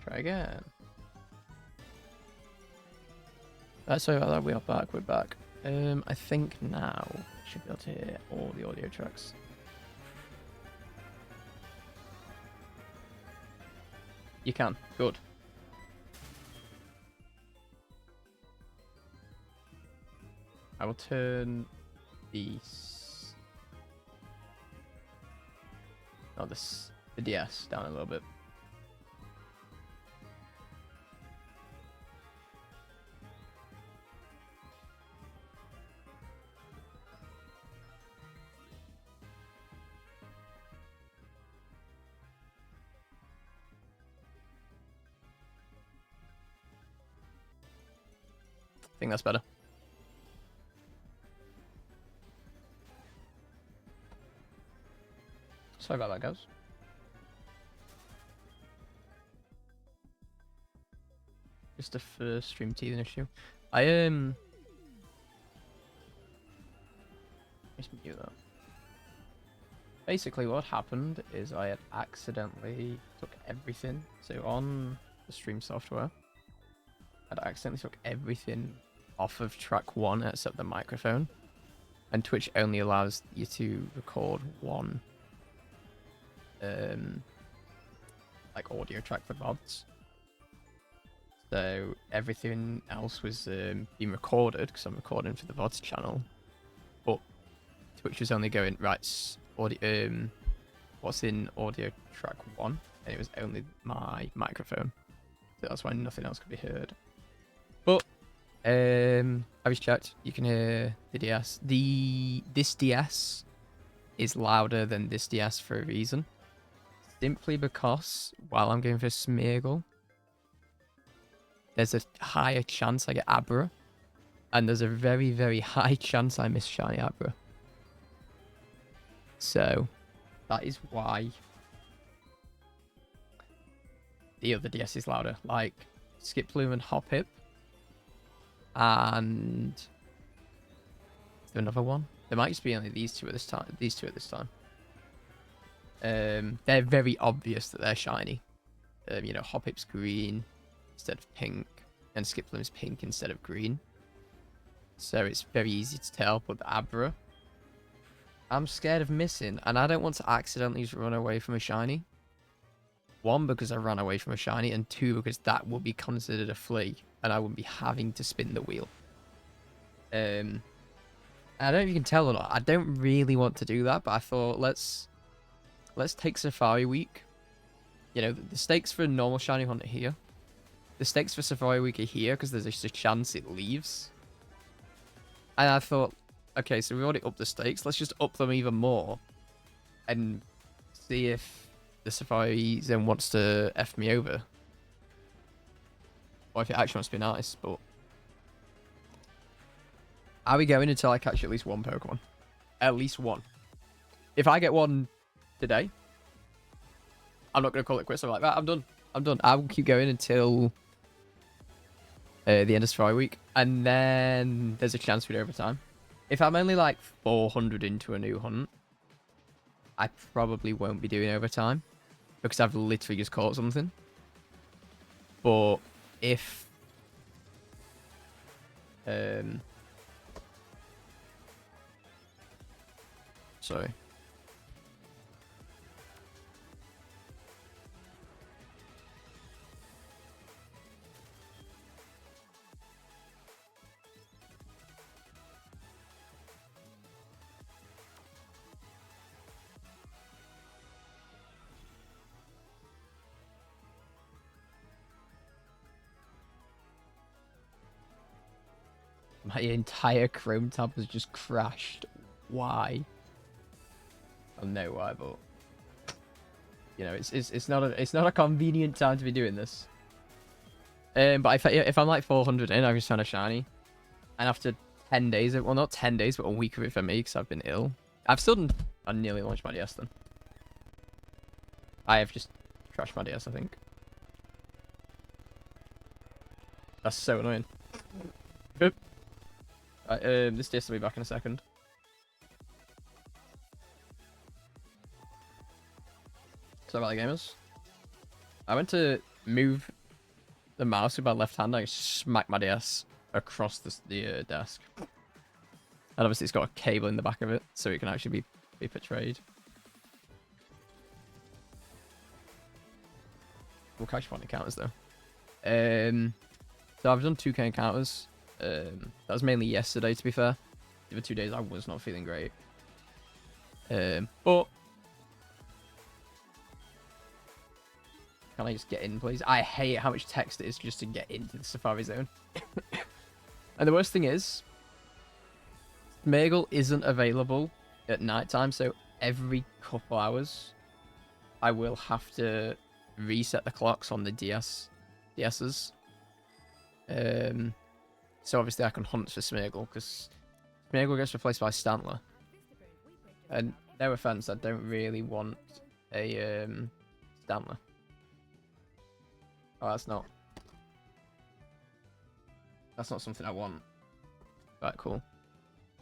Try again. Sorry about that. We are back. We're back. I think now I should be able to hear all the audio tracks. You can. Good. I will turn the DS down a little bit. I think that's better. Sorry about that, guys. Just a first stream teething issue. Let's mute that. Basically, what happened is I had accidentally took everything. So on the stream software, I'd accidentally took everything off of track 1 except the microphone, and Twitch only allows you to record one like audio track for VODs. So everything else was being recorded because I'm recording for the VODs channel, but Twitch was only going right audio what's in audio track 1, and it was only my microphone, so that's why nothing else could be heard. But I was checked. You can hear the DS. This DS is louder than this DS for a reason. Simply because while I'm going for Smeargle, there's a higher chance I get Abra, and there's a very, very high chance I miss Shiny Abra. So that is why the other DS is louder. Like Skiploom and Hoppip. And is there another one? There might just be only these two at this time. They're very obvious that they're shiny. You know, Hoppip's green instead of pink, and Skiploom's pink instead of green. So it's very easy to tell. But the Abra, I'm scared of missing, and I don't want to accidentally just run away from a shiny. 1, because I ran away from a shiny, and 2, because that will be considered a flea, and I would be having to spin the wheel. I don't know if you can tell or not. I don't really want to do that, but I thought let's take Safari Week. You know, the stakes for a normal shiny hunt are here. The stakes for Safari Week are here because there's just a chance it leaves. And I thought, okay, so we already upped the stakes. Let's just up them even more, and see if the Safari Zone wants to F me over. Or if it actually wants to be nice, but are we going until I catch at least one Pokemon? At least one. If I get one today, I'm not going to call it quits. I'm like, right, I'm done. I'm done. I will keep going until the end of Safari Week, and then there's a chance we do overtime. If I'm only like 400 into a new hunt, I probably won't be doing overtime because I've literally just caught something. But if sorry. My entire Chrome tab has just crashed. Why? I don't know why, but you know, it's not a convenient time to be doing this. But if I'm like 400 in, I just found a shiny, and after 10 days, well, not 10 days, but a week of it for me because I've been ill. I've still done. I nearly launched my DS then. I have just trashed my DS, I think. That's so annoying. Right, this DS will be back in a second. Sorry about the gamers. I went to move the mouse with my left hand, I smack my DS across the desk. And obviously it's got a cable in the back of it, so it can actually be portrayed. We'll catch one encounters though. So I've done 2K encounters. That was mainly yesterday, to be fair. The other 2 days I was not feeling great. But can I just get in, please? I hate how much text it is just to get into the Safari Zone. And the worst thing is, Smeagol isn't available at nighttime, so every couple hours, I will have to reset the clocks on the DSs. So obviously I can hunt for Smeagol, because Smeagol gets replaced by Stantler. And no offense, I don't really want a Stantler. Oh, that's not something I want. Right, cool.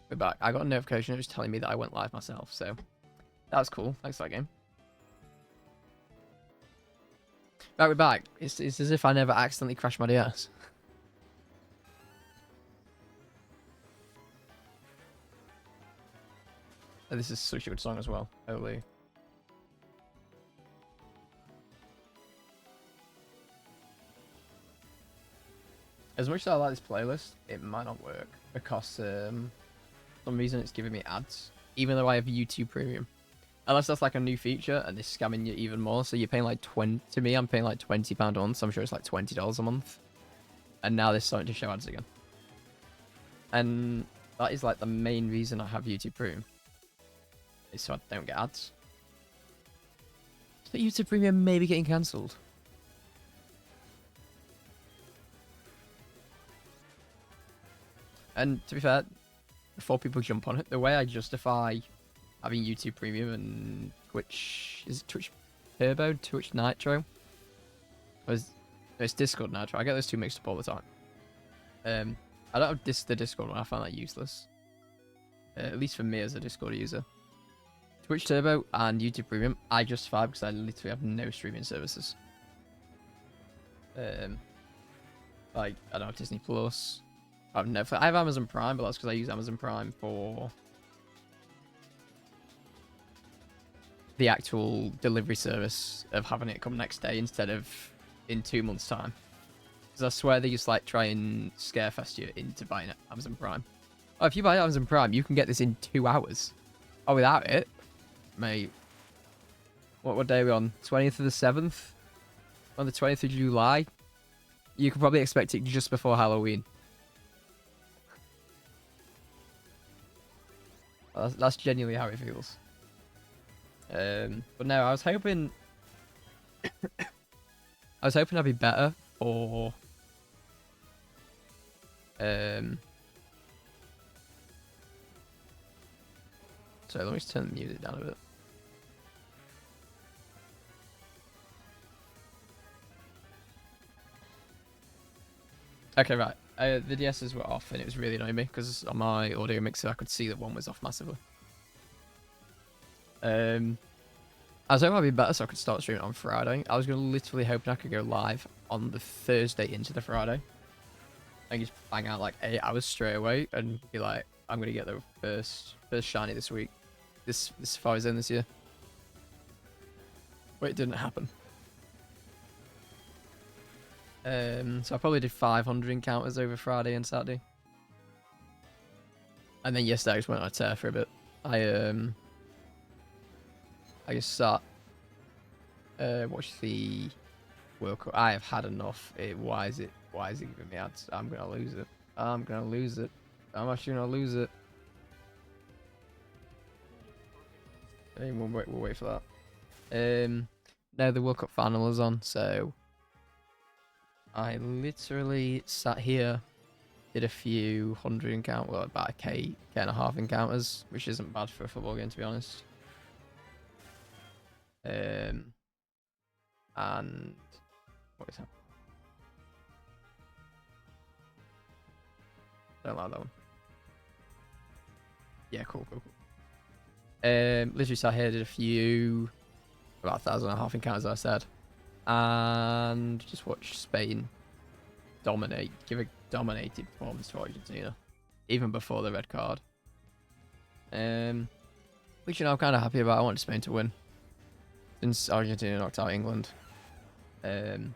We're back. I got a notification. It was telling me that I went live myself, so that was cool. Thanks for that game. Right, we're back. It's as if I never accidentally crashed my DS. And this is such a good song as well. Holy. As much as I like this playlist, it might not work because for some reason it's giving me ads, even though I have YouTube Premium. Unless that's like a new feature and they're scamming you even more. So you're paying like 20. To me, I'm paying like £20 a month. So I'm sure it's like $20 a month. And now they're starting to show ads again. And that is like the main reason I have YouTube Premium. Is so I don't get ads. So YouTube Premium may be getting cancelled. And to be fair, before people jump on it, the way I justify having YouTube Premium and Twitch... Is it Twitch Turbo? Twitch Nitro? Or it's Discord Nitro. I get those two mixed up all the time. I don't have the Discord one. I find that useless. At least for me as a Discord user. Twitch Turbo and YouTube Premium, I justify because I literally have no streaming services. Like, I don't have Disney Plus. I have Amazon Prime, but that's because I use Amazon Prime for the actual delivery service of having it come next day instead of in 2 months' time. Because I swear they just like try and scarefest you into buying Amazon Prime. Oh, if you buy Amazon Prime, you can get this in 2 hours. Oh, without it, mate. What day are we on? 20th of the 7th? On the 20th of July? You can probably expect it just before Halloween. That's genuinely how it feels. But no, I was hoping I'd be better for so let me just turn the music down a bit. Okay, right. The DSs were off and it was really annoying me because on my audio mixer I could see that one was off massively. I was hoping I'd be better so I could start streaming on Friday. I was going to literally hoping I could go live on the Thursday into the Friday. And just bang out like 8 hours straight away and be like, I'm going to get the first shiny this week. This Safari Zone this year. But it didn't happen. So I probably did 500 encounters over Friday and Saturday. And then yesterday I just went on a tear for a bit. I just sat, watched the World Cup. I have had enough. Why is it giving me ads? I'm gonna lose it. I'm gonna lose it. I'm actually gonna lose it. Hey, we'll wait for that. Now the World Cup final is on, so I literally sat here, did a few hundred encounters, well, about a K and a half encounters, which isn't bad for a football game, to be honest. And what is that? Don't like that one. Yeah, cool. Literally sat here, did a few, about 1,500 encounters, as I said, and just watched Spain give a dominated performance to Argentina, even before the red card. Which, you know, I'm kind of happy about. I want Spain to win since Argentina knocked out England. Because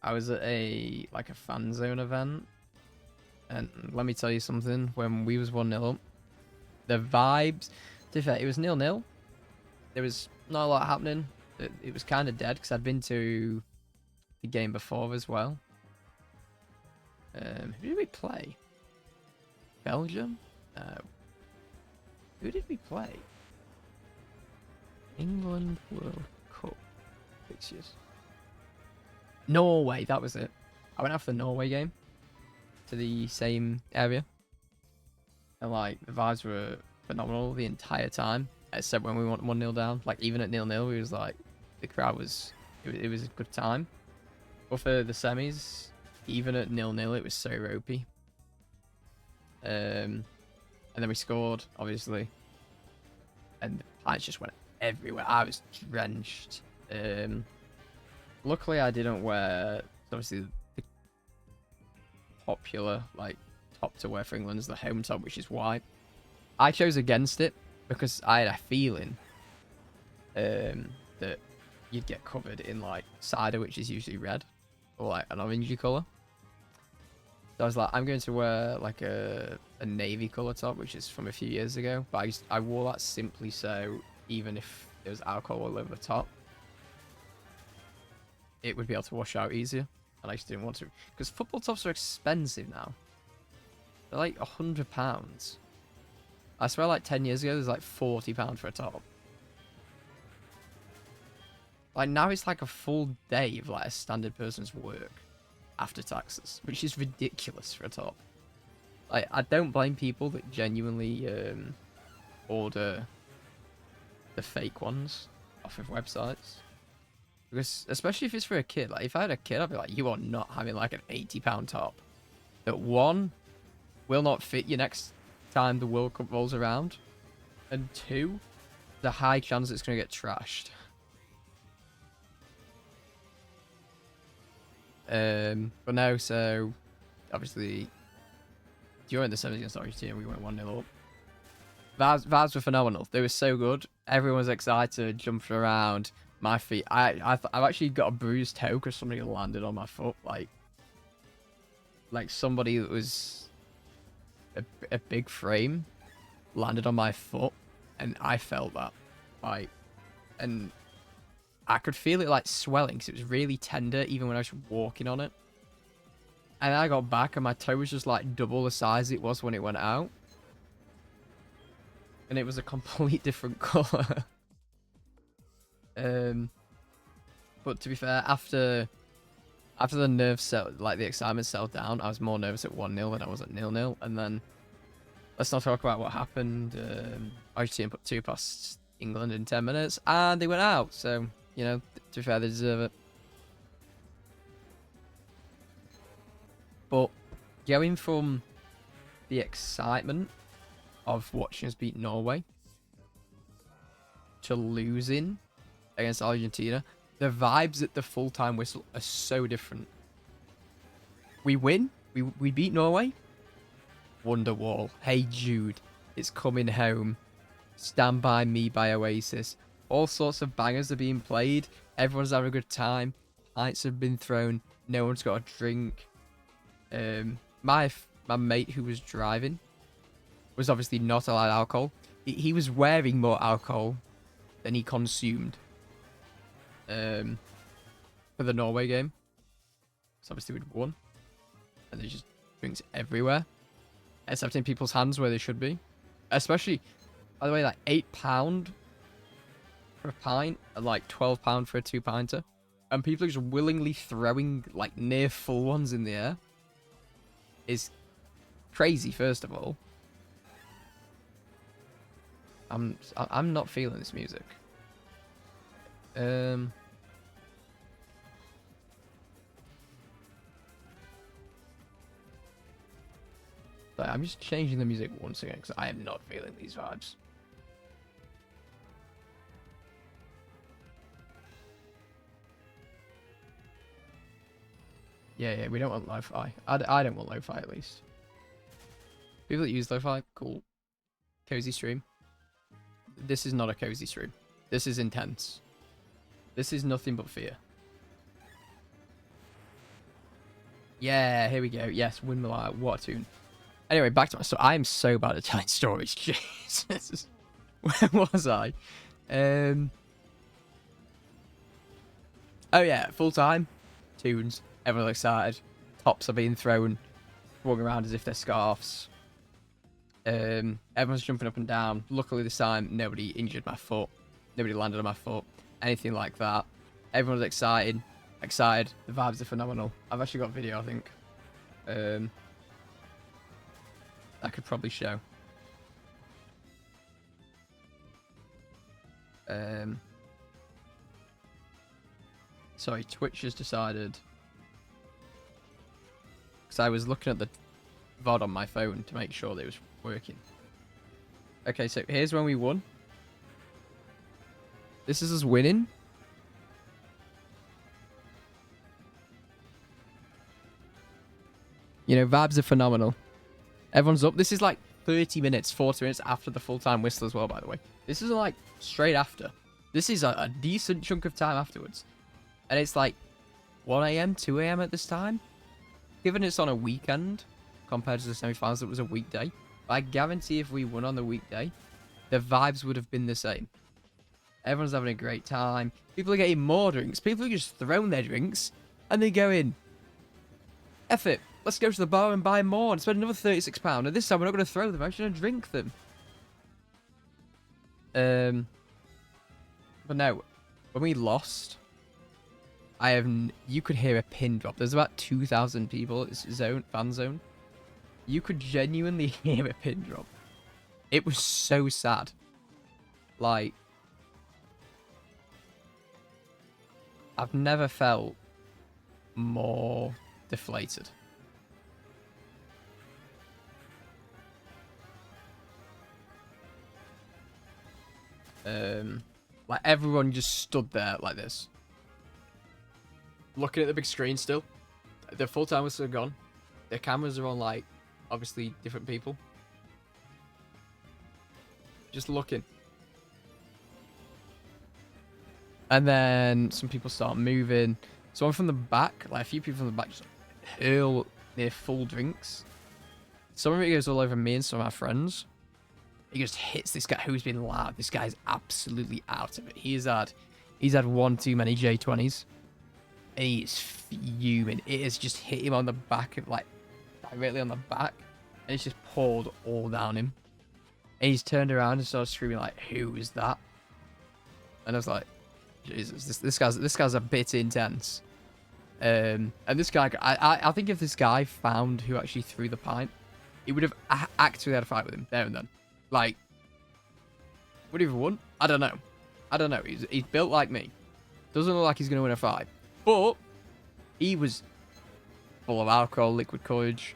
I was at a fan zone event, and let me tell you something. When we was 1-0 up, the vibes. To be fair, it was 0-0. There was not a lot happening. It was kind of dead because I'd been to the game before as well. Who did we play? Belgium? No. Who did we play? England World Cup fixtures. Norway, that was it. I went after the Norway game to the same area. And like the vibes were phenomenal the entire time. Except when we went 1-0 down. Like even at 0-0, we was like the crowd was it was a good time. But for the semis, even at 0-0, it was so ropey. And then we scored, obviously. And the pints just went everywhere. I was drenched. Luckily, I didn't wear, obviously, the popular, top to wear for England is the home top, which is white. I chose against it because I had a feeling that you'd get covered in, cider, which is usually red, or, an orangey colour. So I was like, I'm going to wear a navy colour top, which is from a few years ago. But I wore that simply so even if there was alcohol all over the top, it would be able to wash out easier. And I just didn't want to. Because football tops are expensive now. They're like £100. I swear 10 years ago, there's £40 for a top. Now it's a full day of a standard person's work. After taxes, which is ridiculous for a top. I don't blame people that genuinely order the fake ones off of websites, because especially if it's for a kid. If I had a kid, I'd be like, you are not having an £80 top that one will not fit you next time the World Cup rolls around, and two, the high chance it's going to get trashed. But no, so obviously during the 70th against Argentina, we went 1-0 up. Vibes were phenomenal. They were so good. Everyone was excited, jumping around. My feet, I've actually got a bruised toe because somebody landed on my foot. Like somebody that was a big frame landed on my foot, and I felt that. And I could feel it swelling because it was really tender even when I was walking on it. And I got back and my toe was just double the size it was when it went out. And it was a complete different colour. But to be fair, after the nerves settled, the excitement settled down, I was more nervous at 1-0 than I was at 0-0. And then let's not talk about what happened. Argentina put 2 past England in 10 minutes and they went out. So, you know, to be fair, they deserve it. But going from the excitement of watching us beat Norway to losing against Argentina, the vibes at the full-time whistle are so different. We win. We beat Norway. Wonderwall. Hey Jude. It's coming home. Stand By Me by Oasis. All sorts of bangers are being played. Everyone's having a good time. Pints have been thrown. No one's got a drink. My mate who was driving was obviously not allowed alcohol. He was wearing more alcohol than he consumed. For the Norway game. So obviously we'd won. And there's just drinks everywhere. Except in people's hands where they should be. Especially, by the way, £8 for a pint and £12 for a 2-pinter. And people are just willingly throwing near full ones in the air. Is crazy, first of all. I'm not feeling this music. But I'm just changing the music once again because I am not feeling these vibes. Yeah, we don't want lo-fi. I don't want lo-fi, at least. People that use lo-fi, cool. Cozy stream. This is not a cozy stream. This is intense. This is nothing but fear. Yeah, here we go. Yes, Windmill Eye. What a tune. Anyway, back to my story. I am so bad at telling stories. Jesus. Where was I? Oh, yeah. Full time. Tunes. Everyone's excited. Tops are being thrown. Walking around as if they're scarves. Everyone's jumping up and down. Luckily this time, nobody injured my foot. Nobody landed on my foot. Anything like that. Everyone's excited. Excited. The vibes are phenomenal. I've actually got video, I think. I could probably show. Sorry, Twitch has decided. Because I was looking at the VOD on my phone to make sure that it was working. Okay, so here's when we won. This is us winning. You know, vibes are phenomenal. Everyone's up. This is like 30 minutes, 40 minutes after the full-time whistle as well, by the way. This isn't like straight after. This is a decent chunk of time afterwards. And it's like 1 a.m., 2 a.m. at this time. Given it's on a weekend compared to the semi-finals, it was a weekday. But I guarantee if we won on the weekday, the vibes would have been the same. Everyone's having a great time. People are getting more drinks. People are just throwing their drinks and they go in. F it. Let's go to the bar and buy more and spend another £36. And this time we're not going to throw them. I'm just going to drink them. But no, when we lost, you could hear a pin drop. There's about 2,000 people. It's fan zone. You could genuinely hear a pin drop. It was so sad. Like, I've never felt more deflated. Like everyone just stood there like this, looking at the big screen still. The full timers are still gone. The cameras are on, like, obviously different people. Just looking. And then some people start moving. Someone from the back, like a few people from the back, just hurl their full drinks. Some of it goes all over me and some of our friends. He just hits this guy who's been loud. This guy's absolutely out of it. He's had one too many J20s. And he is fuming. It has just hit him on the back, like directly on the back. And it's just poured all down him. And he's turned around and started screaming like, "Who is that?" And I was like, Jesus, this guy's a bit intense. And this guy, I think if this guy found who actually threw the pint, he would have actually had a fight with him there and then. Like, would he have won? I don't know. He's built like me. Doesn't look like he's going to win a fight. But he was full of alcohol, liquid courage,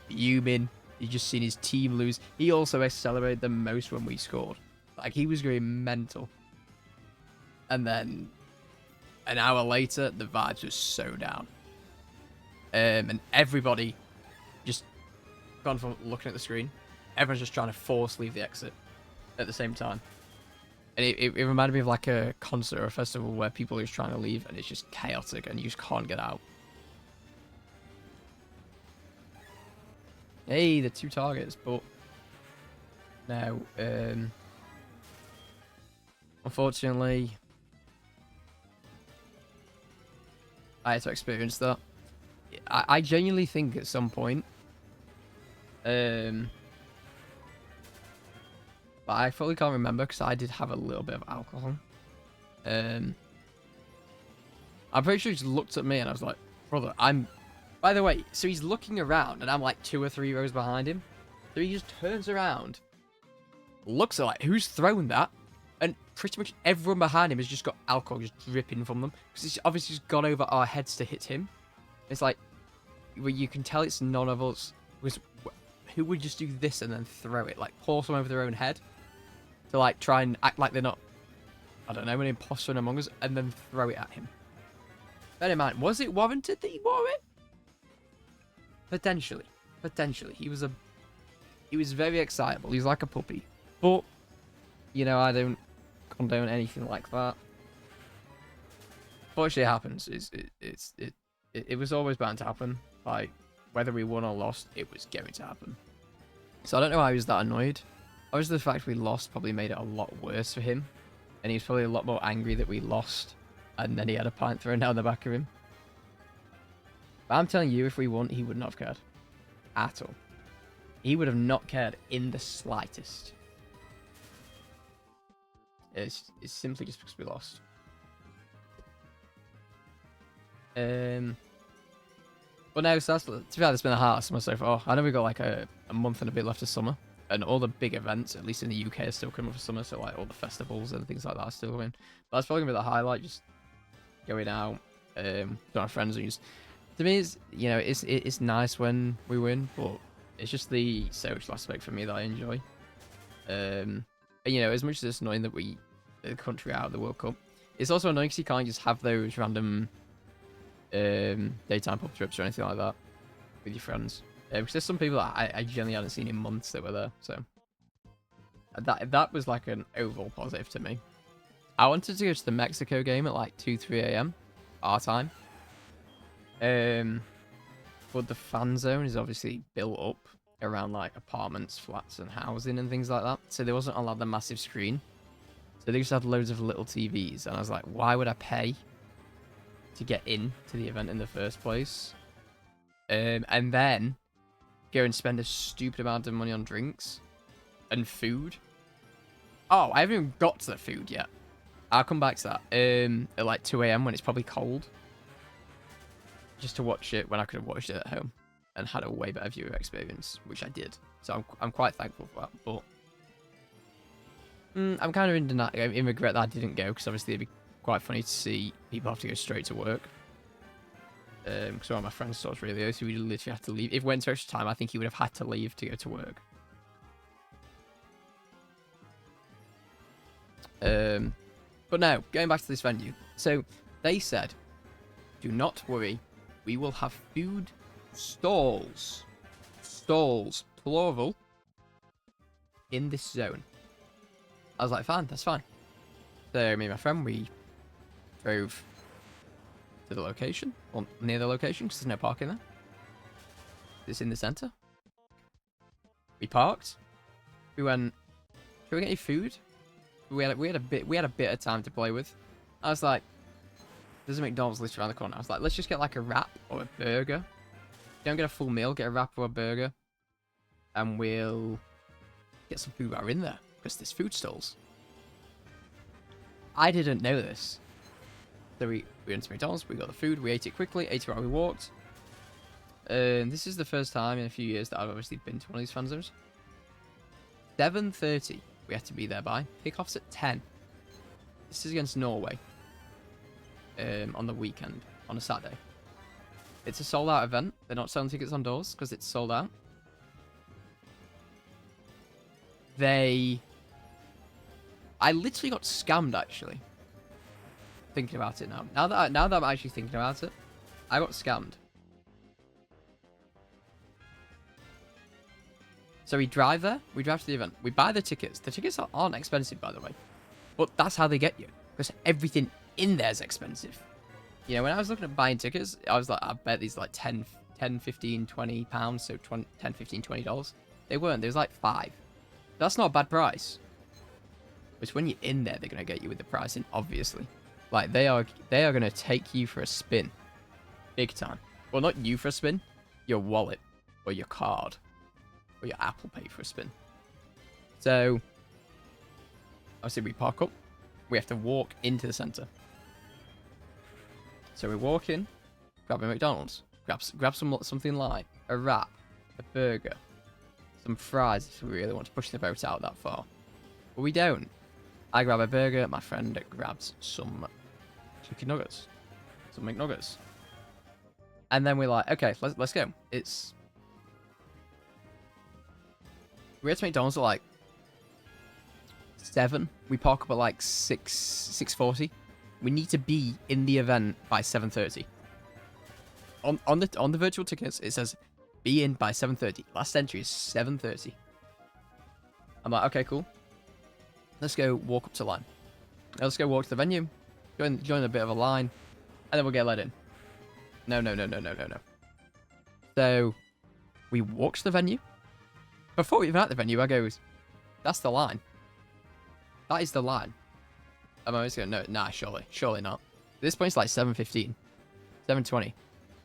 fuming. You just seen his team lose. He also accelerated the most when we scored. Like, he was going mental. And then an hour later, the vibes were so down. And everybody just gone from looking at the screen. Everyone's just trying to force leave the exit at the same time. And it reminded me of like a concert or a festival where people are just trying to leave and it's just chaotic and you just can't get out. Hey, the 2 targets, but no, unfortunately, I had to experience that. I genuinely think at some point, but I fully can't remember because I did have a little bit of alcohol. I'm pretty sure he just looked at me and I was like, brother, by the way, so he's looking around and I'm like 2 or 3 rows behind him. So he just turns around, looks at like, who's throwing that? And pretty much everyone behind him has just got alcohol just dripping from them. Because it's obviously just gone over our heads to hit him. It's like, well, you can tell it's none of us. Because who would just do this and then throw it? Like, pour some over their own head? To like try and act like they're not, I don't know, an imposter in Among Us, and then throw it at him. Bear in mind, was it warranted that he wore it? Potentially. He was very excitable. He's like a puppy. But, you know, I don't condone anything like that. Fortunately, it happens. It was always bound to happen. Like, whether we won or lost, it was going to happen. So I don't know why he was that annoyed. Obviously, the fact we lost probably made it a lot worse for him. And he was probably a lot more angry that we lost. And then he had a pint thrown down the back of him. But I'm telling you, if we won, he would not have cared. At all. He would have not cared in the slightest. It's simply just because we lost. But no, so that's, to be fair, it's been a hard summer so far. I know we've got like a month and a bit left of summer. And all the big events, at least in the UK, are still coming for summer. So like all the festivals and things like that are still coming. But that's probably going to be the highlight, just going out, with our friends. And just, to me, it's, you know, it's nice when we win, but it's just the social aspect for me that I enjoy. And, you know, as much as it's annoying that the country out of the World Cup, it's also annoying because you can't just have those random daytime pub trips or anything like that with your friends. Because there's some people that I generally hadn't seen in months that were there, so that was like an overall positive to me. I wanted to go to the Mexico game at like 2-3 a.m. our time. But the fan zone is obviously built up around like apartments, flats, and housing and things like that. So they wasn't allowed the massive screen. So they just had loads of little TVs, and I was like, why would I pay to get in to the event in the first place? And then go and spend a stupid amount of money on drinks and food. Oh, I haven't even got to the food yet. I'll come back to that at like 2 a.m. when it's probably cold. Just to watch it when I could have watched it at home and had a way better viewer experience, which I did. So I'm quite thankful for that. But I'm kind of in regret that I didn't go, because obviously it'd be quite funny to see people have to go straight to work. Because one of my friends starts really early, so we literally have to leave. If we went to extra time, I think he would have had to leave to go to work. But no, going back to this venue. So they said, do not worry, we will have food stalls, plural, in this zone. I was like, fine, that's fine. So me and my friend, we drove to the location, or near the location, because there's no parking there. It's in the centre. We parked. We went, should we get any food? We had a bit of time to play with. I was like, there's a McDonald's literally around the corner. I was like, let's just get like a wrap or a burger. Don't get a full meal, get a wrap or a burger. And we'll get some food while we're in there, because there's food stalls. I didn't know this. So we went to McDonald's, we got the food, we ate it quickly, ate it while we walked. This is the first time in a few years that I've obviously been to one of these fan zones. 7:30 we had to be there by. Kickoff's at 10. This is against Norway. On the weekend, on a Saturday. It's a sold out event. They're not selling tickets on doors because it's sold out. I literally got scammed, actually. Thinking about it now. Now that I'm actually thinking about it, I got scammed. So we drive there. We drive to the event. We buy the tickets. The tickets aren't expensive, by the way. But that's how they get you. Because everything in there is expensive. You know, when I was looking at buying tickets, I was like, I bet these like 10, 15, 20 pounds. So 10, 15, $20. They weren't. They was like 5. That's not a bad price. It's when you're in there, they're going to get you with the pricing, obviously. Like, they are going to take you for a spin. Big time. Well, not you for a spin. Your wallet. Or your card. Or your Apple Pay for a spin. So, obviously we park up. We have to walk into the centre. So we walk in. Grab a McDonald's. Grab something light. A wrap. A burger. Some fries if we really want to push the boat out that far. But we don't. I grab a burger. My friend grabs some chicken nuggets. Some McNuggets. And then we're like, okay, let's go. We had to McDonald's at like 7. We park up at like 6:40. We need to be in the event by 7:30. On the virtual tickets, it says Be in by 7:30. Last entry is 7:30. I'm like, okay, cool. Let's go walk up to line. Let's go walk to the venue. Join a bit of a line. And then we'll get let in. No. So, we walk to the venue. Before we even at the venue, I goes, that's the line. That is the line. I'm always going, no, nah, surely not. At this point, it's like 7:15, 7:20.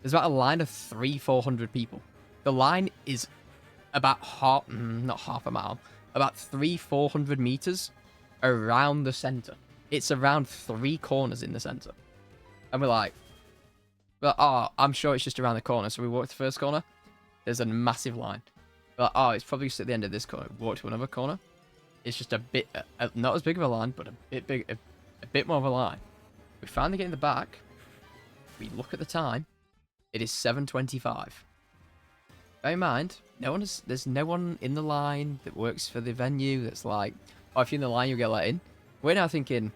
There's about a line of 400 people. The line is about not half a mile, about 400 meters around the center. It's around 3 corners in the center. And we're like, well, oh, I'm sure it's just around the corner. So we walk to the first corner. There's a massive line. We're like, oh, it's probably just at the end of this corner. We walk to another corner. It's just a bit, not as big of a line, but a bit more of a line. We finally get in the back. We look at the time. It is 7:25. Bear in mind, there's no one in the line that works for the venue that's like, oh, if you're in the line, you'll get let in. We're now thinking,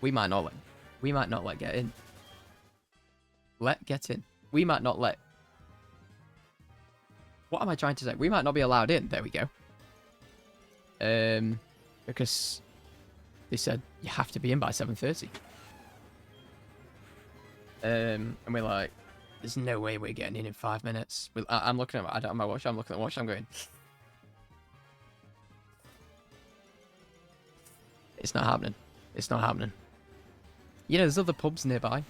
we might not let get in. Get in. We might not let. What am I trying to say? We might not be allowed in. There we go. Because they said you have to be in by 7:30. And we're like, there's no way we're getting in 5 minutes. I'm looking at, I don't have my watch. I'm looking at the watch. I'm going, it's not happening. It's not happening. You know, there's other pubs nearby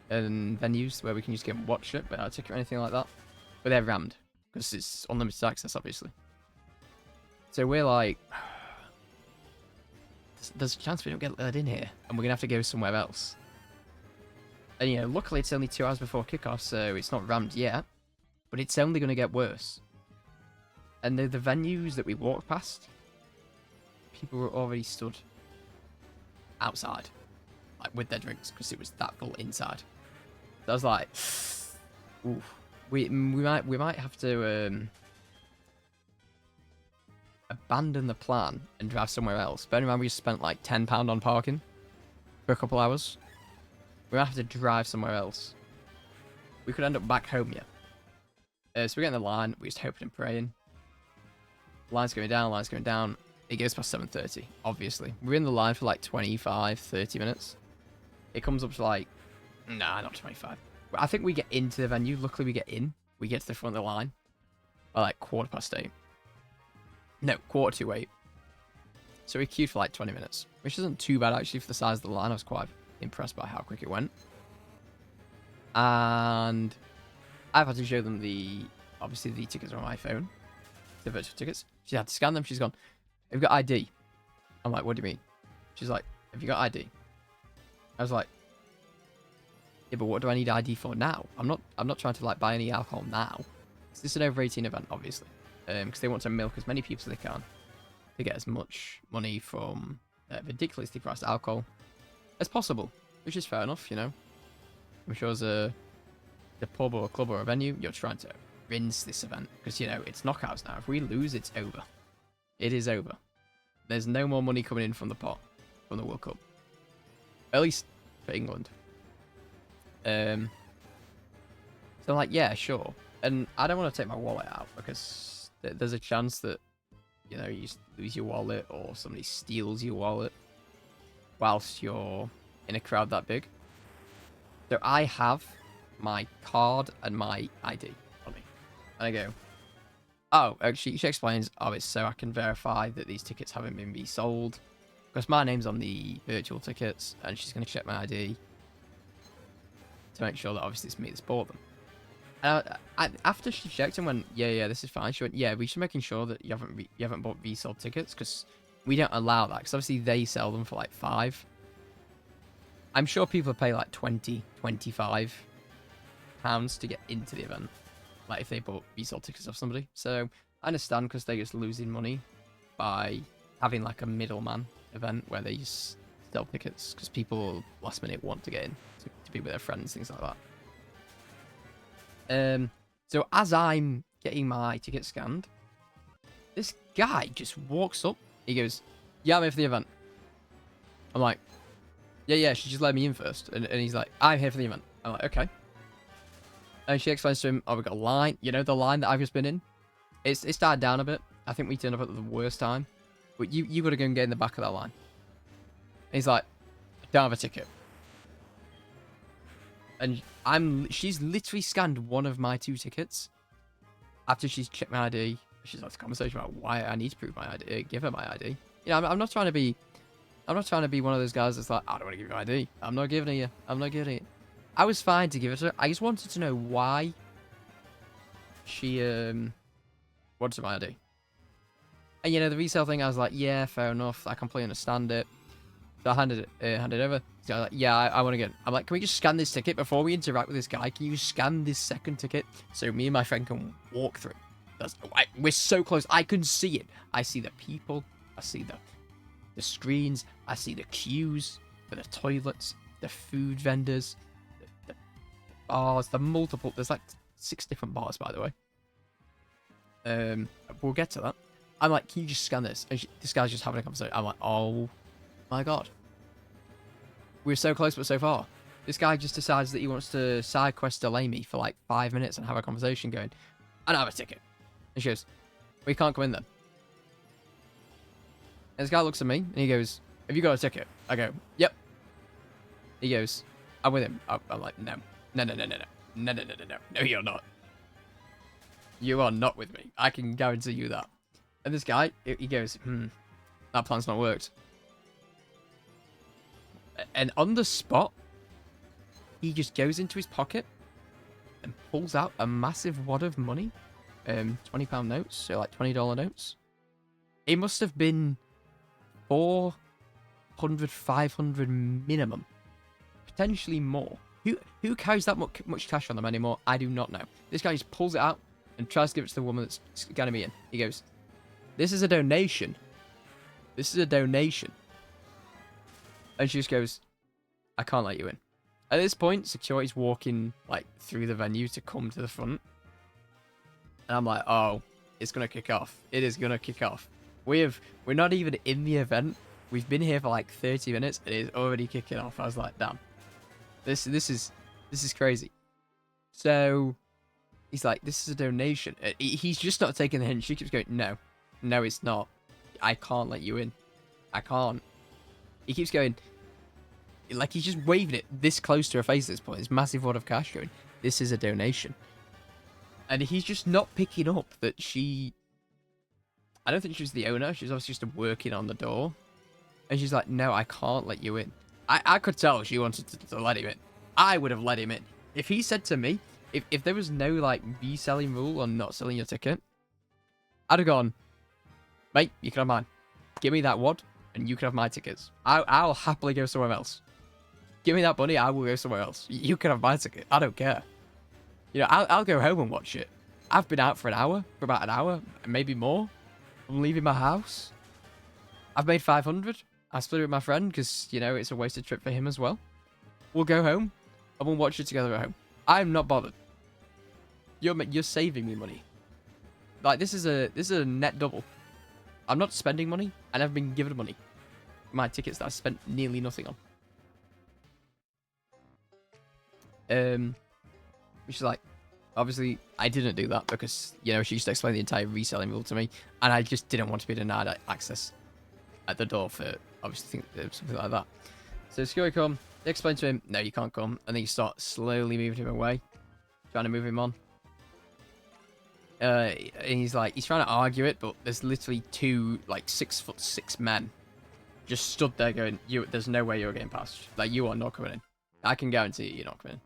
and venues where we can just get watch it, but a ticket or anything like that. But they're rammed because it's unlimited access, obviously. So we're like, there's a chance we don't get let in here, and we're gonna have to go somewhere else. And you know, luckily it's only 2 hours before kickoff, so it's not rammed yet, but it's only gonna get worse. And the venues that we walked past, people were already stood outside, like with their drinks, because it was that full inside. So I was like, ooh, we might have to abandon the plan and drive somewhere else. Bear in mind we just spent like £10 on parking for a couple hours. We might have to drive somewhere else. We could end up back home yet. So we get in the line. We're just hoping and praying. Line's going down. It goes past 7:30, obviously. We're in the line for like 25, 30 minutes. It comes up to like, nah, not 25. I think we get into the venue. Luckily, we get in. We get to the front of the line by like 8:15. No, 8:45. So we queued for like 20 minutes, which isn't too bad actually for the size of the line. I was quite impressed by how quick it went. And I've had to show them obviously the tickets are on my phone, the virtual tickets. She had to scan them. She's gone, have you got ID? I'm like, what do you mean? She's like, have you got ID? I was like, yeah, but what do I need ID for now? I'm not trying to like buy any alcohol now. This is an over 18 event, obviously, because they want to milk as many people as they can to get as much money from ridiculously priced alcohol as possible, which is fair enough, you know. I'm sure as a pub or a club or a venue, you're trying to rinse this event because, you know, it's knockouts now. If we lose, it's over. It is over. There's no more money coming in from the pot from the World Cup, at least for England. So I'm like, yeah, sure. And I don't want to take my wallet out because there's a chance that, you know, you lose your wallet or somebody steals your wallet whilst you're in a crowd that big. So I have my card and my ID on me. And I go, oh, actually, she explains, oh, it's so I can verify that these tickets haven't been resold. Because my name's on the virtual tickets, and she's going to check my ID to make sure that obviously it's me that's bought them. And after she checked and went, yeah, this is fine. She went, yeah, we should making sure that you haven't bought resold tickets because we don't allow that. Because obviously they sell them for like £5. I'm sure people pay like 20, 25 pounds to get into the event, like if they bought resold tickets off somebody. So I understand because they're just losing money by having like a middleman event where they just sell tickets because people last minute want to get in to be with their friends, things like that. So as I'm getting my ticket scanned, this guy just walks up. He goes, yeah, I'm here for the event. I'm like, yeah, she just let me in first. And he's like, I'm here for the event. I'm like, okay. And she explains to him, oh, we got a line. You know, the line that I've just been in? It's died down a bit. I think we turned up at the worst time. But you got to go and get in the back of that line. And he's like, I don't have a ticket. And she's literally scanned one of my 2 tickets. After she's checked my ID, she's had a conversation about why I need to prove my ID. Give her my ID. You know, I'm not trying to be one of those guys that's like, I don't want to give you ID. I'm not giving it you. I'm not giving it. I was fine to give it to her. I just wanted to know why she wanted my ID. And you know, the resale thing, I was like, yeah, fair enough. I completely understand it. So I handed it over. So I was like, yeah, I want to get. I'm like, can we just scan this ticket before we interact with this guy? Can you scan this second ticket so me and my friend can walk through? We're so close. I can see it. I see the people. I see the screens. I see the queues for the toilets, the food vendors, the bars, the multiple. There's like 6 different bars, by the way. We'll get to that. I'm like, can you just scan this? And this guy's just having a conversation. I'm like, oh my god. We're so close, but so far. This guy just decides that he wants to side quest delay me for like 5 minutes and have a conversation going, I don't have a ticket. And she goes, we can't come in then. And this guy looks at me and he goes, have you got a ticket? I go, yep. He goes, I'm with him. I'm like, no, you're not. You are not with me. I can guarantee you that. And this guy, he goes, that plan's not worked. And on the spot, he just goes into his pocket and pulls out a massive wad of money. £20 notes, so like $20 notes. It must have been 400, 500 minimum. Potentially more. Who carries that much cash on them anymore? I do not know. This guy just pulls it out and tries to give it to the woman that's scanning me in. He goes, this is a donation. This is a donation. And she just goes, I can't let you in. At this point, security's walking like through the venue to come to the front. And I'm like, oh, it's going to kick off. It is going to kick off. We're not even in the event. We've been here for like 30 minutes. It is already kicking off. I was like, damn. This is crazy. So he's like, this is a donation. He's just not taking the hint. She keeps going, no, it's not. I can't let you in. I can't. He keeps going, like he's just waving it this close to her face at this point. This massive wad of cash going, this is a donation. And he's just not picking up that I don't think she was the owner. She's obviously just working on the door. And she's like, no, I can't let you in. I could tell she wanted to let him in. I would have let him in. If he said to me, if there was no like reselling rule on not selling your ticket, I'd have gone, mate, you can have mine. Give me that wad and you can have my tickets. I'll happily go somewhere else. Give me that money, I will go somewhere else. You can have my ticket. I don't care. You know, I'll go home and watch it. I've been out for about an hour, maybe more. I'm leaving my house. I've made 500. I split it with my friend because, you know, it's a wasted trip for him as well. We'll go home and we'll watch it together at home. I'm not bothered. You're saving me money. Like, this is a net double. I'm not spending money, and I've been given money. My tickets that I spent nearly nothing on. Which is like, obviously, I didn't do that because, you know, she used to explain the entire reselling rule to me, and I just didn't want to be denied access at the door for, obviously, something like that. So security come, they explain to him, no, you can't come, and then you start slowly moving him away, trying to move him on. And he's trying to argue it, but there's literally 2, like, 6'6" men just stood there going, there's no way you're getting past. Like, you are not coming in. I can guarantee you're not coming in.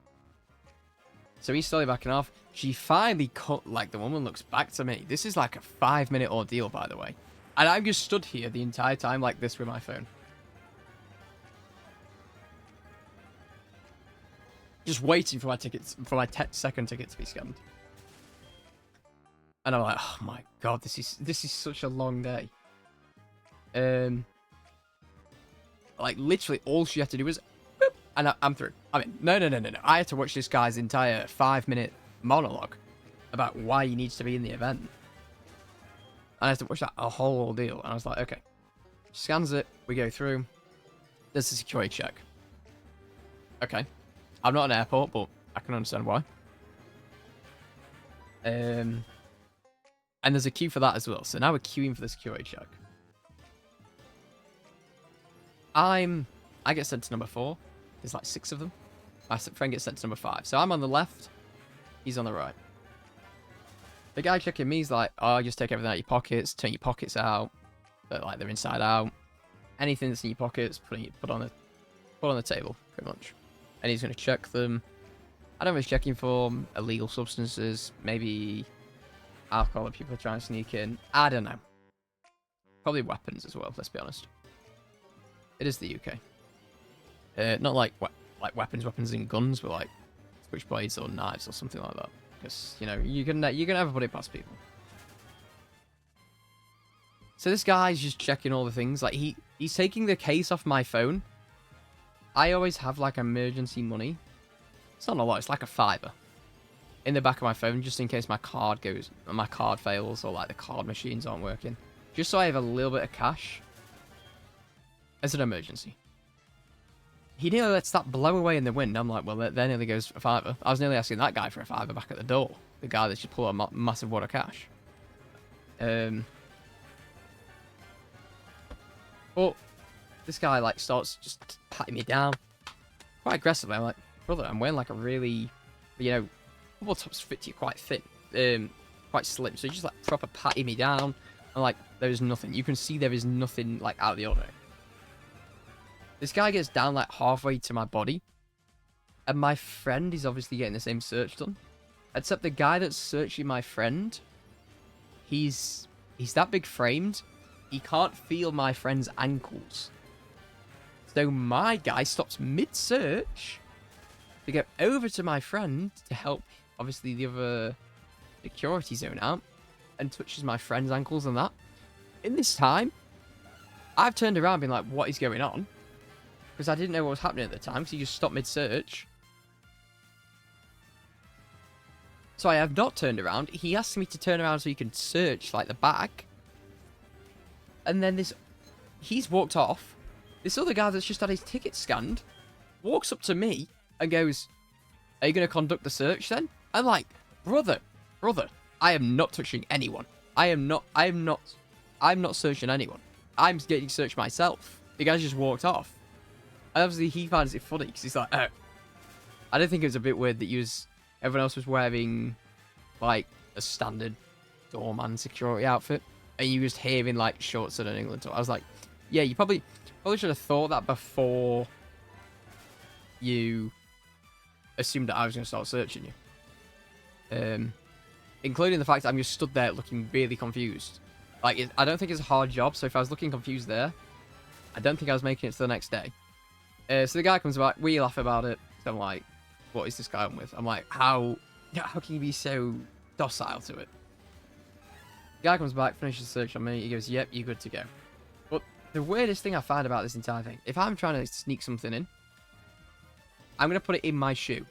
So he's slowly backing off. She finally cut, like, the woman looks back to me. This is like a 5-minute ordeal, by the way. And I've just stood here the entire time like this with my phone. Just waiting for my tickets, for my second ticket to be scanned. And I'm like, oh my god, this is such a long day. Like, literally, all she had to do was, boop, and I'm through. I mean, no. I had to watch this guy's entire 5-minute monologue about why he needs to be in the event. And I had to watch that a whole ordeal. And I was like, okay. Scans it, we go through. There's a security check. Okay. I'm not an airport, but I can understand why. And there's a queue for that as well. So now we're queuing for the security check. I get sent to number 4. There's like 6 of them. My friend gets sent to number 5. So I'm on the left. He's on the right. The guy checking me is like, oh, just take everything out of your pockets, turn your pockets out, but like they're inside out. Anything that's in your pockets, put on the table, pretty much. And he's going to check them. I don't know if he's checking for illegal substances, maybe alcohol that people are trying to sneak in. I don't know. Probably weapons as well, let's be honest. It is the UK. Not like weapons and guns, but like switchblades or knives or something like that. Because, you know, you can never put it past people. So this guy's just checking all the things. Like, he's taking the case off my phone. I always have, like, emergency money. It's not a lot. It's like a $5 in the back of my phone, just in case my card fails, or, like, the card machines aren't working. Just so I have a little bit of cash as an emergency. He nearly lets that blow away in the wind. I'm like, well, there nearly goes a $5. I was nearly asking that guy for a $5 back at the door. The guy that should pull a massive wad of cash. But this guy, like, starts just patting me down quite aggressively. I'm like, brother, I'm wearing, like, a really, you know, bubble tops fit you quite thin, quite slim. So he's just, like, proper patting me down. And, like, there's nothing. You can see there is nothing, like, out of the ordinary. This guy gets down, like, halfway to my body. And my friend is obviously getting the same search done. Except the guy that's searching my friend, he's that big framed. He can't feel my friend's ankles. So my guy stops mid-search to go over to my friend to help, obviously, the other security zone out, and touches my friend's ankles and that. In this time, I've turned around and been like, what is going on? Because I didn't know what was happening at the time, because he just stopped mid-search. So I have not turned around. He asked me to turn around so he can search, like, the back. And then he's walked off. This other guy that's just had his ticket scanned walks up to me and goes, are you going to conduct the search then? I'm like, brother, I am not touching anyone. I'm not searching anyone. I'm getting searched myself. The guy just walked off. And obviously he finds it funny because he's like, oh. I don't think it was a bit weird that everyone else was wearing, like, a standard doorman security outfit. And you just hearing, like, shorts and an England tour. I was like, yeah, you probably should have thought that before you assumed that I was going to start searching you. Including the fact that I'm just stood there looking really confused. Like, I don't think it's a hard job, so if I was looking confused there, I don't think I was making it to the next day. So the guy comes back, we laugh about it. So I'm like, what is this guy on with? I'm like, how can you be so docile to it? The guy comes back, finishes the search on me. He goes, yep, you're good to go. But the weirdest thing I find about this entire thing, if I'm trying to sneak something in, I'm going to put it in my shoe.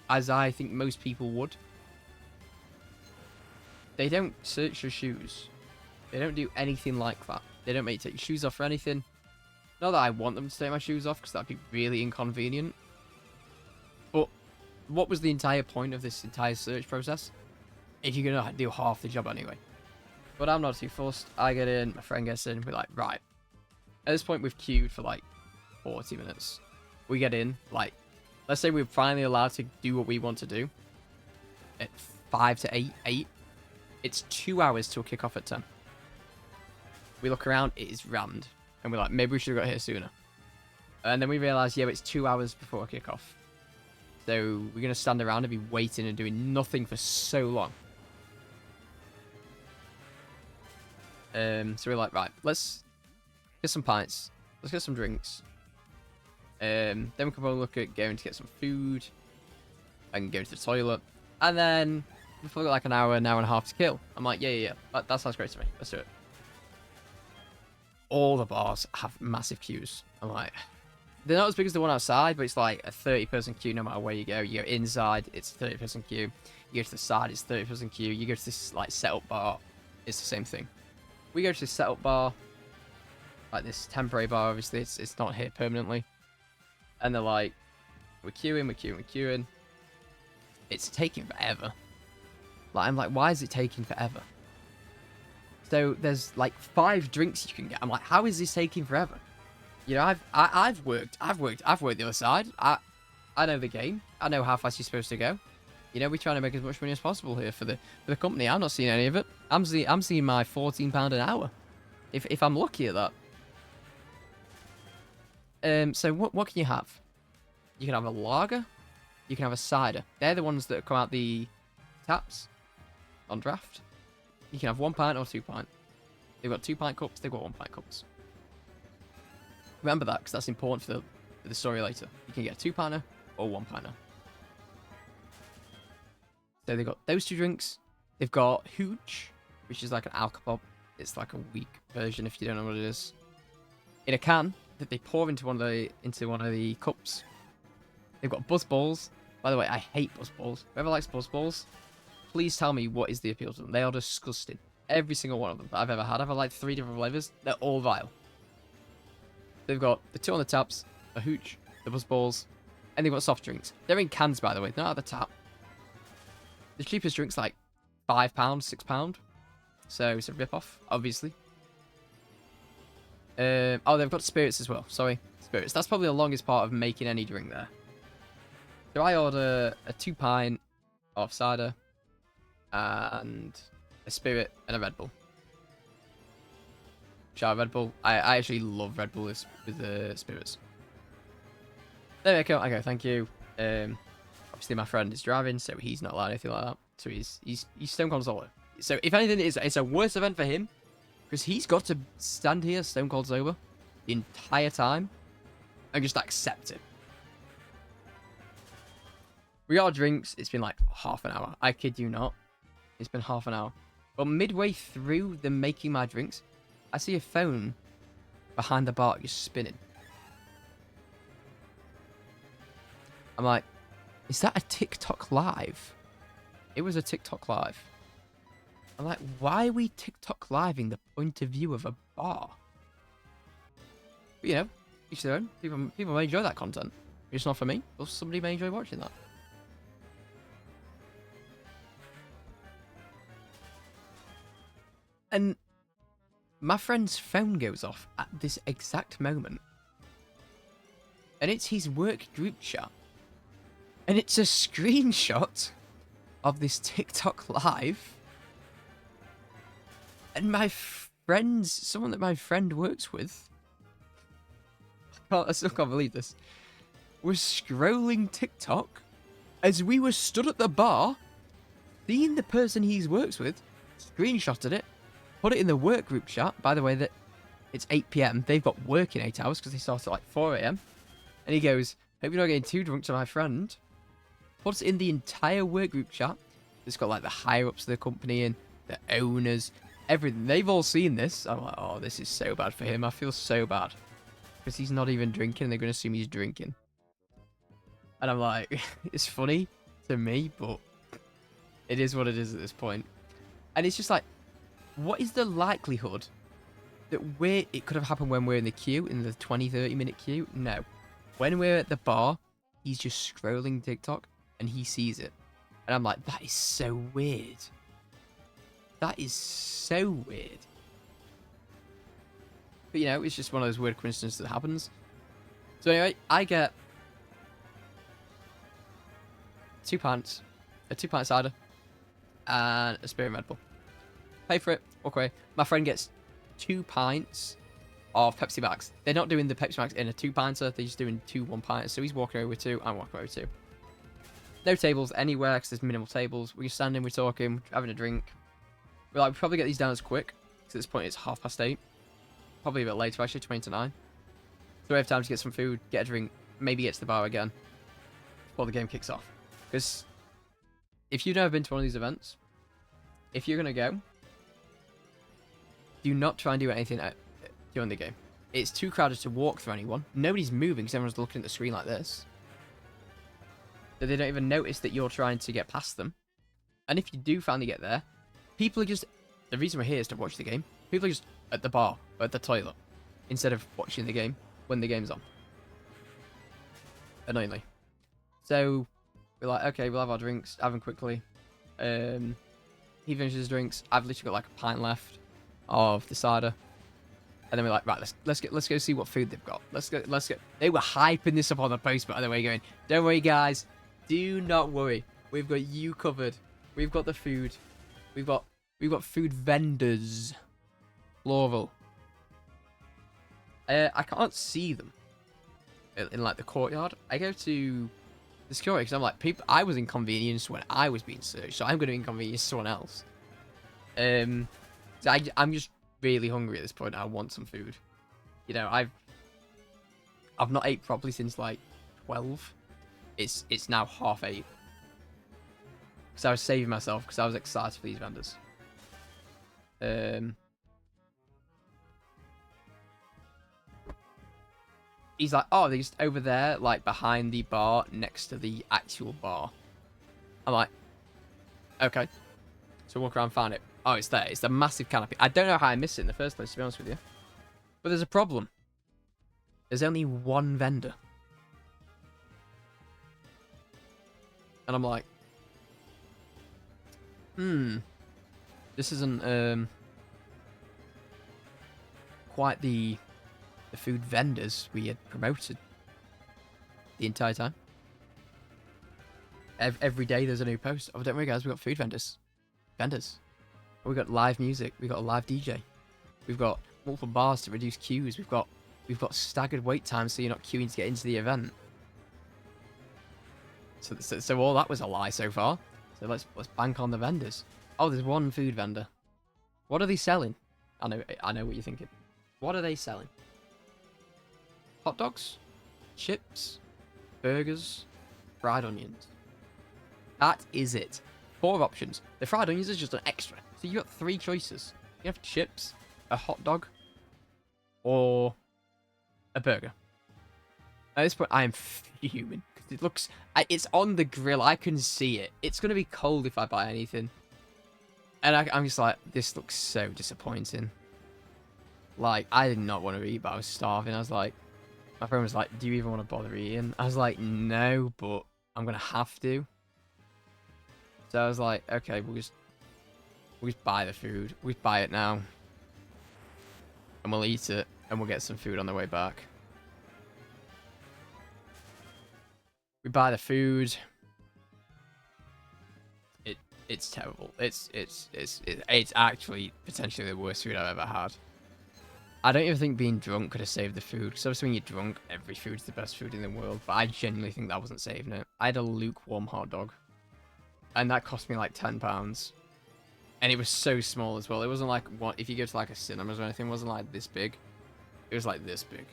As I think most people would. They don't search your shoes. They don't do anything like that. They don't make you take your shoes off or anything. Not that I want them to take my shoes off, because that'd be really inconvenient. But what was the entire point of this entire search process? If you're going to do half the job anyway. But I'm not too fussed. I get in, my friend gets in, we're like, right. At this point, we've queued for like 40 minutes. We get in, like, let's say we're finally allowed to do what we want to do. At 5 to 8. It's 2 hours till kickoff at 10. We look around, it is rammed. And we're like, maybe we should have got here sooner. And then we realise, yeah, it's 2 hours before kickoff. So we're going to stand around and be waiting and doing nothing for so long. So we're like, right, let's get some pints. Let's get some drinks. Then we can probably look at going to get some food. And go to the toilet. And then we've got like an hour and a half to kill. I'm like, yeah. That sounds great to me. Let's do it. All the bars have massive queues. I'm like, they're not as big as the one outside, but it's like a 30-person queue no matter where you go. You go inside, it's a 30-person queue. You go to the side, it's a 30-person queue. You go to this like setup bar, it's the same thing. We go to this setup bar, like this temporary bar, obviously, it's not here permanently. And they're like, we're queuing. It's taking forever. Like, I'm like, why is it taking forever? So there's like 5 drinks you can get. I'm like, how is this taking forever? You know, I've worked the other side. I know the game. I know how fast you're supposed to go. You know, we're trying to make as much money as possible here for the company. I'm not seeing any of it. I'm seeing my £14 an hour, if I'm lucky at that. So what can you have? You can have a lager. You can have a cider. They're the ones that come out the taps on draft. You can have 1 pint or 2 pint. They've got 2 pint cups. They've got 1 pint cups. Remember that, because that's important for the story later. You can get a 2 pinter or 1 pinter. So they've got those 2 drinks. They've got Hooch, which is like an alcopop. It's like a weak version if you don't know what it is. In a can that they pour into one of the cups. They've got Buzz Balls. By the way, I hate Buzz Balls. Whoever likes Buzz Balls, please tell me what is the appeal to them. They are disgusting. Every single one of them that I've ever had. I've had like 3 different flavors. They're all vile. They've got the 2 on the taps, a Hooch, the Buzz Balls, and they've got soft drinks. They're in cans, by the way. They're not at the tap. The cheapest drink's like £5, £6. So it's a rip-off, obviously. Oh, they've got spirits as well. Sorry, spirits. That's probably the longest part of making any drink there. So I order a 2 pint of cider and a spirit and a Red Bull. Shout Red Bull. I actually love Red Bull with the spirits. There we go. Okay, thank you. Obviously my friend is driving, so he's not allowed anything like that. So he's stone cold sober. So if anything, it's a worse event for him because he's got to stand here stone cold sober the entire time and just accept it. We got our drinks. It's been like half an hour. I kid you not. It's been half an hour. But midway through them making my drinks, I see a phone behind the bar just spinning. I'm like, is that a TikTok live? It was a TikTok live. I'm like, why are we TikTok living the point of view of a bar? But, you know, each their own. People may enjoy that content. It's not for me, but somebody may enjoy watching that. And my friend's phone goes off at this exact moment. And it's his work group chat. And it's a screenshot of this TikTok live. And my friend's, someone that my friend works with, I still can't believe this, was scrolling TikTok as we were stood at the bar, seeing the person he works with, screenshotted it, put it in the work group chat. By the way, that it's 8 PM. They've got work in 8 hours because they start at like 4 AM. And he goes, hope you're not getting too drunk to my friend. Puts it in the entire work group chat. It's got like the higher ups of the company and the owners, everything. They've all seen this. I'm like, oh, this is so bad for him. I feel so bad. Because he's not even drinking and they're going to assume he's drinking. And I'm like, it's funny to me, but it is what it is at this point. And it's just like, what is the likelihood that it could have happened when we're in the queue, in the 20-30 minute queue? No. When we're at the bar, he's just scrolling TikTok and he sees it. And I'm like, that is so weird. That is so weird. But, you know, it's just one of those weird coincidences that happens. So anyway, I get 2 pints, a 2 pint cider, and a spirit Red Bull. Pay for it, walk away. My friend gets 2 pints of Pepsi Max. They're not doing the Pepsi Max in a 2 pinter, they're just doing 2 1-pinters. So he's walking over with 2, I'm walking over with 2. No tables anywhere because there's minimal tables. We're standing, we're talking, having a drink. We're like, we'll probably get these down as quick. Because at this point it's 8:30. Probably a bit later actually, 20 to 9. So we have time to get some food, get a drink, maybe get to the bar again before the game kicks off. Because if you've never been to one of these events, if you're going to go, do not try and do anything during the game. It's too crowded to walk through anyone. Nobody's moving because everyone's looking at the screen like this. So they don't even notice that you're trying to get past them. And if you do finally get there, people are just... The reason we're here is to watch the game. People are just at the bar or at the toilet instead of watching the game when the game's on. Annoyingly. So we're like, okay, we'll have our drinks, have them quickly. He finishes his drinks. I've literally got like a pint left of the cider. And then we're like, right, let's go see what food they've got. Let's go. They were hyping this up on the post, by the way, going, don't worry, guys. Do not worry. We've got you covered. We've got the food. We've got food vendors. Plural. I can't see them in like the courtyard. I go to the security because I'm like, I was inconvenienced when I was being searched, so I'm going to inconvenience someone else. So I'm just really hungry at this point. I want some food. You know, I've not ate properly since like 12. It's now 8:30. Because I was saving myself because I was excited for these vendors. He's like, oh, they're just over there, like behind the bar, next to the actual bar. I'm like, okay. So walk around, find it. Oh, it's there. It's the massive canopy. I don't know how I missed it in the first place, to be honest with you. But there's a problem. There's only one vendor. And I'm like, this isn't quite the food vendors we had promoted the entire time. Every day there's a new post. Oh, don't worry, guys, we got food vendors. We got live music. We got a live DJ. We've got multiple bars to reduce queues. We've got staggered wait times so you're not queuing to get into the event. So all that was a lie so far. So let's bank on the vendors. Oh, there's one food vendor. What are they selling? I know what you're thinking. What are they selling? Hot dogs, chips, burgers, fried onions. That is it. 4 options. The fried onions is just an extra. So you got 3 choices. You have chips, a hot dog, or a burger. At this point, I am fuming. It looks... It's on the grill. I can see it. It's going to be cold if I buy anything. And I'm just like, this looks so disappointing. Like, I did not want to eat, but I was starving. I was like... My friend was like, do you even want to bother eating? I was like, no, but I'm going to have to. So I was like, okay, we'll just buy the food. We'll buy it now. And we'll eat it. And we'll get some food on the way back. We buy the food. It's terrible. It's actually potentially the worst food I've ever had. I don't even think being drunk could have saved the food. Because obviously when you're drunk, every food's the best food in the world. But I genuinely think that wasn't saving it. I had a lukewarm hot dog. And that cost me like £10. And it was so small as well. It wasn't like, what if you go to like a cinemas or anything, it wasn't like this big. It was like this big.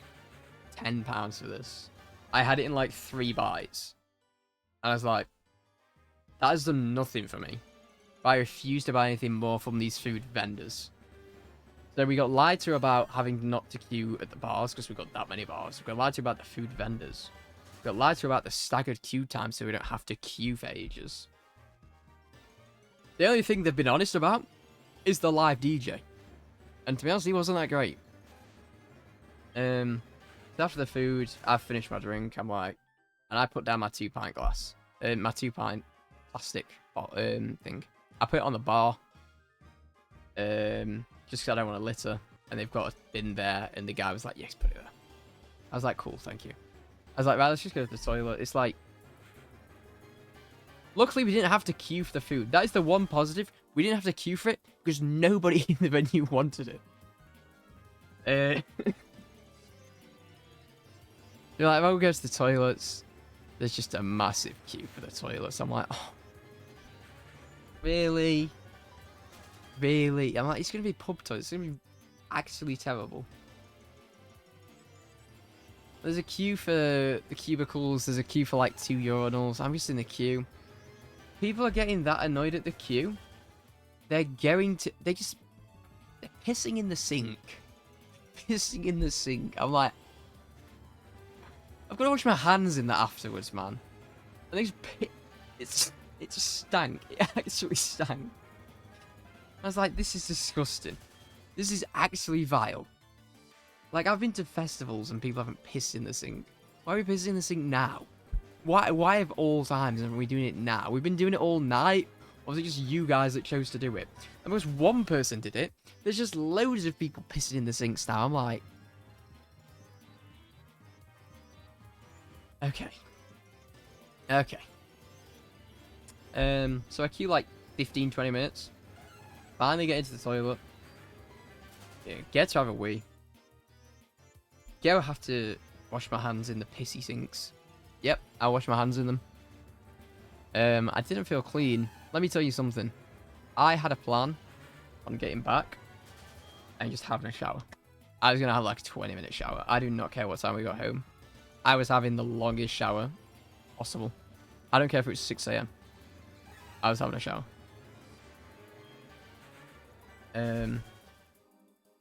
£10 for this. I had it in like 3 bites. And I was like, that has done nothing for me. But I refuse to buy anything more from these food vendors. So we got lied to about having not to queue at the bars because we got that many bars. We got lied to about the food vendors. We got lied to about the staggered queue time so we don't have to queue for ages. The only thing they've been honest about is the live DJ. And to be honest, he wasn't that great. After the food, I've finished my drink. I'm like, and I put down my 2-pint glass. My 2-pint plastic thing. I put it on the bar. Just because I don't want to litter. And they've got a bin there. And the guy was like, yes, put it there. I was like, cool, thank you. I was like, right, let's just go to the toilet. It's like... Luckily, we didn't have to queue for the food. That is the one positive. We didn't have to queue for it because nobody in the venue wanted it. You're like, if I go to the toilets, there's just a massive queue for the toilets. I'm like, oh, really? Really? I'm like, it's going to be pub toilets. It's going to be actually terrible. There's a queue for the cubicles. There's a queue for like 2 urinals. I'm just in the queue. People are getting that annoyed at the queue. They're pissing in the sink. Pissing in the sink. I'm like, I've got to wash my hands in that afterwards, man. And it just stank. It actually stank. I was like, this is disgusting. This is actually vile. Like, I've been to festivals and people haven't pissed in the sink. Why are we pissing in the sink now? Why of all times are we doing it now? We've been doing it all night. Or was it just you guys that chose to do it? And because one person did it, there's just loads of people pissing in the sinks now. I'm like... Okay. Okay. So I queue like 15, 20 minutes. Finally get into the toilet. Yeah, get to have a wee. Go have to wash my hands in the pissy sinks. Yep, I wash my hands in them. I didn't feel clean. Let me tell you something. I had a plan on getting back and just having a shower. I was going to have like a 20-minute shower. I do not care what time we got home. I was having the longest shower possible. I don't care if it was 6 a.m. I was having a shower.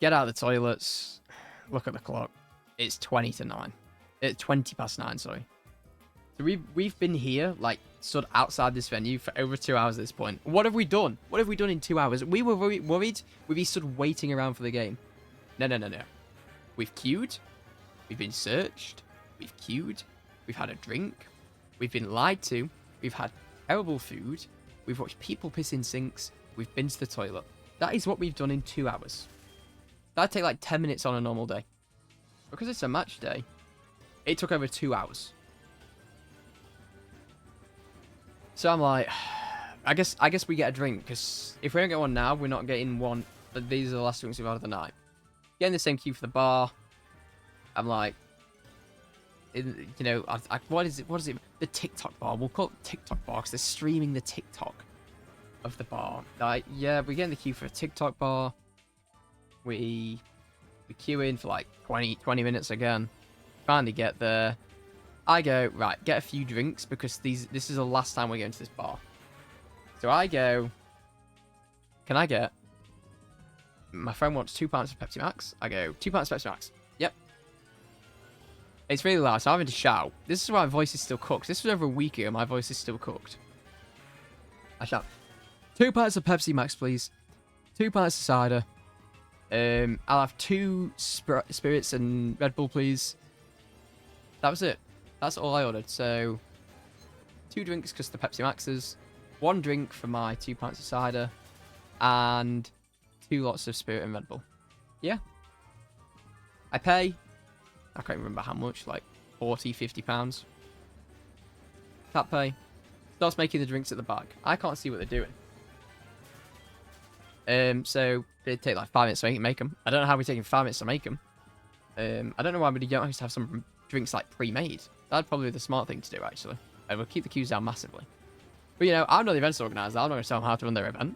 Get out of the toilets. Look at the clock. It's 20 to 9. It's 20 past 9, sorry. So we've been here, like, stood outside this venue for over 2 hours at this point. What have we done? What have we done in 2 hours? We were worried we'd be stood waiting around for the game. No. We've queued. We've been searched. We've queued. We've had a drink. We've been lied to. We've had terrible food. We've watched people piss in sinks. We've been to the toilet. That is what we've done in 2 hours. That'd take like 10 minutes on a normal day. Because it's a match day, it took over 2 hours. So I'm like, I guess we get a drink, because if we don't get one now, we're not getting one. But these are the last drinks we've had of the night. Getting the same queue for the bar. I'm like, you know, what is it? The TikTok bar. We'll call it TikTok bar because they're streaming the TikTok of the bar. Like, yeah, we get in the queue for a TikTok bar. We queue in for like 20 minutes again. Finally get there. I go, right, get a few drinks because this is the last time we're going to this bar. So I go, can I get... My friend wants 2 pints of Pepsi Max. I go, 2 pints of Pepsi Max. Yep. It's really loud, so I'm having to shout. This is why my voice is still cooked. This was over a week ago, my voice is still cooked. I shout, 2 pints of Pepsi Max, please. 2 pints of cider. I'll have 2 spirits and Red Bull, please. That was it. That's all I ordered. So, 2 drinks because the Pepsi Maxes, 1 drink for my 2 pints of cider, and 2 lots of spirit and Red Bull. Yeah. I pay, I can't remember how much, like 40, 50 pounds. Tap pay. Starts making the drinks at the back. I can't see what they're doing. So it'd take like 5 minutes to make them. I don't know how we're taking 5 minutes to make them. I don't know why we don't have to have some drinks like pre-made. That'd probably be the smart thing to do, actually. And we'll keep the queues down massively. But you know, I'm not the events organizer. I'm not going to tell them how to run their event.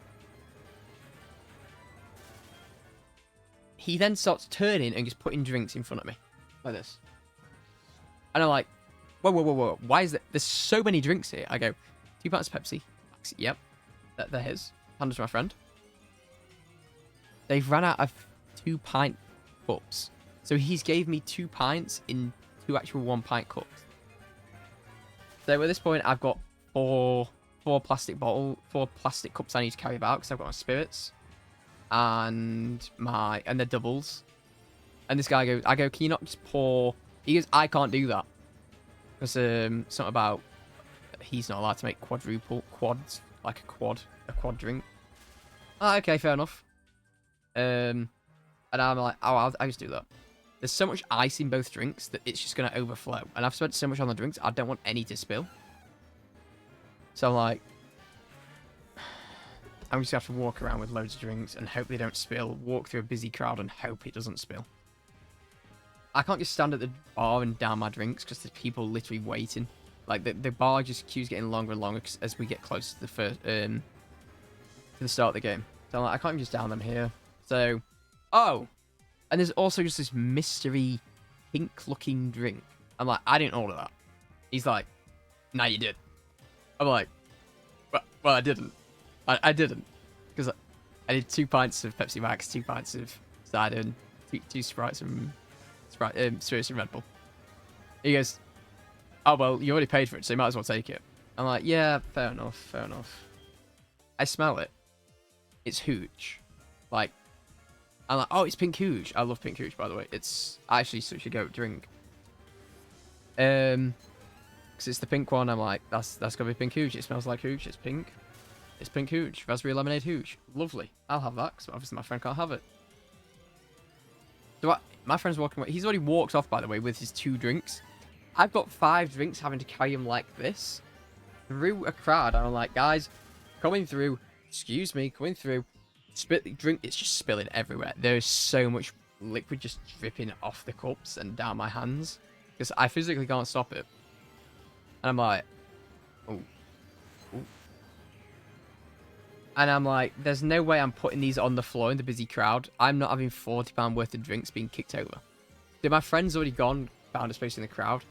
He then starts turning and just putting drinks in front of me. Like this. And I'm like, whoa. Why is that? There's so many drinks here. I go, 2 pints of Pepsi. Yep. They're his. Hand to my friend. They've ran out of 2 pint cups. So he's gave me 2 pints in 2 actual 1 pint cups. So at this point, I've got four plastic cups I need to carry about because I've got my spirits and the doubles. And this guy goes, I go, can you not just pour? He goes, I can't do that because something about he's not allowed to make quads, like a quad drink. Ah, okay, fair enough. And I'm like, oh, I'll just do that. There's so much ice in both drinks that it's just going to overflow. And I've spent so much on the drinks, I don't want any to spill. So I'm like, I'm just going to have to walk around with loads of drinks and hope they don't spill. Walk through a busy crowd and hope it doesn't spill. I can't just stand at the bar and down my drinks because there's people literally waiting. Like, the bar just queue's getting longer and longer as we get closer to the first, to the start of the game. So I'm like, I can't just down them here. So, oh! And there's also just this mystery pink-looking drink. I'm like, I didn't order that. He's like, nah, you did. I'm like, well, I didn't. I didn't. Because I did 2 pints of Pepsi Max, 2 pints of cider, and 2 Sprites and spirits and Red Bull. He goes, oh, well, you already paid for it, so you might as well take it. I'm like, yeah, fair enough. I smell it. It's hooch. Like, I'm like, oh, it's pink hooch. I love pink hooch, by the way. It's actually such a goat drink. Because it's the pink one. I'm like, that's gotta be pink hooch. It smells like hooch. It's pink. It's pink hooch. Raspberry lemonade hooch. Lovely. I'll have that, because obviously my friend can't have it. So my friend's walking away. He's already walked off, by the way, with his 2 drinks. I've got 5 drinks having to carry him like this through a crowd. And I'm like, guys, coming through. Excuse me, coming through. Spit the drink. It's just spilling everywhere. There's so much liquid just dripping off the cups and down my hands. Because I physically can't stop it. And I'm like, oh. And I'm like, there's no way I'm putting these on the floor in the busy crowd. I'm not having £40 worth of drinks being kicked over. So my friend's already gone, found a space in the crowd.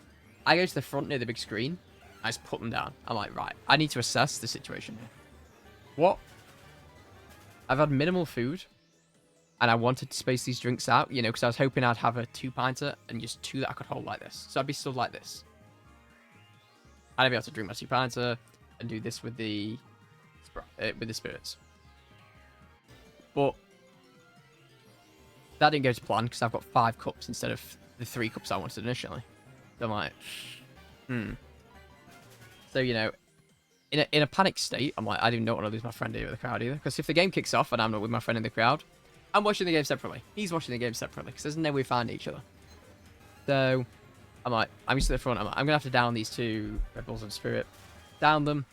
I go to the front near the big screen. I just put them down. I'm like, right, I need to assess the situation here. What? I've had minimal food. And I wanted to space these drinks out, you know, because I was hoping I'd have a 2-pinter and just 2 that I could hold like this. So I'd be stood like this. I'd be able to drink my 2-pinter and do this with the spirits. But that didn't go to plan because I've got 5 cups instead of the 3 cups I wanted initially. So I'm like, So, you know, in a panic state, I'm like, I do not want to lose my friend here with the crowd either. Because if the game kicks off and I'm not with my friend in the crowd, I'm watching the game separately. He's watching the game separately because there's no way we find each other. So I'm like, I'm used to the front. I'm going to have to down these 2 Red Bulls and Spirit. Down them.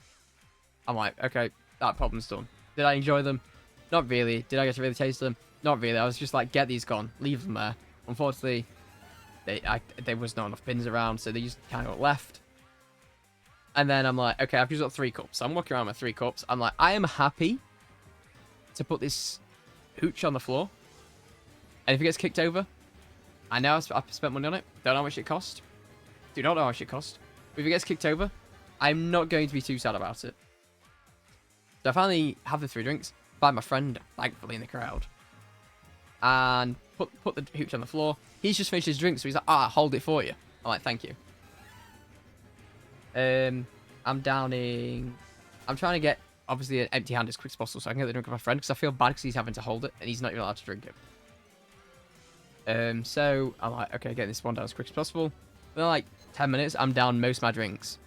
I'm like, okay, that problem's done. Did I enjoy them? Not really. Did I get to really taste them? Not really. I was just like, get these gone. Leave them there. Unfortunately, there was not enough bins around, so they just kind of got left. And then I'm like, okay, I've just got 3 cups. So I'm walking around with 3 cups. I'm like, I am happy to put this hooch on the floor. And if it gets kicked over, I know I've spent money on it. Don't know how much it cost. Do not know how much it cost. But if it gets kicked over, I'm not going to be too sad about it. So I finally have the 3 drinks. Find my friend, thankfully, in the crowd. And put the hooch on the floor. He's just finished his drink, so he's like, I'll hold it for you. I'm like, thank you. I'm downing. I'm trying to get, obviously, an empty hand as quick as possible so I can get the drink of my friend, because I feel bad because he's having to hold it, and he's not even allowed to drink it. So I'm like, okay, get this one down as quick as possible. Then, like, 10 minutes, I'm down most of my drinks.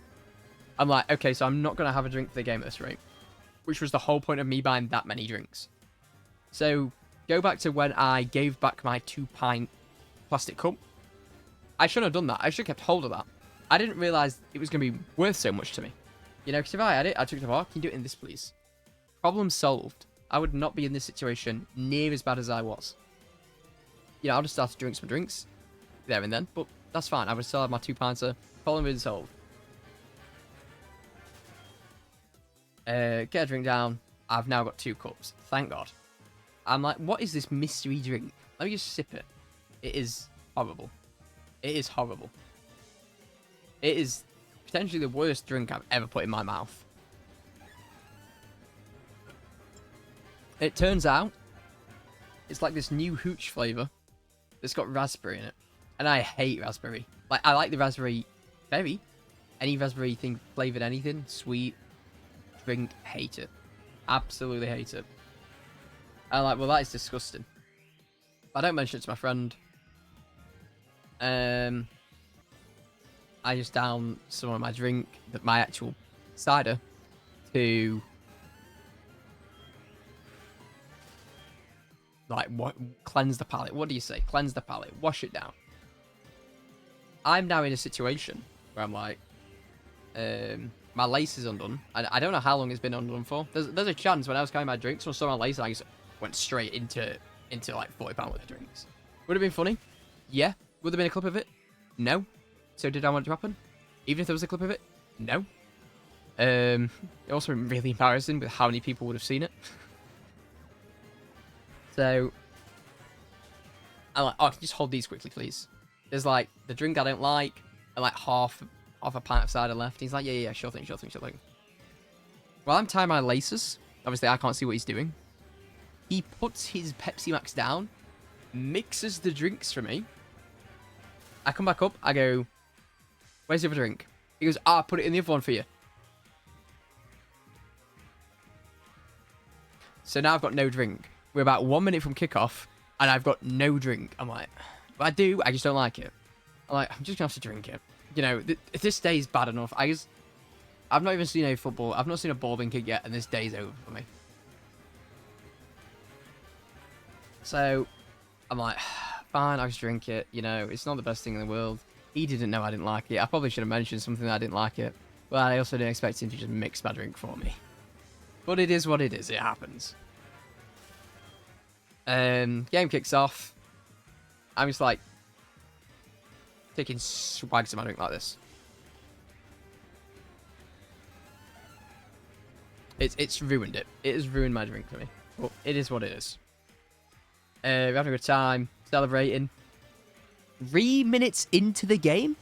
I'm like, okay, so I'm not going to have a drink for the game at this rate. Which was the whole point of me buying that many drinks. So, go back to when I gave back my 2-pint plastic cup. I shouldn't have done that. I should have kept hold of that. I didn't realise it was going to be worth so much to me. You know, because if I had it, I took it to bar. Can you do it in this, please? Problem solved. I would not be in this situation near as bad as I was. You know, I'll just start to drink some drinks there and then. But that's fine. I would still have my 2-pinter. Problem been solved. Get a drink down. I've now got 2 cups. Thank God. I'm like, what is this mystery drink? Let me just sip it. It is horrible. It is horrible. It is potentially the worst drink I've ever put in my mouth. It turns out it's like this new hooch flavour that's got raspberry in it. And I hate raspberry. Like, I like the raspberry berry. Any raspberry thing flavoured anything. Sweet. Drink, hate it. Absolutely hate it. I'm like, well, that is disgusting. I don't mention it to my friend. I just down some of my drink, my actual cider, to like what, cleanse the palate. What do you say? Cleanse the palate. Wash it down. I'm now in a situation where I'm like, my lace is undone. I don't know how long it's been undone for. There's a chance when I was carrying my drinks, when I saw my lace, I just went straight into like £40 worth of drinks. Would have been funny. Yeah. Would there been a clip of it? No. So did I want it to happen? Even if there was a clip of it? No. It also been really embarrassing with how many people would have seen it. So I'm like, oh, can you just hold these quickly, please? There's like the drink I don't like, and like half a pint of cider left. He's like, yeah, sure thing. While I'm tying my laces, obviously I can't see what he's doing. He puts his Pepsi Max down, mixes the drinks for me. I come back up, I go, where's the other drink? He goes, I'll put it in the other one for you. So now I've got no drink. We're about 1 minute from kickoff, and I've got no drink. I'm like, I just don't like it. I'm like, I'm just gonna have to drink it. You know, this day is bad enough. I've not even seen a football. I've not seen a ball being kicked yet, and this day's over for me. So, I'm like, fine, I'll just drink it. You know, it's not the best thing in the world. He didn't know I didn't like it. I probably should have mentioned something that I didn't like it. But I also didn't expect him to just mix my drink for me. But it is what it is. It happens. Game kicks off. I'm just like taking swags of my drink like this. It's ruined it. It has ruined my drink for me. But it is what it is. We're having a good time, celebrating. 3 minutes into the game,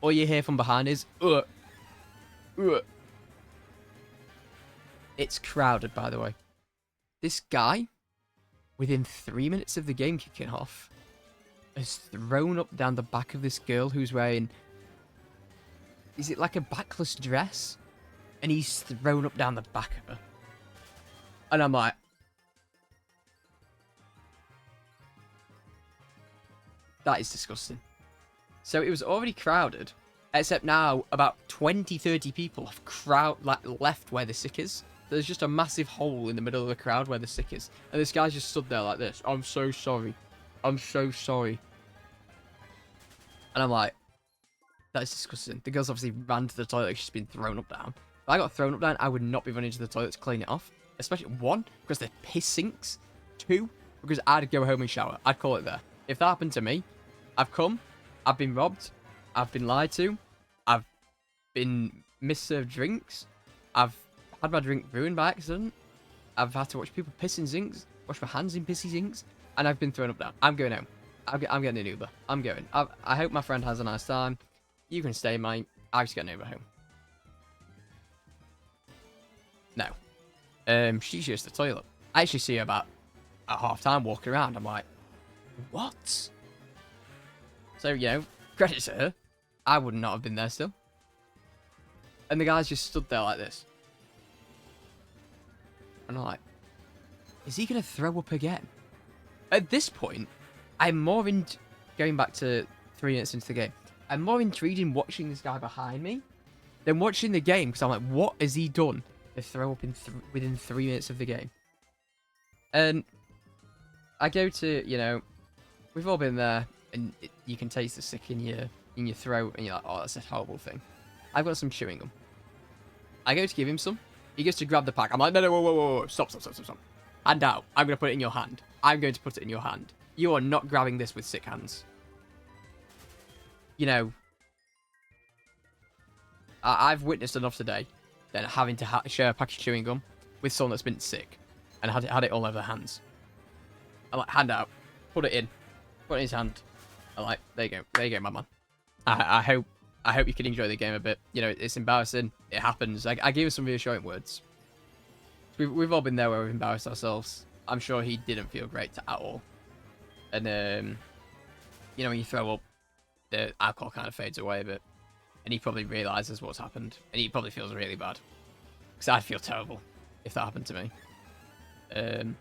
all you hear from behind is ugh. It's crowded, by the way. This guy, within 3 minutes of the game kicking off, has thrown up down the back of this girl who's wearing... Is it like a backless dress? And he's thrown up down the back of her. And I'm like... That is disgusting. So it was already crowded. Except now, about 20-30 people have left where the sick is. There's just a massive hole in the middle of the crowd where the sick is. And this guy's just stood there like this. I'm so sorry. I'm so sorry. And I'm like, that is disgusting. The girl's obviously ran to the toilet because she's been thrown up down. If I got thrown up down, I would not be running to the toilet to clean it off. Especially, 1, because they're piss sinks. 2, because I'd go home and shower. I'd call it there. If that happened to me, I've come, I've been robbed, I've been lied to, I've been misserved drinks, I've had my drink ruined by accident, I've had to watch people piss in sinks, wash my hands in pissy sinks, and I've been thrown up down. I'm going home. I'm getting an Uber. I'm going. I hope my friend has a nice time. You can stay, mate. I'll just get an Uber home. No. She's used the toilet. I actually see her about at half time walking around. I'm like, what? So, you know, credit to her. I would not have been there still. And the guy's just stood there like this. And I'm like, is he going to throw up again? At this point, I'm more in... Going back to 3 minutes into the game. I'm more intrigued in watching this guy behind me than watching the game. Because I'm like, what has he done to throw up within 3 minutes of the game? And I go to, you know, we've all been there. And you can taste the sick in your throat, and you're like, oh, that's a horrible thing. I've got some chewing gum. I go to give him some. He goes to grab the pack. I'm like, no, whoa. Stop. Hand out. I'm going to put it in your hand. I'm going to put it in your hand. You are not grabbing this with sick hands. You know, I've witnessed enough today than having to share a pack of chewing gum with someone that's been sick and had it all over their hands. I'm like, hand out. Put it in. Put it in his hand. I'm like, there you go, my man. I hope you can enjoy the game a bit. You know, it's embarrassing. It happens. I gave him some reassuring words. We've all been there where we've embarrassed ourselves. I'm sure he didn't feel great at all. And you know, when you throw up, the alcohol kind of fades away a bit, and he probably realizes what's happened, and he probably feels really bad. Because I'd feel terrible if that happened to me. And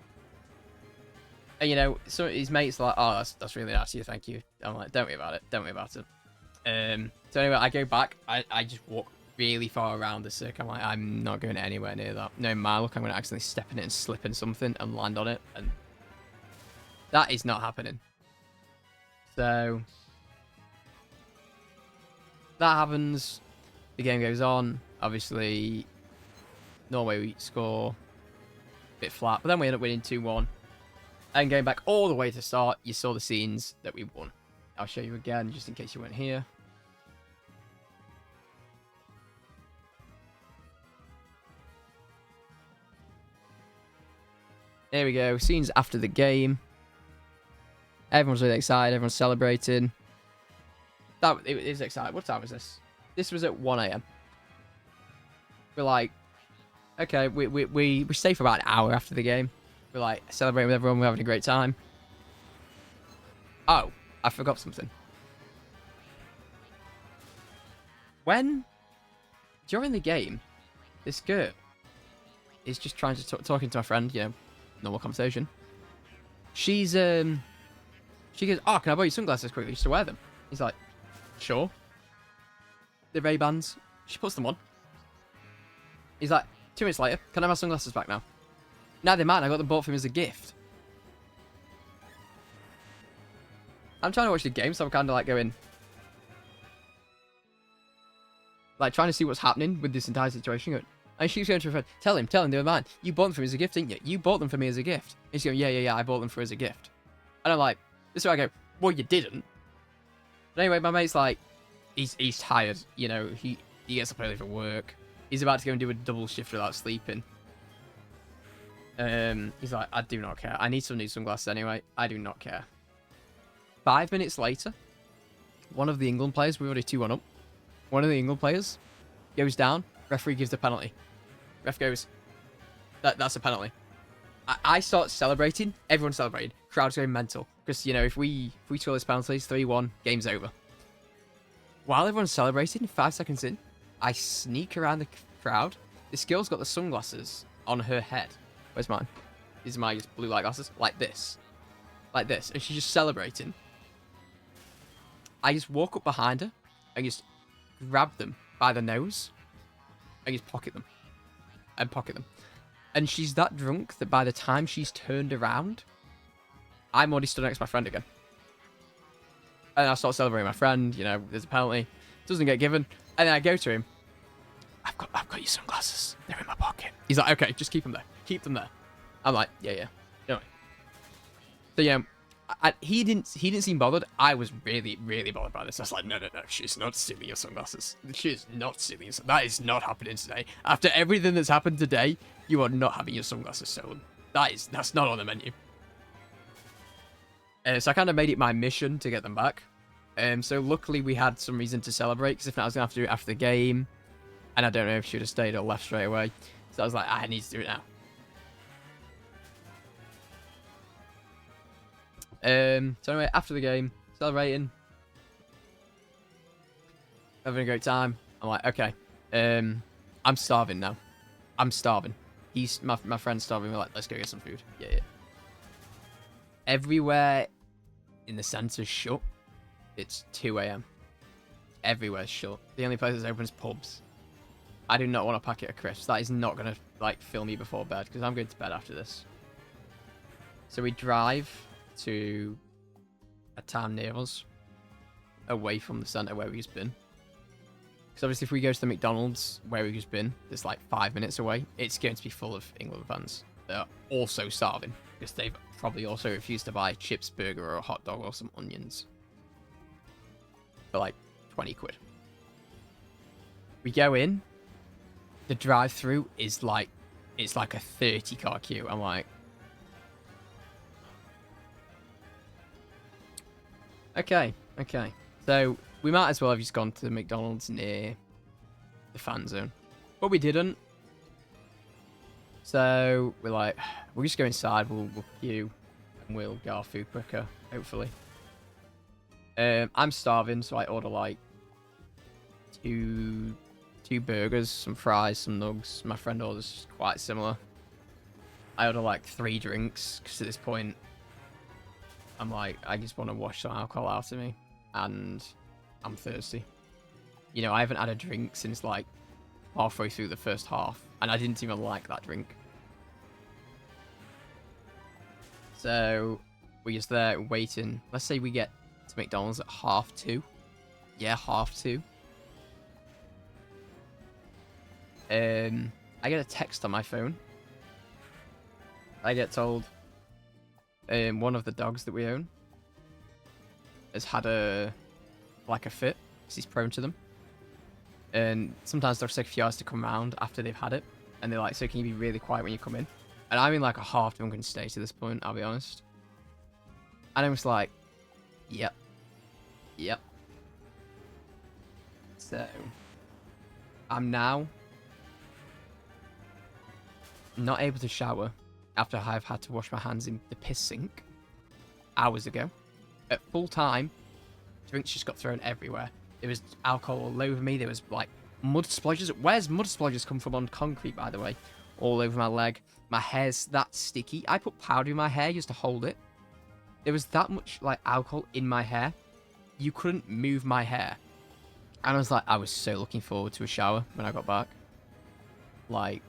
you know, so his mates are like, oh, that's really nice of you, thank you. I'm like, don't worry about it. So anyway, I go back. I just walk really far around the sick. I'm like, I'm not going anywhere near that. No, my luck, I'm going to accidentally step in it and slip in something and land on it. And that is not happening. So that happens. The game goes on. Obviously, Norway we score a bit flat. But then we end up winning 2-1. And going back all the way to start, you saw the scenes that we won. I'll show you again, just in case you weren't here. There we go. Scenes after the game. Everyone's really excited. Everyone's celebrating. It is exciting. What time was this? This was at 1 AM. We're like, okay, we stay for about an hour after the game. We're like celebrating with everyone. We're having a great time. Oh, I forgot something. During the game, this girl is just trying to talking to my friend, you know, normal conversation. She goes, oh, can I borrow your sunglasses quickly just to wear them? He's like, sure. The Ray-Bans. She puts them on. He's like, 2 minutes later, can I have my sunglasses back now? Now they're mine. I got them bought for him as a gift. I'm trying to watch the game, so I'm kind of like going... Like, trying to see what's happening with this entire situation. And she's going to her friend, tell him they were mine. You bought them for me as a gift, didn't you? You bought them for me as a gift. And she's going, yeah, I bought them for as a gift. And I'm like, this is where I go, well, you didn't. But anyway, my mate's like, he's tired. You know, he gets up early for work. He's about to go and do a double shift without sleeping. He's like, I do not care. I need some new sunglasses anyway. I do not care. 5 minutes later, one of the England players, we're already 2-1 up. One of the England players goes down. Referee gives the penalty. Ref goes, that's a penalty. I start celebrating. Everyone's celebrating. Crowd's going mental. Because, you know, if we score this penalty, 3-1, game's over. While everyone's celebrating, 5 seconds in, I sneak around the crowd. This girl's got the sunglasses on her head. Where's mine? These are my blue light glasses. Like this. Like this. And she's just celebrating. I just walk up behind her and just grab them by the nose and just pocket them. And she's that drunk that by the time she's turned around, I'm already stood next to my friend again. And I start celebrating my friend, you know, there's a penalty. Doesn't get given. And then I go to him. I've got your sunglasses. They're in my pocket. He's like, okay, just keep them there. Keep them there. I'm like, yeah. Anyway. So yeah, he didn't seem bothered. I was really, really bothered by this. I was like, no. She's not stealing your sunglasses. She is not stealing your sunglasses. That is not happening today. After everything that's happened today, you are not having your sunglasses stolen. That's not on the menu. So I kind of made it my mission to get them back. So luckily we had some reason to celebrate, because if not, I was going to have to do it after the game. And I don't know if she would have stayed or left straight away. So I was like, I need to do it now. So anyway, after the game, celebrating. Having a great time. I'm like, okay. I'm starving now. I'm starving. My friend's starving. We're like, let's go get some food. Yeah. Everywhere in the centre's shut. It's 2 AM. Everywhere's shut. The only place that's open is pubs. I do not want a packet of crisps. That is not going to, like, fill me before bed, because I'm going to bed after this. So we drive to a town near us, away from the centre where we've been. Because obviously if we go to the McDonald's where we've just been, it's like 5 minutes away, it's going to be full of England fans. They're also starving, because they've probably also refused to buy chips, burger, or a hot dog, or some onions. For like 20 quid. We go in, the drive-through is like, it's like a 30-car queue. I'm like, okay. So we might as well have just gone to the McDonald's near the fan zone. But we didn't. So we're like, we'll just go inside, we'll queue, and we'll get our food quicker, hopefully. I'm starving, so I order like two burgers, some fries, some nugs. My friend orders quite similar. I order like 3 drinks, because at this point, I'm like, I just want to wash some alcohol out of me, and I'm thirsty. You know, I haven't had a drink since like halfway through the first half, and I didn't even like that drink. So we're just there waiting. Let's say we get to McDonald's at 2:30. Yeah, 2:30. I get a text on my phone. I get told one of the dogs that we own has had a fit, because he's prone to them. And sometimes dogs take a few hours to come around after they've had it, and they're like, so can you be really quiet when you come in? And I'm in like a half-drunken state to this point, I'll be honest. And I was like, yep. So I'm now not able to shower after I've had to wash my hands in the piss sink hours ago. At full time, drinks just got thrown everywhere. There was alcohol all over me. There was like mud splodges. Where's mud splodges come from on concrete, by the way? All over my leg. My hair's that sticky. I put powder in my hair just to hold it. There was that much like alcohol in my hair. You couldn't move my hair. And I was so looking forward to a shower when I got back. Like,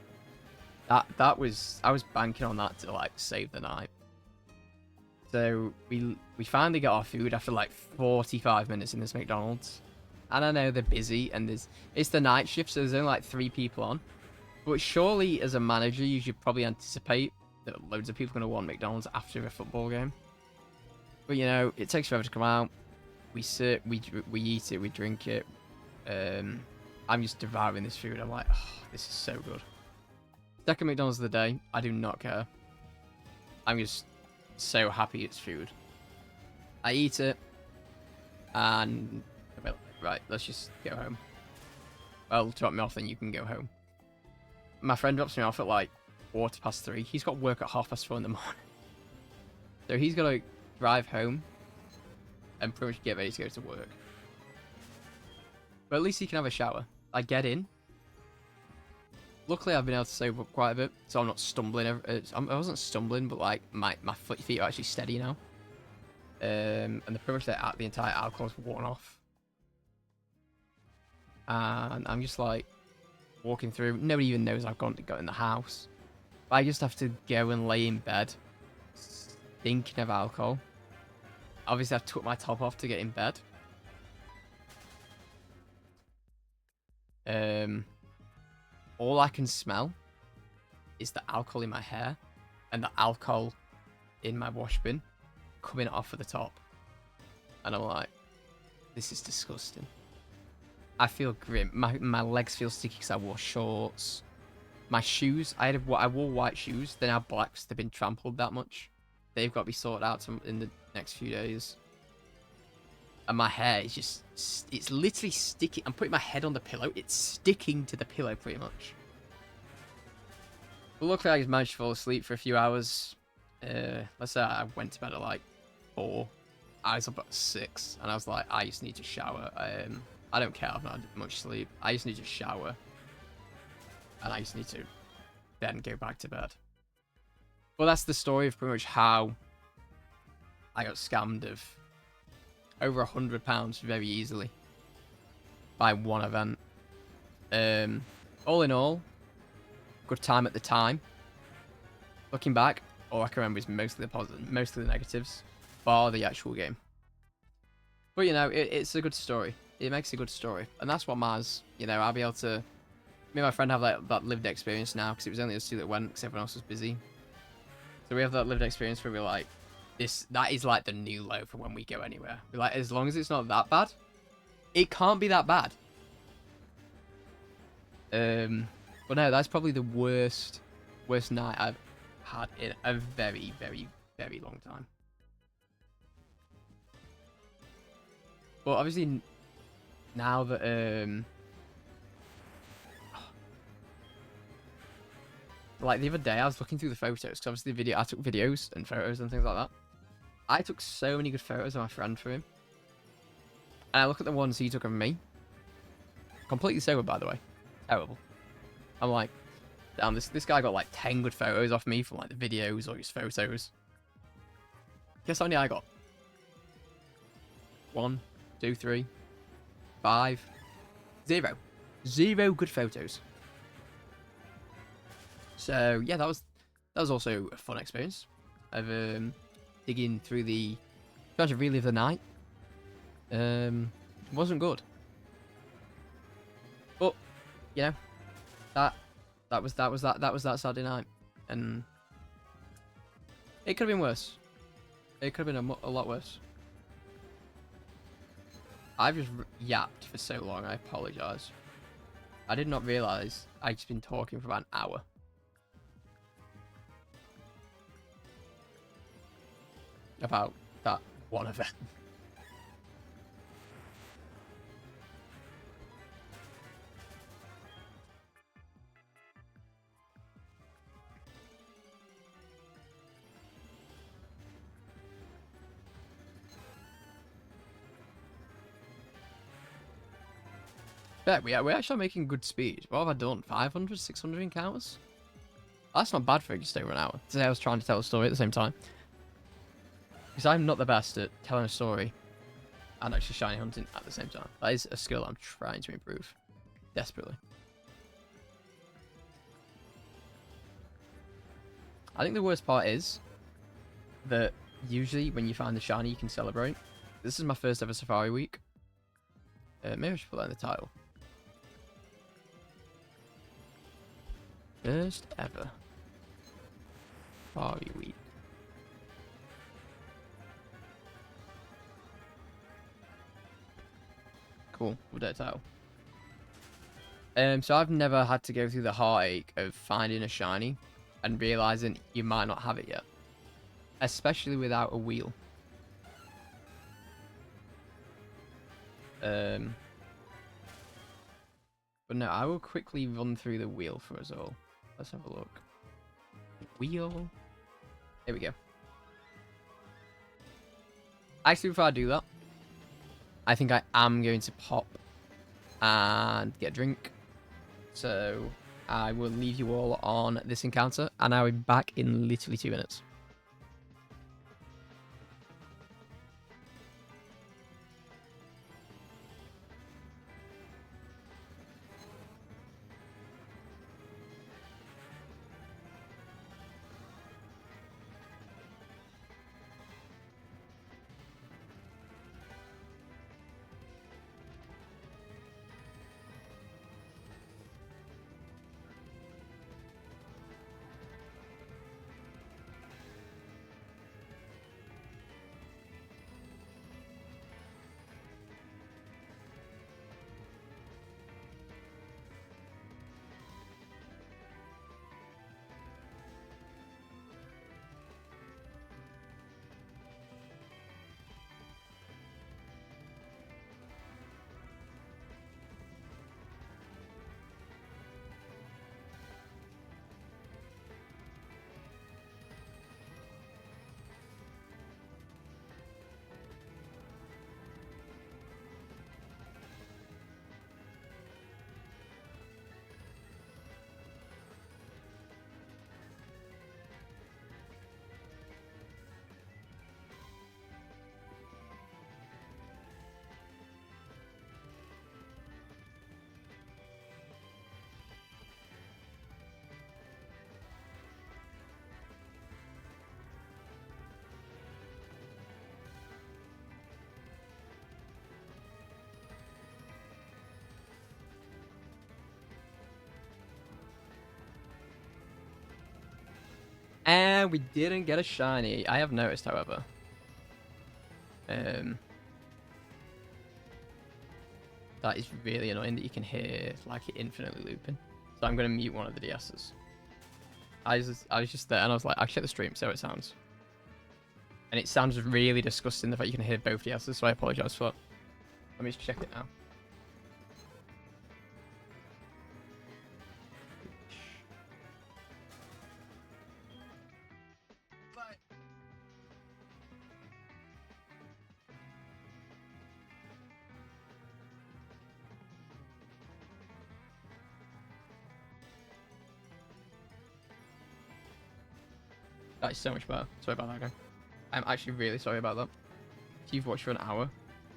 that was, I was banking on that to like save the night. So we finally got our food after like 45 minutes in this McDonald's. And I know they're busy and it's the night shift, so there's only like 3 people on. But surely as a manager, you should probably anticipate that loads of people are going to want McDonald's after a football game. But you know, it takes forever to come out. We sit, we eat it, we drink it. I'm just devouring this food. I'm like, oh, this is so good. Second McDonald's of the day. I do not care. I'm just so happy it's food. I eat it, and right, let's just go home. Well, drop me off, then you can go home. My friend drops me off at like 3:15. He's got work at 4:30 in the morning, so he's got to drive home and pretty much get ready to go to work. But at least he can have a shower. I get in. Luckily, I've been able to save up quite a bit, so I'm not stumbling. I wasn't stumbling, but like my feet are actually steady now. And pretty much the entire alcohol's worn off. And I'm just like walking through. Nobody even knows I've got in the house. But I just have to go and lay in bed, thinking of alcohol. Obviously, I've took my top off to get in bed. All I can smell is the alcohol in my hair and the alcohol in my wash bin coming off of the top. And I'm like, this is disgusting. I feel grim. My legs feel sticky because I wore shorts. My shoes, I wore white shoes. They're now black because they've been trampled that much. They've got to be sorted out in the next few days. And my hair is just, it's literally sticky. I'm putting my head on the pillow. It's sticking to the pillow pretty much. But luckily I just managed to fall asleep for a few hours. Let's say I went to bed at like 4. I was up at 6. And I was like, I just need to shower. I don't care. I've not had much sleep. I just need to shower. And I just need to then go back to bed. Well, that's the story of pretty much how I got scammed of over £100 very easily by one event. All in all, good time at the time. Looking back, all I can remember is mostly the positive, mostly the negatives, bar the actual game. But you know, it's a good story. It makes a good story, and that's what matters. You know, I'll be able to. Me and my friend have that lived experience now because it was only us 2 that went because everyone else was busy. So we have that lived experience where we're like, that is like the new low for when we go anywhere. We're like, as long as it's not that bad, it can't be that bad. But no, that's probably the worst night I've had in a very, very, very long time. But obviously, now that like the other day, I was looking through the photos because obviously I took videos and photos and things like that. I took so many good photos of my friend for him. And I look at the ones he took of me. Completely sober, by the way. Terrible. I'm like, damn, this guy got like 10 good photos off me from like the videos or his photos. Guess how many I got? 1, 2, 3, 5, 0. 0 good photos. So yeah, that was also a fun experience of digging through trying to relive the night. Wasn't good, but you know, that was that Saturday night, and it could have been worse. It could have been a lot worse. I've just yapped for so long. I apologize. I did not realize I'd just been talking for about an hour. About that one event. Bet we're actually making good speed. What have I done? 500, 600 encounters? That's not bad for just over an hour. Today I was trying to tell a story at the same time. Because I'm not the best at telling a story and actually shiny hunting at the same time. That is a skill I'm trying to improve. Desperately. I think the worst part is that usually when you find the shiny, you can celebrate. This is my first ever Safari week. Maybe I should put that in the title. First ever Safari week. Cool, we'll do a title. So I've never had to go through the heartache of finding a shiny and realizing you might not have it yet, especially without a wheel. But no, I will quickly run through the wheel for us all. Let's have a look. Wheel. Here we go. Actually, before I do that, I think I am going to pop and get a drink. So I will leave you all on this encounter, and I'll be back in literally 2 minutes. And we didn't get a shiny. I have noticed, however. That is really annoying that you can hear like it infinitely looping. So I'm going to mute one of the DSs. I was just there and I was like, I'll check the stream, see how it sounds. And it sounds really disgusting the fact you can hear both DSs, so I apologise for that. Let me just check it now. That is so much better. Sorry about that, guy. I'm actually really sorry about that. If you've watched for an hour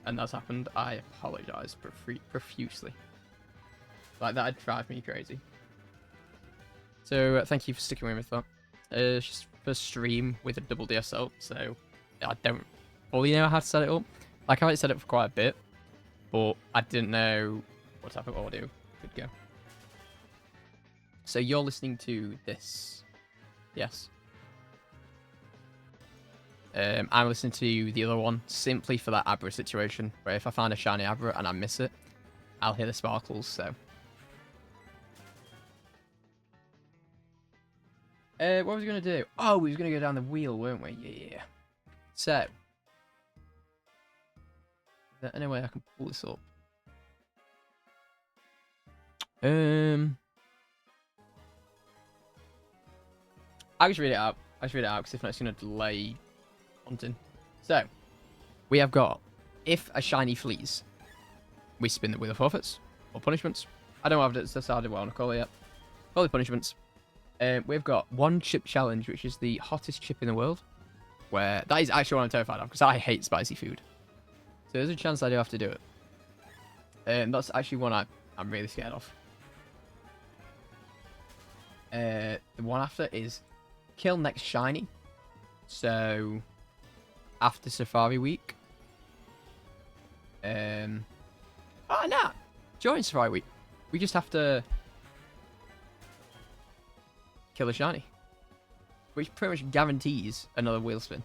and that's happened, I apologise profusely. Like, that'd drive me crazy. So, thank you for sticking with that. It's just for stream with a double DSL, so I don't fully know how to set it up. Like, I've set it up for quite a bit, but I didn't know what type of audio could go. So, you're listening to this. Yes. I'm listening to the other one simply for that Abra situation, where if I find a shiny Abra and I miss it, I'll hear the sparkles, so. What was we going to do? Oh, we was going to go down the wheel, weren't we? Yeah. So. Is there any way I can pull this up? I'll just read it out. Because if not, it's going to delay hunting. So, we have got, if a shiny flees, we spin the wheel of forfeits or punishments. I don't have decided what I want to call it yet. Probably punishments. We've got one chip challenge, which is the hottest chip in the world. Where that is actually what I'm terrified of, because I hate spicy food. So there's a chance I do have to do it. That's actually one I'm really scared of. The one after is kill next shiny. So after Safari Week. Oh no! During Safari Week, we just have to kill a shiny, which pretty much guarantees another wheel spin.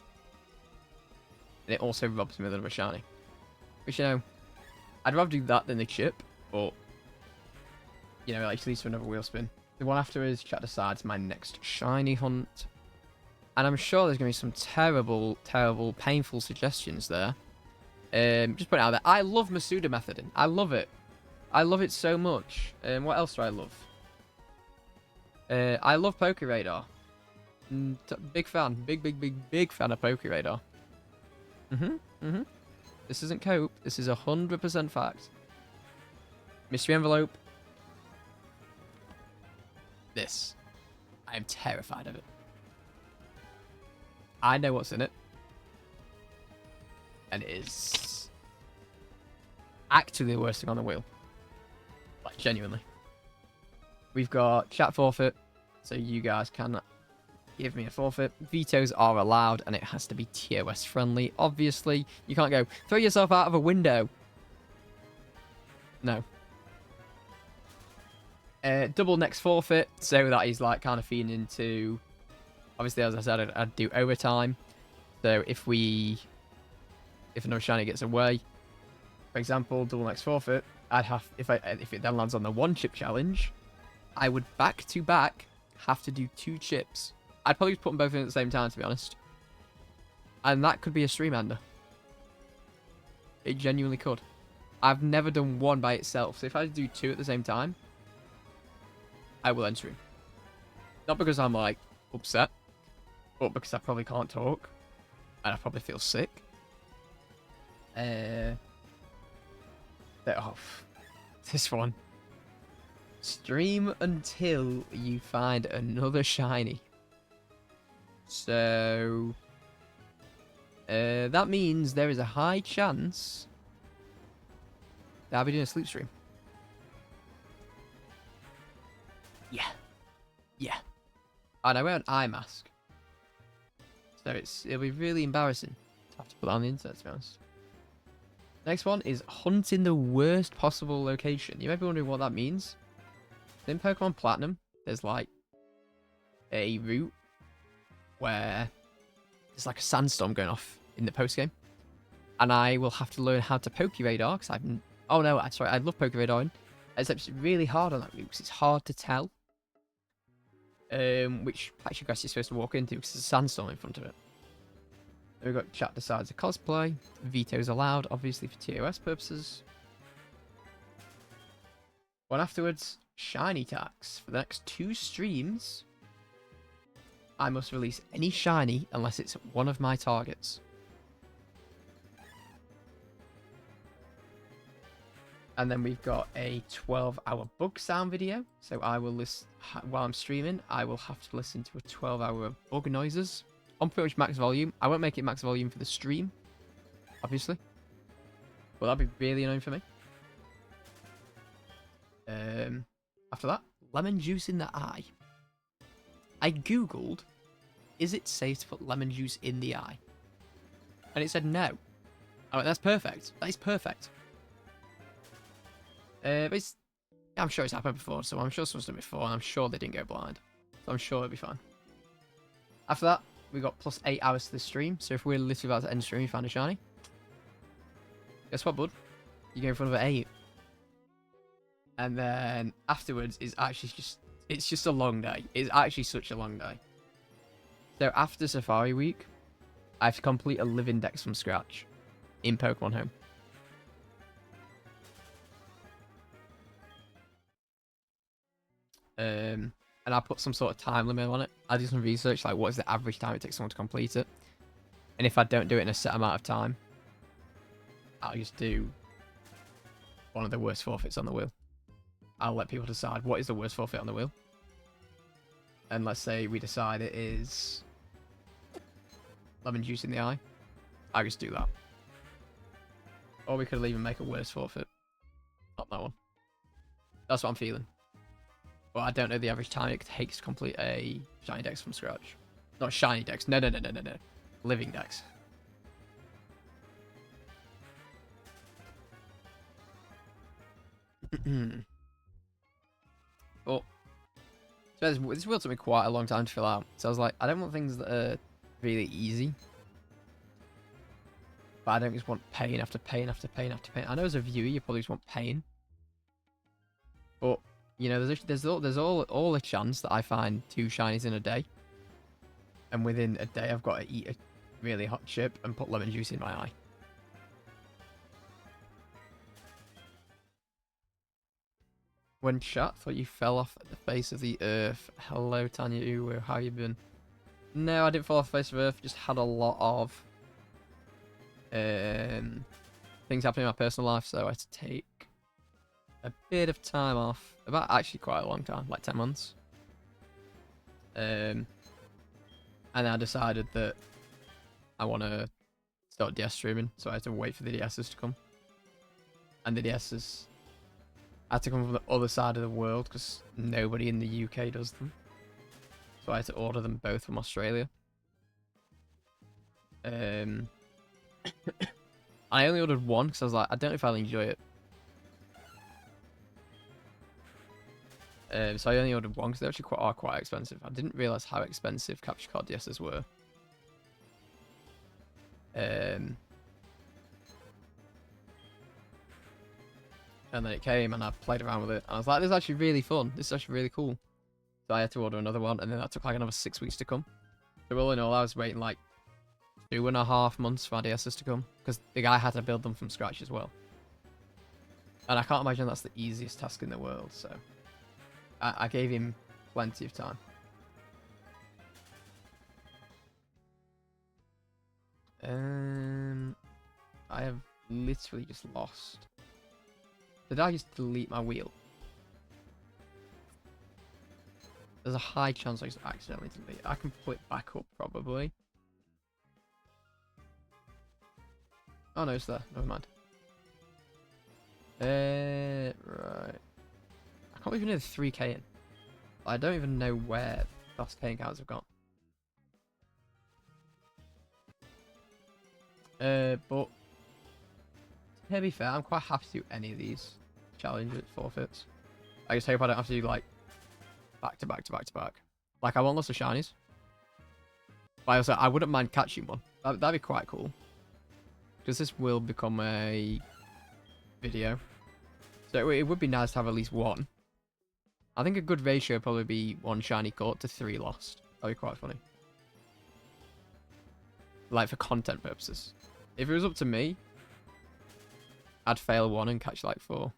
And it also robs me of another shiny. Which, you know, I'd rather do that than the chip, but, you know, it actually leads to another wheel spin. The one after is chat decides my next shiny hunt. And I'm sure there's going to be some terrible, terrible, painful suggestions there. Just put it out there. I love Masuda methoding. I love it. I love it so much. What else do I love? I love Poke Radar. Big fan. Big fan of Poke Radar. This isn't cope. This is 100% fact. Mystery envelope. This. I am terrified of it. I know what's in it. And it is actually the worst thing on the wheel. Like, genuinely. We've got chat forfeit, so you guys can give me a forfeit. Vetoes are allowed, and it has to be TOS friendly. Obviously, you can't go, throw yourself out of a window. No. Double next forfeit, so that is like kind of feeding into... Obviously, as I said, I'd do overtime. So if another shiny gets away, for example, double next forfeit, I'd have, if it then lands on the 1-chip challenge, I would back to back have to do 2 chips. I'd probably put them both in at the same time, to be honest. And that could be a stream ender. It genuinely could. I've never done one by itself, so if I do 2 at the same time, I will end stream. Not because I'm, like, upset, but because I probably can't talk, and I probably feel sick. This one. Stream until you find another shiny. So that means there is a high chance that I'll be doing a sleep stream. Yeah. And I wear an eye mask. So it'll be really embarrassing to have to put that on the internet, to be honest. Next one is hunting the worst possible location. You may be wondering what that means. In Pokemon Platinum, there's like a route where there's like a sandstorm going off in the post-game. And I will have to learn how to Poke Radar, because I've... Oh no, sorry, I love Poke Radar, except it's really hard on that route, because it's hard to tell which patch of grass you're supposed to walk into, because there's a sandstorm in front of it. Then we've got chat decides a cosplay. Vetoes allowed, obviously for TOS purposes. One afterwards, shiny tax. For the next 2 streams, I must release any shiny unless it's one of my targets. And then we've got a 12-hour bug sound video. So I will listen, while I'm streaming, I will have to listen to a 12-hour bug noises on pretty much max volume. I won't make it max volume for the stream, obviously. But that'd be really annoying for me. After that, lemon juice in the eye. I googled, is it safe to put lemon juice in the eye? And it said no. I went, that's perfect. That is perfect. But I'm sure it's happened before, so I'm sure someone's done it before, and I'm sure they didn't go blind. So I'm sure it'll be fine. After that, we got plus 8 hours to the stream, so if we're literally about to end stream, you found a shiny. Guess what, bud? You go for another 8. And then afterwards is actually it's just a long day. It's actually such a long day. So after Safari Week, I have to complete a live index from scratch in Pokemon Home. And I'll put some sort of time limit on it. I'll do some research, like what is the average time it takes someone to complete it. And if I don't do it in a set amount of time, I'll just do one of the worst forfeits on the wheel. I'll let people decide what is the worst forfeit on the wheel. And let's say we decide it is lemon juice in the eye. I just do that. Or we could even make a worse forfeit. Not that one. That's what I'm feeling. But I don't know the average time it takes to complete a shiny dex from scratch. Not shiny Dex. No, no, no, no, no, no. Living Dex. But so this will took me quite a long time to fill out. So I was like, I don't want things that are really easy. But I don't just want pain after pain after pain after pain. I know as a viewer, you probably just want pain. But, you know, there's all a chance that I find 2 shinies in a day. And within a day, I've got to eat a really hot chip and put lemon juice in my eye. When chat thought you fell off at the face of the earth. Hello, Tanya Uwu. How you been? No, I didn't fall off the face of the earth. Just had a lot of things happening in my personal life, so I had to take a bit of time off. About actually quite a long time, like 10 months. And I decided that I want to start DS streaming, so I had to wait for the DSs to come. And the DSs had to come from the other side of the world because nobody in the UK does them. So I had to order them both from Australia. I only ordered one because I was like, I don't know if I'll enjoy it. So I only ordered one because they actually are quite expensive. I didn't realise how expensive capture card DSs were. And then it came and I played around with it. I was like, this is actually really fun. This is actually really cool. So I had to order another one, and then that took like another 6 weeks to come. So all in all, I was waiting like 2.5 months for my DSs to come, because the guy had to build them from scratch as well. And I can't imagine that's the easiest task in the world, so I gave him plenty of time. I have literally just lost. Did I just delete my wheel? There's a high chance I just accidentally delete it. I can put it back up probably. Oh no, it's there. Never mind. Right. I can't even hear the 3k in. I don't even know where the last K counts have gone. But to be fair, I'm quite happy to do any of these challenges forfeits. I just hope I don't have to do like back to back to back to back. Like I want lots of shinies. But I also I wouldn't mind catching one. That'd be quite cool. Because this will become a video. So it would be nice to have at least one. I think a good ratio would probably be 1 shiny caught to 3 lost. That'd be quite funny. Like for content purposes. If it was up to me, I'd fail 1 and catch like 4.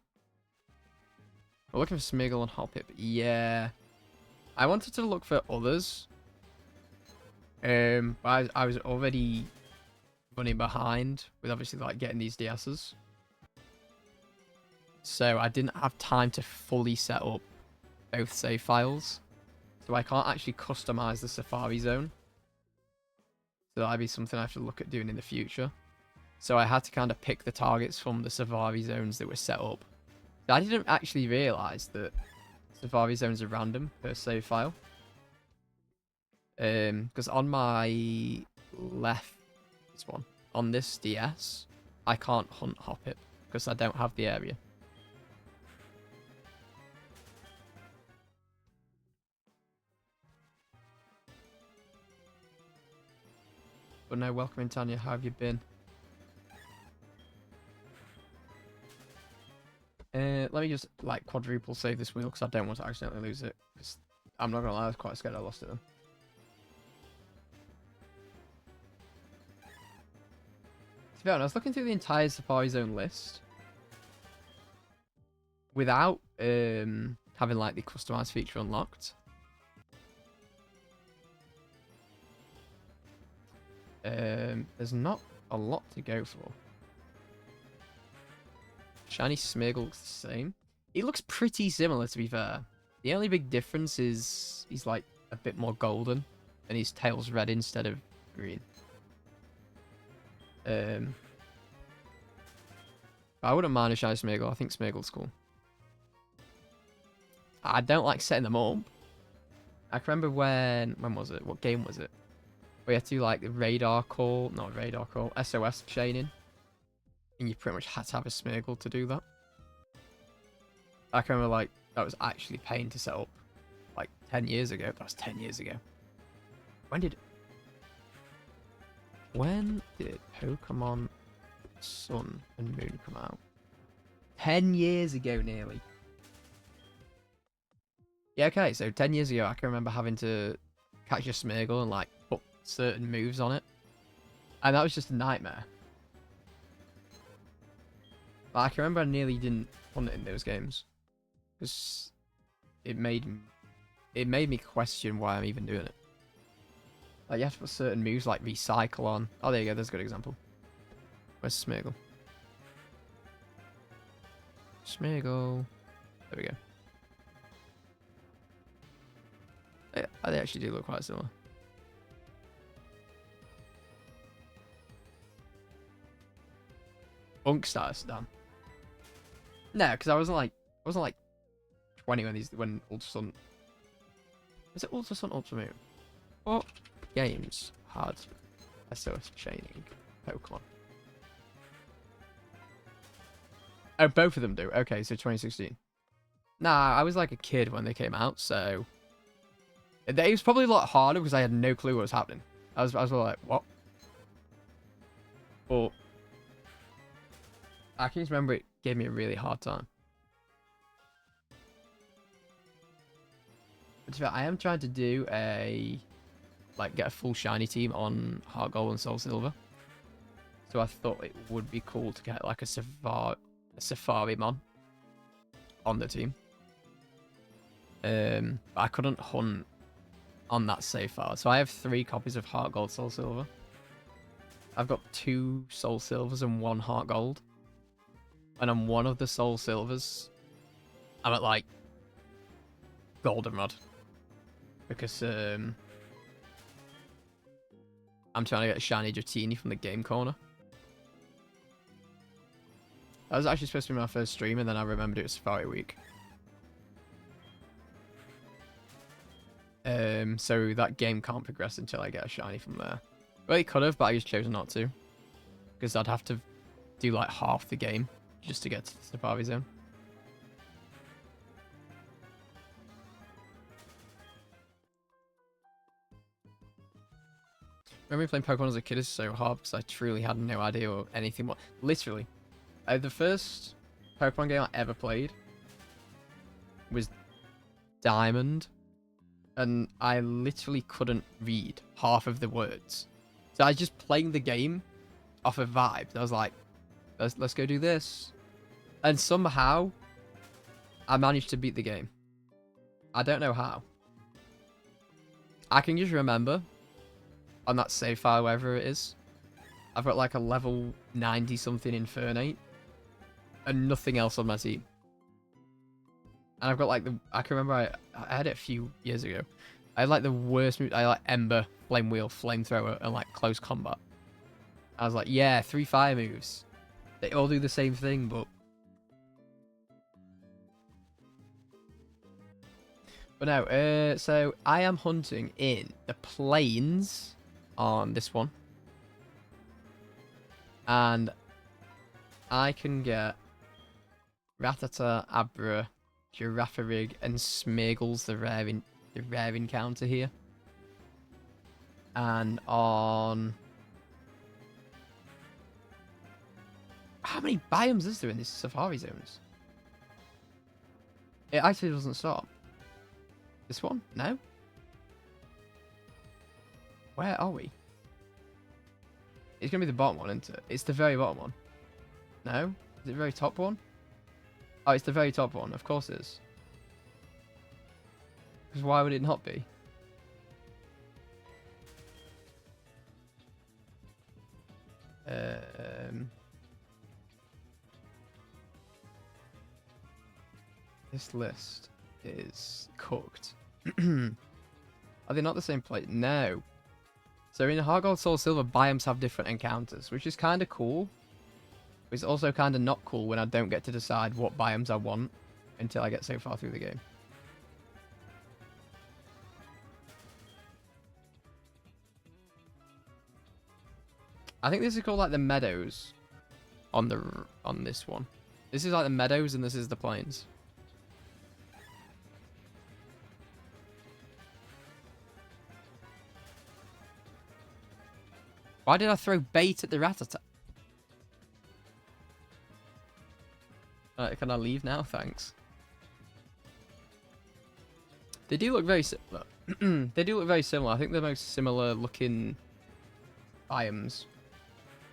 We're looking for Smeagol and Hoppip. Yeah. I wanted to look for others. But I was already running behind with obviously like getting these DSs. So I didn't have time to fully set up both save files. So I can't actually customize the Safari Zone. So that'd be something I have to look at doing in the future. So I had to kind of pick the targets from the Safari Zones that were set up. So I didn't actually realize that Safari Zones are random per save file. Because on my left, this one, on this DS, I can't hunt Hoppip because I don't have the area. But no, welcome in, Tanya. How have you been? Let me just like quadruple save this wheel because I don't want to accidentally lose it. Because I'm not gonna lie, I was quite scared I lost it then. To be honest, I was looking through the entire Safari Zone list without having like the customized feature unlocked. There's not a lot to go for. Shiny Smeagol looks the same. He looks pretty similar, to be fair. The only big difference is he's like a bit more golden and his tail's red instead of green. I wouldn't mind a shiny Smeagol. I think Smeagol's cool. I don't like setting them up. I can remember when was it? What game was it? We had to do like the radar call, not radar call, SOS chaining. And you pretty much had to have a Smeargle to do that. I can remember like that was actually pain to set up like 10 years ago. That was 10 years ago. When did Pokemon Sun and Moon come out? 10 years ago nearly. Yeah, okay, so 10 years ago I can remember having to catch a Smeargle and like put certain moves on it. And that was just a nightmare. But I can remember I nearly didn't want it in those games. Because it made me question why I'm even doing it. Like, you have to put certain moves like Recycle on. Oh, there you go, there's a good example. Where's Smeargle? Smeargle. There we go. Yeah, they actually do look quite similar. Unk status, damn. No, because I wasn't like 20 when Ultra Sun. Was it Ultra Sun, Ultra Moon? What games had SOS chaining Pokemon? Oh, both of them do. Okay, so 2016. Nah, I was like a kid when they came out, so it was probably a lot harder because I had no clue what was happening. I was like, what? But I can just remember it gave me a really hard time. But I am trying to do get a full shiny team on Heart Gold and Soul Silver. So I thought it would be cool to get like a Safari Mon on the team. But I couldn't hunt on that so far. So I have 3 copies of Heart Gold, Soul Silver. I've got 2 Soul Silvers and 1 Heart Gold. And on one of the Soul Silvers, I'm at like Goldenrod. Because I'm trying to get a shiny Dratini from the game corner. That was actually supposed to be my first stream, and then I remembered it was Safari Week. So that game can't progress until I get a shiny from there. Well, it could have, but I just chose not to. Because I'd have to do like half the game just to get to the Safari Zone. Remember playing Pokemon as a kid is so hard because I truly had no idea or anything. What literally, the first Pokemon game I ever played was Diamond, and I literally couldn't read half of the words. So I was just playing the game off of vibes. I was like, let's go do this, and somehow I managed to beat the game. I don't know how. I can just remember on that save file, wherever it is, I've got like a level 90 something Infernape and nothing else on my team. And I've got like I can remember I had it a few years ago. I had like the worst move. I like Ember, Flame Wheel, Flamethrower, and like Close Combat. I was like, yeah, 3 fire moves. They all do the same thing, but no, so I am hunting in the plains on this one. And I can get Rattata, Abra, Girafarig, and Smeargle's the rare encounter here. And on... How many biomes is there in these Safari Zones? It actually doesn't stop. This one? No? Where are we? It's going to be the bottom one, isn't it? It's the very bottom one. No? Is it the very top one? Oh, it's the very top one. Of course it is. Because why would it not be? This list is cooked. Are they not the same place? No. So in Heart Gold, Soul Silver, biomes have different encounters, which is kind of cool. But it's also kind of not cool when I don't get to decide what biomes I want until I get so far through the game. I think this is called like the meadows on this one. This is like the meadows and this is the plains. Why did I throw bait at the Rattata? Can I leave now? Thanks. They do look very similar. They do look very similar. I think they're most similar looking biomes.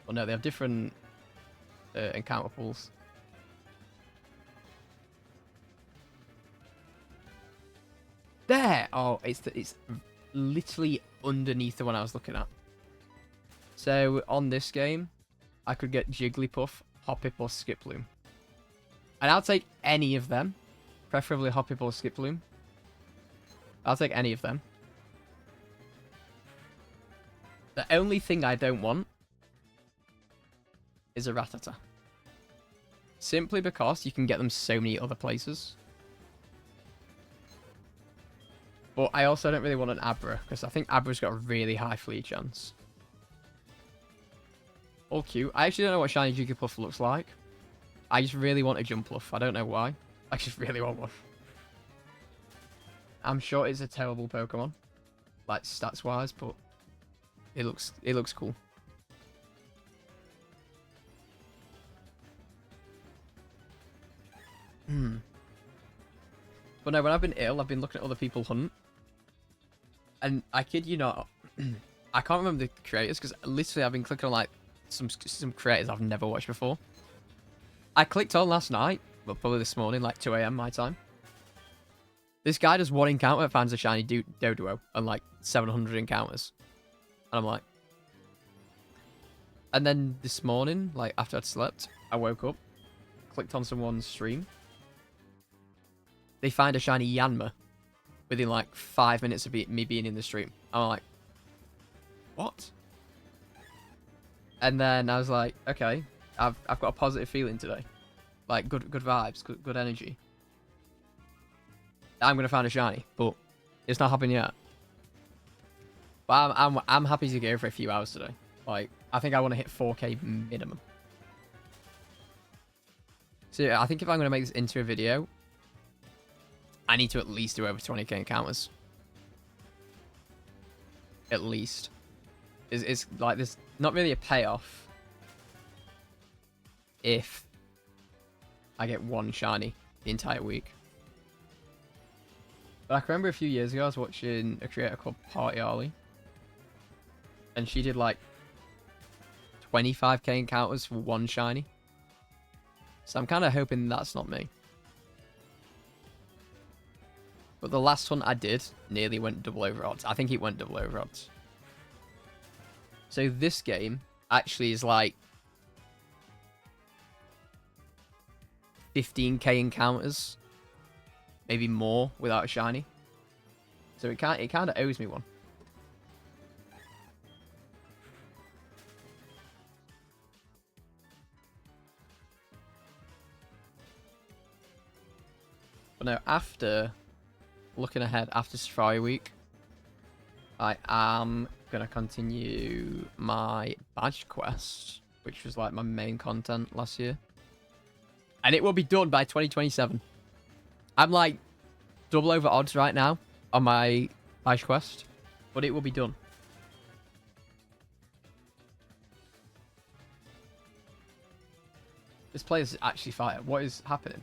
Well, no, they have different encounter pools. There! Oh, it's literally underneath the one I was looking at. So, on this game, I could get Jigglypuff, Hoppip, or Skiploom. And I'll take any of them. Preferably Hoppip or Skiploom. I'll take any of them. The only thing I don't want is a Rattata. Simply because you can get them so many other places. But I also don't really want an Abra, because I think Abra's got a really high flee chance. All cute. I actually don't know what shiny Jigglypuff looks like. I just really want a Jumpluff. I don't know why. I just really want one. I'm sure it's a terrible Pokemon, like stats-wise, but it looks cool. But no, when I've been ill, I've been looking at other people hunt, and I kid you not, I can't remember the creators because literally I've been clicking on like some creators I've never watched before. I clicked on last night, well probably this morning, like 2 AM my time. This guy does one encounter, finds a shiny Doduo, and like 700 encounters. And I'm like... And then this morning, like after I'd slept, I woke up, clicked on someone's stream. They find a shiny Yanma within like 5 minutes of me being in the stream. I'm like, what? And then I was like, okay, I've got a positive feeling today. Like good vibes, good energy. I'm gonna find a shiny, but it's not happened yet. But I'm happy to go for a few hours today. Like I think I want to hit 4K minimum. So yeah, I think if I'm gonna make this into a video, I need to at least do over 20K encounters. At least. It's like there's not really a payoff if I get one shiny the entire week. But I can remember a few years ago I was watching a creator called Party Ollie, and she did like 25K encounters for one shiny. So I'm kind of hoping that's not me. But the last hunt I did nearly went double over odds. I think it went double over odds. So this game actually is like 15K encounters, maybe more without a shiny. So it kind of owes me one. But no, after looking ahead after Safari Week, I am gonna continue my badge quest, which was like my main content last year, and it will be done by 2027. I'm like double over odds right now on my badge quest, but it will be done. This player's actually fire. What is happening?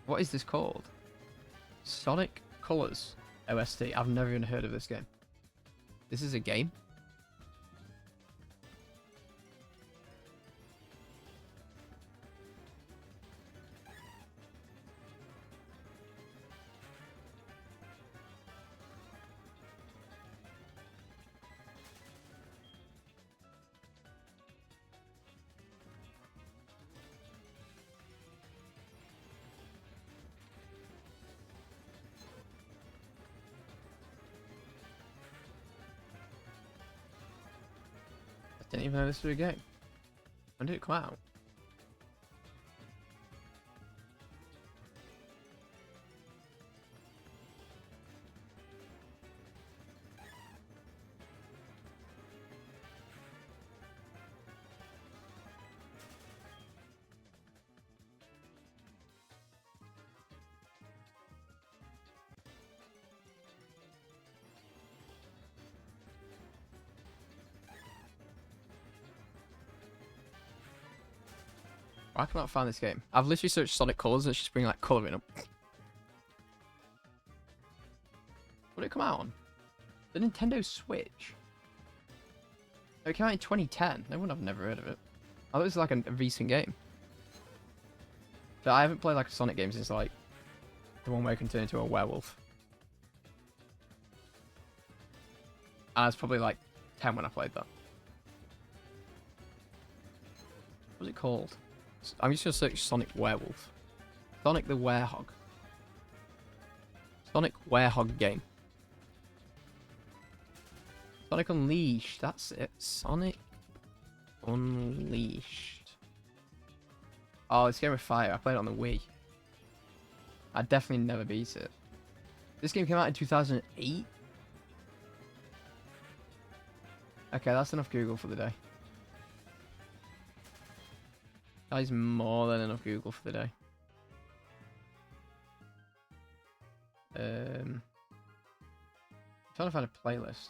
What is this called? Sonic Colors OST. I've never even heard of this game. This is a game? Didn't even know this was a game. When did it come out? Why can I not find this game? I've literally searched Sonic Colors and it's just bringing like colouring up. What did it come out on? The Nintendo Switch. Oh, it came out in 2010. No one I've never heard of it. I thought it was like a recent game. But I haven't played like a Sonic game since like the one where you can turn into a werewolf. I was probably like 10 when I played that. What was it called? I'm just gonna search Sonic Werewolf. Sonic the Werehog. Sonic Werehog game. Sonic Unleashed, that's it. Sonic Unleashed. Oh, this game of fire. I played it on the Wii. I definitely never beat it. This game came out in 2008? Okay, that's enough Google for the day. That is more than enough Google for the day. I'm trying to find a playlist.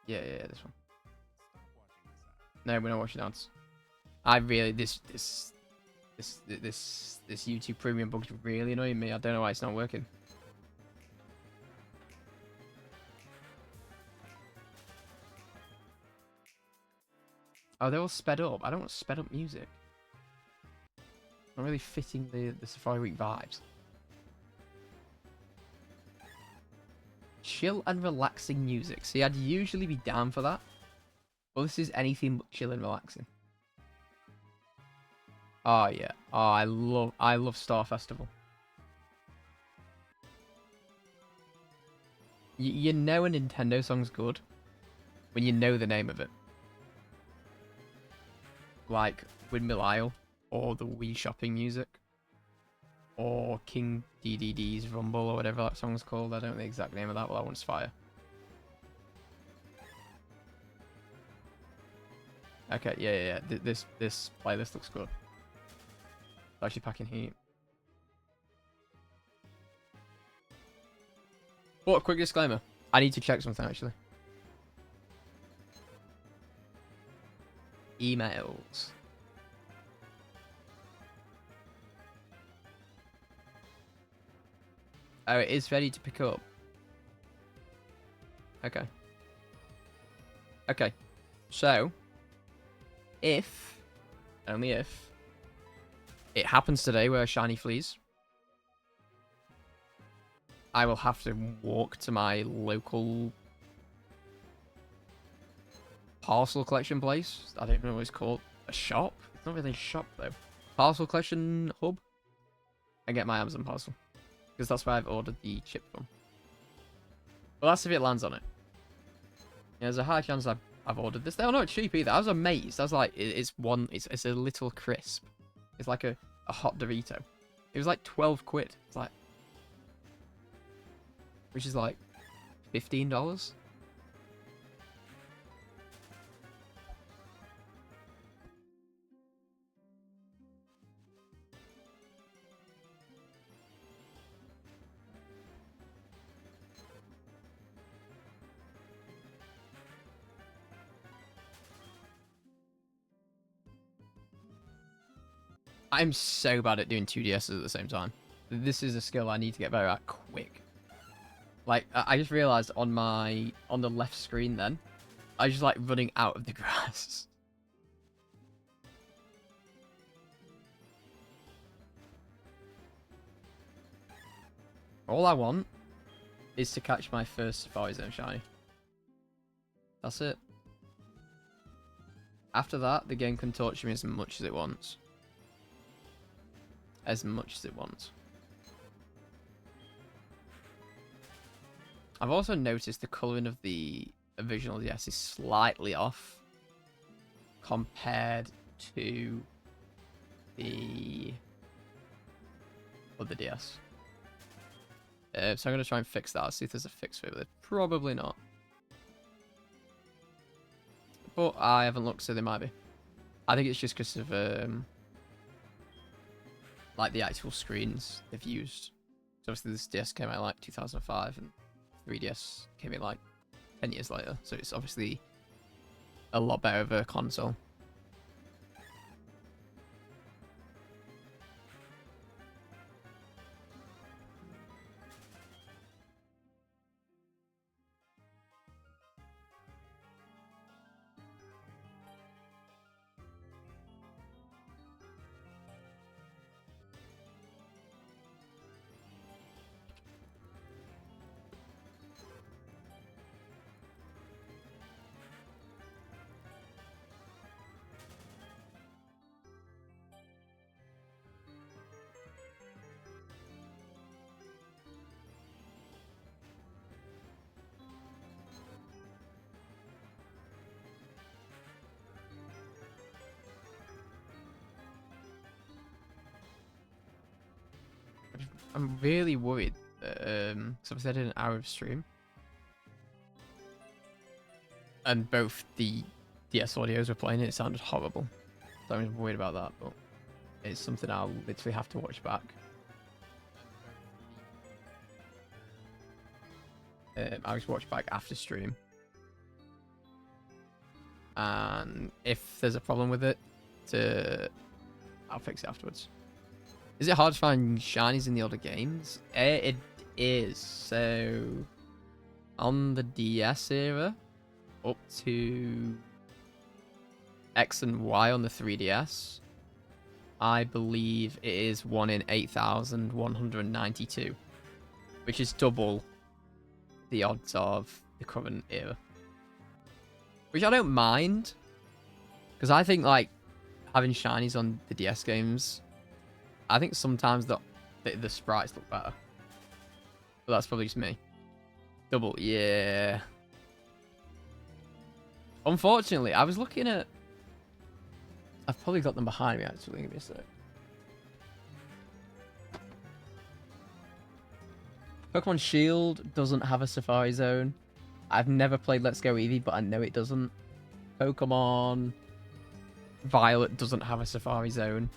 Yeah, this one. No, we're not watching ads. I really this YouTube Premium bug's really annoying me. I don't know why it's not working. Oh, they're all sped up. I don't want sped up music. Not really fitting the Safari Week vibes. Chill and relaxing music. See, I'd usually be down for that. But this is anything but chill and relaxing. Oh yeah. Oh, I love Star Festival. You know a Nintendo song's good when you know the name of it. Like Windmill Isle, or the Wii Shopping music, or King DDD's Rumble, or whatever that song's called. I don't know the exact name of that, but that one's fire. Okay, yeah. This playlist looks good. It's actually packing heat. But a quick disclaimer: I need to check something actually. Emails. Oh, it is ready to pick up. Okay. Okay. So, if, only if, it happens today where a shiny flees, I will have to walk to my local parcel collection place. I don't know what it's called. A shop? It's not really a shop though. Parcel collection hub. And get my Amazon parcel. Because that's where I've ordered the chip from. Well, that's if it lands on it. Yeah, there's a high chance I've ordered this. They're not cheap either. I was amazed. I was like, it's a little crisp. It's like a hot Dorito. It was like 12 quid. It's like, which is like $15. I'm so bad at doing 2DSs at the same time. This is a skill I need to get better at quick. Like, I just realized on the left screen then, I was just like running out of the grass. All I want is to catch my first Safari Zone shiny. That's it. After that, the game can torture me as much as it wants. As much as it wants. I've also noticed the colouring of the original DS is slightly off compared to the other DS. So I'm going to try and fix that. See if there's a fix for it. Probably not. But I haven't looked, so there might be. I think it's just because of like the actual screens they've used. So obviously this DS came out like 2005 and 3DS came in like 10 years later. So it's obviously a lot better of a console. I'm really worried. So I did an hour of stream, and both the DS audios were playing. It sounded horrible. So I'm worried about that, but it's something I'll literally have to watch back. I'll just watch back after stream. And if there's a problem with it, I'll fix it afterwards. Is it hard to find shinies in the older games? It is. So, on the DS era, up to X and Y on the 3DS, I believe it is 1 in 8,192, which is double the odds of the current era. Which I don't mind, because I think, like, having shinies on the DS games, I think sometimes the sprites look better. But that's probably just me. Double, yeah. Unfortunately, I was looking at... I've probably got them behind me, actually. Give me a sec. Pokemon Shield doesn't have a Safari Zone. I've never played Let's Go Eevee, but I know it doesn't. Pokemon Violet doesn't have a Safari Zone.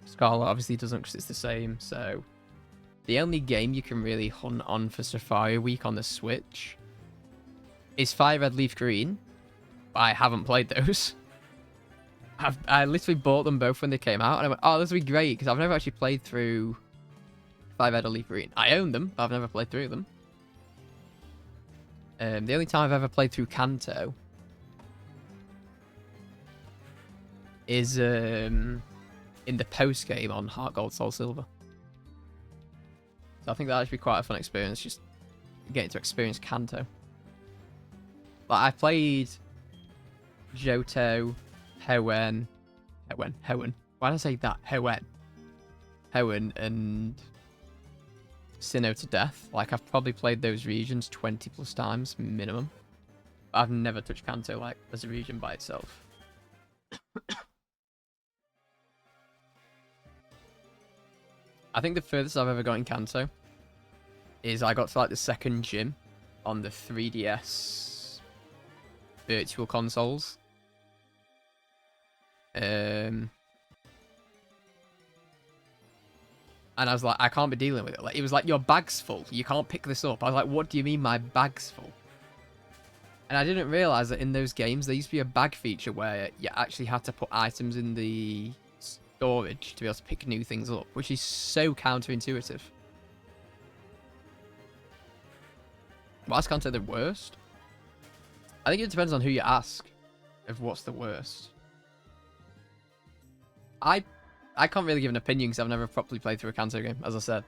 Scarlet obviously doesn't because it's the same. So the only game you can really hunt on for Safari Week on the Switch is Fire Red Leaf Green. But I haven't played those. I literally bought them both when they came out, and I went, "Oh, this would be great," because I've never actually played through Fire Red or Leaf Green. I own them, but I've never played through them. The only time I've ever played through Kanto is in the post game on Heart Gold Soul Silver. So I think that would be quite a fun experience, just getting to experience Kanto. Like, I played Johto, Hoenn. Why did I say that? Hoenn and Sinnoh to death. Like, I've probably played those regions 20 plus times minimum. But I've never touched Kanto, like, as a region by itself. I think the furthest I've ever got in Kanto is I got to, like, the second gym on the 3DS virtual consoles. And I was like, I can't be dealing with it. Like, it was like, your bag's full. You can't pick this up. I was like, what do you mean my bag's full? And I didn't realize that in those games, there used to be a bag feature where you actually had to put items in the storage to be able to pick new things up, which is so counterintuitive. Well, I can't say the worst. I think it depends on who you ask of what's the worst. I can't really give an opinion because I've never properly played through a Kanto game, as I said.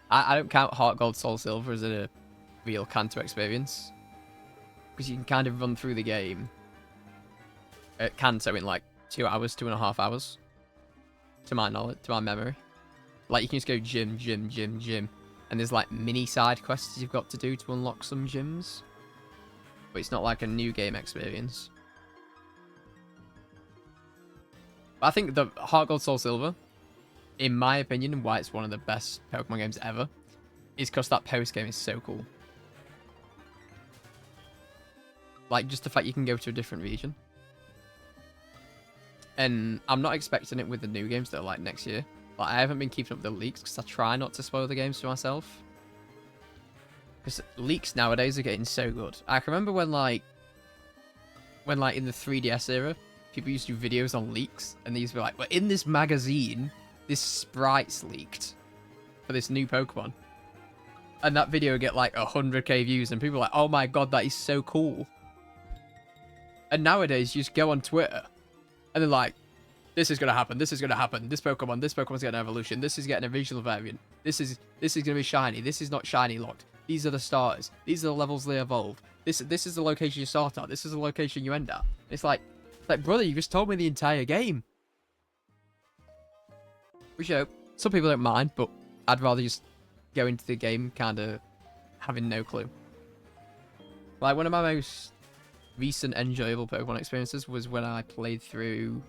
I don't count Heart Gold Soul Silver as a real Kanto experience, because you can kind of run through the game at Kanto in like 2 hours, 2.5 hours, to my knowledge, to my memory. Like, you can just go gym, and there's like mini side quests you've got to do to unlock some gyms, but it's not like a new game experience. But I think the Heart Gold Soul Silver, in my opinion, why it's one of the best Pokemon games ever, is because that post game is so cool. Like, just the fact you can go to a different region. And I'm not expecting it with the new games that are like next year. Like, I haven't been keeping up with the leaks because I try not to spoil the games for myself. Because leaks nowadays are getting so good. I can remember when in the 3DS era, people used to do videos on leaks, and they used to be like, well, in this magazine, this sprite's leaked for this new Pokemon. And that video would get like 100k views, and people are like, oh my god, that is so cool. And nowadays, you just go on Twitter, and they're like, this is going to happen, this is going to happen, this Pokemon's getting an evolution, this is getting a regional variant, this is going to be shiny, this is not shiny locked, these are the starters, these are the levels they evolve, this is the location you start at, this is the location you end at. It's like, brother, you just told me the entire game. Which, some people don't mind, but I'd rather just go into the game kind of having no clue. Like, one of my most recent enjoyable Pokemon experiences was when I played through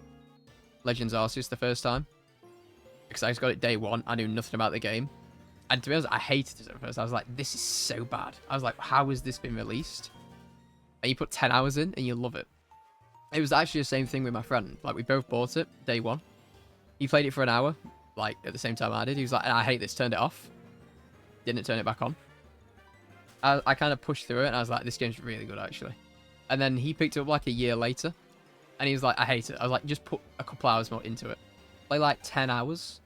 Legends Arceus the first time. Because I just got it day one. I knew nothing about the game. And to be honest, I hated it at first. I was like, this is so bad. I was like, how has this been released? And you put 10 hours in and you love it. It was actually the same thing with my friend. Like, we both bought it day one. He played it for an hour, like, at the same time I did. He was like, I hate this. Turned it off. Didn't turn it back on. I kind of pushed through it and I was like, this game's really good, actually. And then he picked it up like a year later. And he was like, I hate it. I was like, just put a couple hours more into it. Play like 10 hours.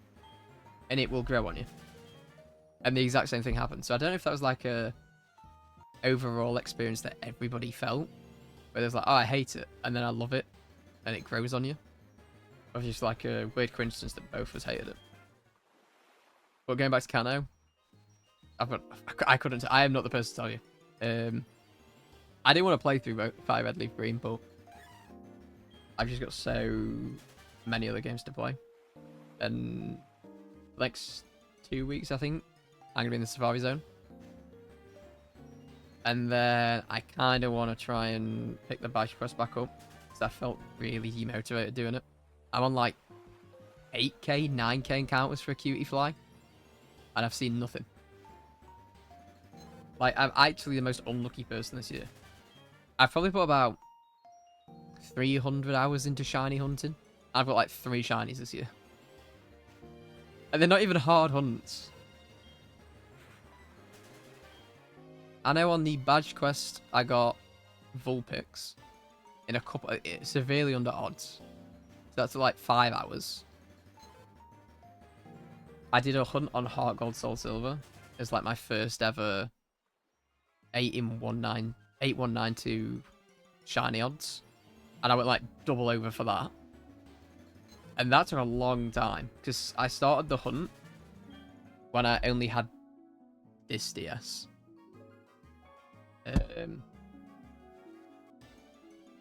And it will grow on you. And the exact same thing happened. So I don't know if that was like a overall experience that everybody felt. Where there's like, oh, I hate it. And then I love it. And it grows on you. Or just like a weird coincidence that both of us hated it. But going back to Kano. I am not the person to tell you. I didn't want to play through Fire Red Leaf Green, but I've just got so many other games to play. And next 2 weeks, I think, I'm going to be in the Safari Zone. And then I kind of want to try and pick the Bash Quest back up. Because I felt really demotivated doing it. I'm on like 8k, 9k encounters for a Cutie Fly. And I've seen nothing. Like, I'm actually the most unlucky person this year. I've probably put about 300 hours into shiny hunting. I've got like 3 shinies this year. And they're not even hard hunts. I know on the badge quest, I got Vulpix in a couple, severely under odds. So that's like 5 hours. I did a hunt on Heart Gold Soul Silver. It's like my first ever 8192 shiny odds. And I went like double over for that. And that took a long time. Because I started the hunt when I only had this DS.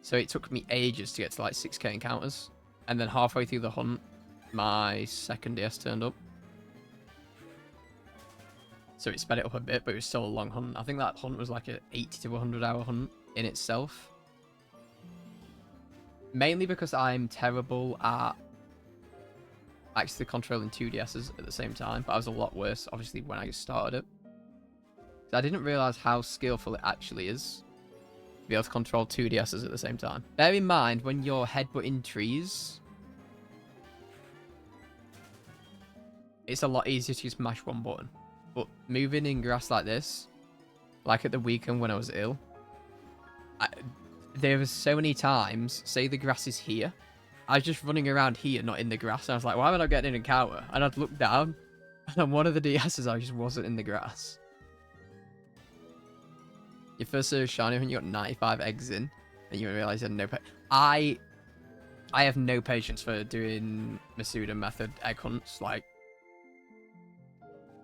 So it took me ages to get to like 6k encounters. And then halfway through the hunt, my second DS turned up. So it sped it up a bit, but it was still a long hunt. I think that hunt was like an 80 to 100 hour hunt in itself. Mainly because I'm terrible at actually controlling 2 DSs at the same time. But I was a lot worse, obviously, when I started it. I didn't realise how skillful it actually is to be able to control 2 DSs at the same time. Bear in mind, when you're headbutting trees, it's a lot easier to just mash one button. But moving in grass like this, like at the weekend when I was ill, there was so many times, say the grass is here, I was just running around here, not in the grass, and I was like, why am I not getting an encounter? And I'd look down, and on one of the DSs, I just wasn't in the grass. Your first shiny hunt, you got 95 eggs in, and you realise you had no I have no patience for doing Masuda method egg hunts. Like,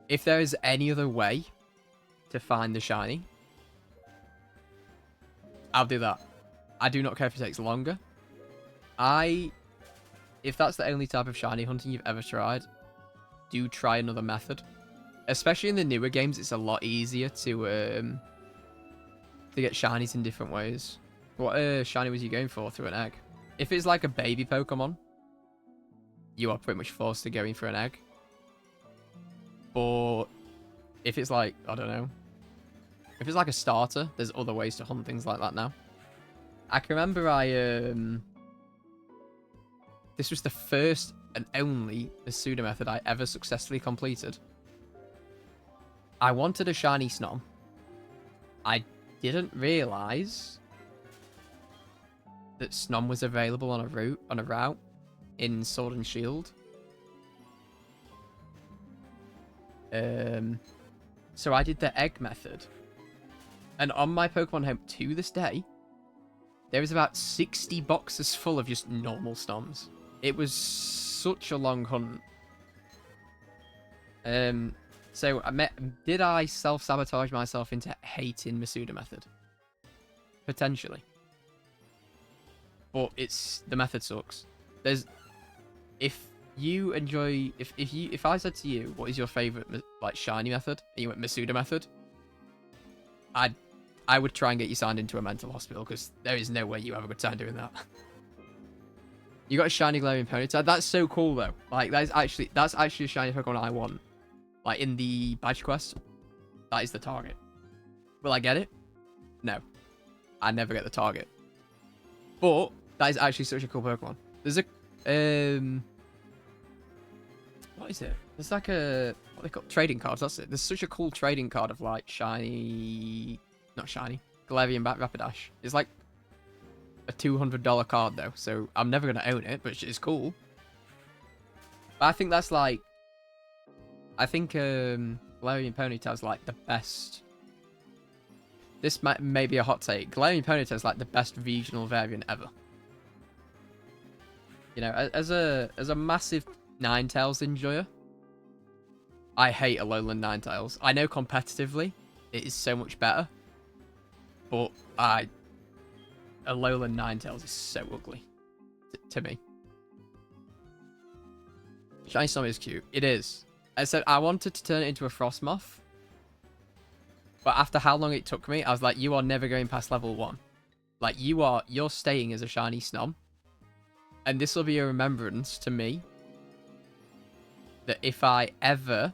if there is any other way to find the shiny, I'll do that. I do not care if it takes longer. If that's the only type of shiny hunting you've ever tried, do try another method. Especially in the newer games, it's a lot easier to get shinies in different ways. What shiny was you going for through an egg? If it's like a baby Pokemon, you are pretty much forced to go in for an egg. But if it's like, I don't know, if it's like a starter, there's other ways to hunt things like that now. I can remember this was the first and only Masuda method I ever successfully completed. I wanted a shiny Snom. I didn't realise that Snom was available on a route in Sword and Shield. So I did the egg method. And on my Pokemon Home to this day, there was about 60 boxes full of just normal Snoms. It was such a long hunt. So did I self-sabotage myself into hating Masuda method? Potentially. But the method sucks. If you enjoy, if I said to you, what is your favorite like shiny method, and you went Masuda method, I would try and get you signed into a mental hospital, because there is no way you have a good time doing that. You got a shiny Galarian Ponyta. That's so cool though. Like that's actually a shiny Pokemon I want. Like in the badge quest, that is the target. Will I get it? No, I never get the target. But that is actually such a cool Pokemon. There's a what is it? There's like a what they call trading cards. That's it. There's such a cool trading card of like shiny, not shiny, Galarian Rapidash. It's like a $200 card though, so I'm never gonna own it, but it's cool. But I think that's like, I think Galarian Ponyta is like the best. This may be a hot take. Galarian Ponyta is like the best regional variant ever. You know, as a massive Ninetales enjoyer, I hate Alolan Ninetales. I know competitively it is so much better, but Alolan Ninetales is so ugly to me. Shiny Storm is cute. It is. I said I wanted to turn it into a Frostmoth, but after how long it took me, I was like, you are never going past level 1. Like, you're staying as a shiny Snom. And this will be a remembrance to me that if I ever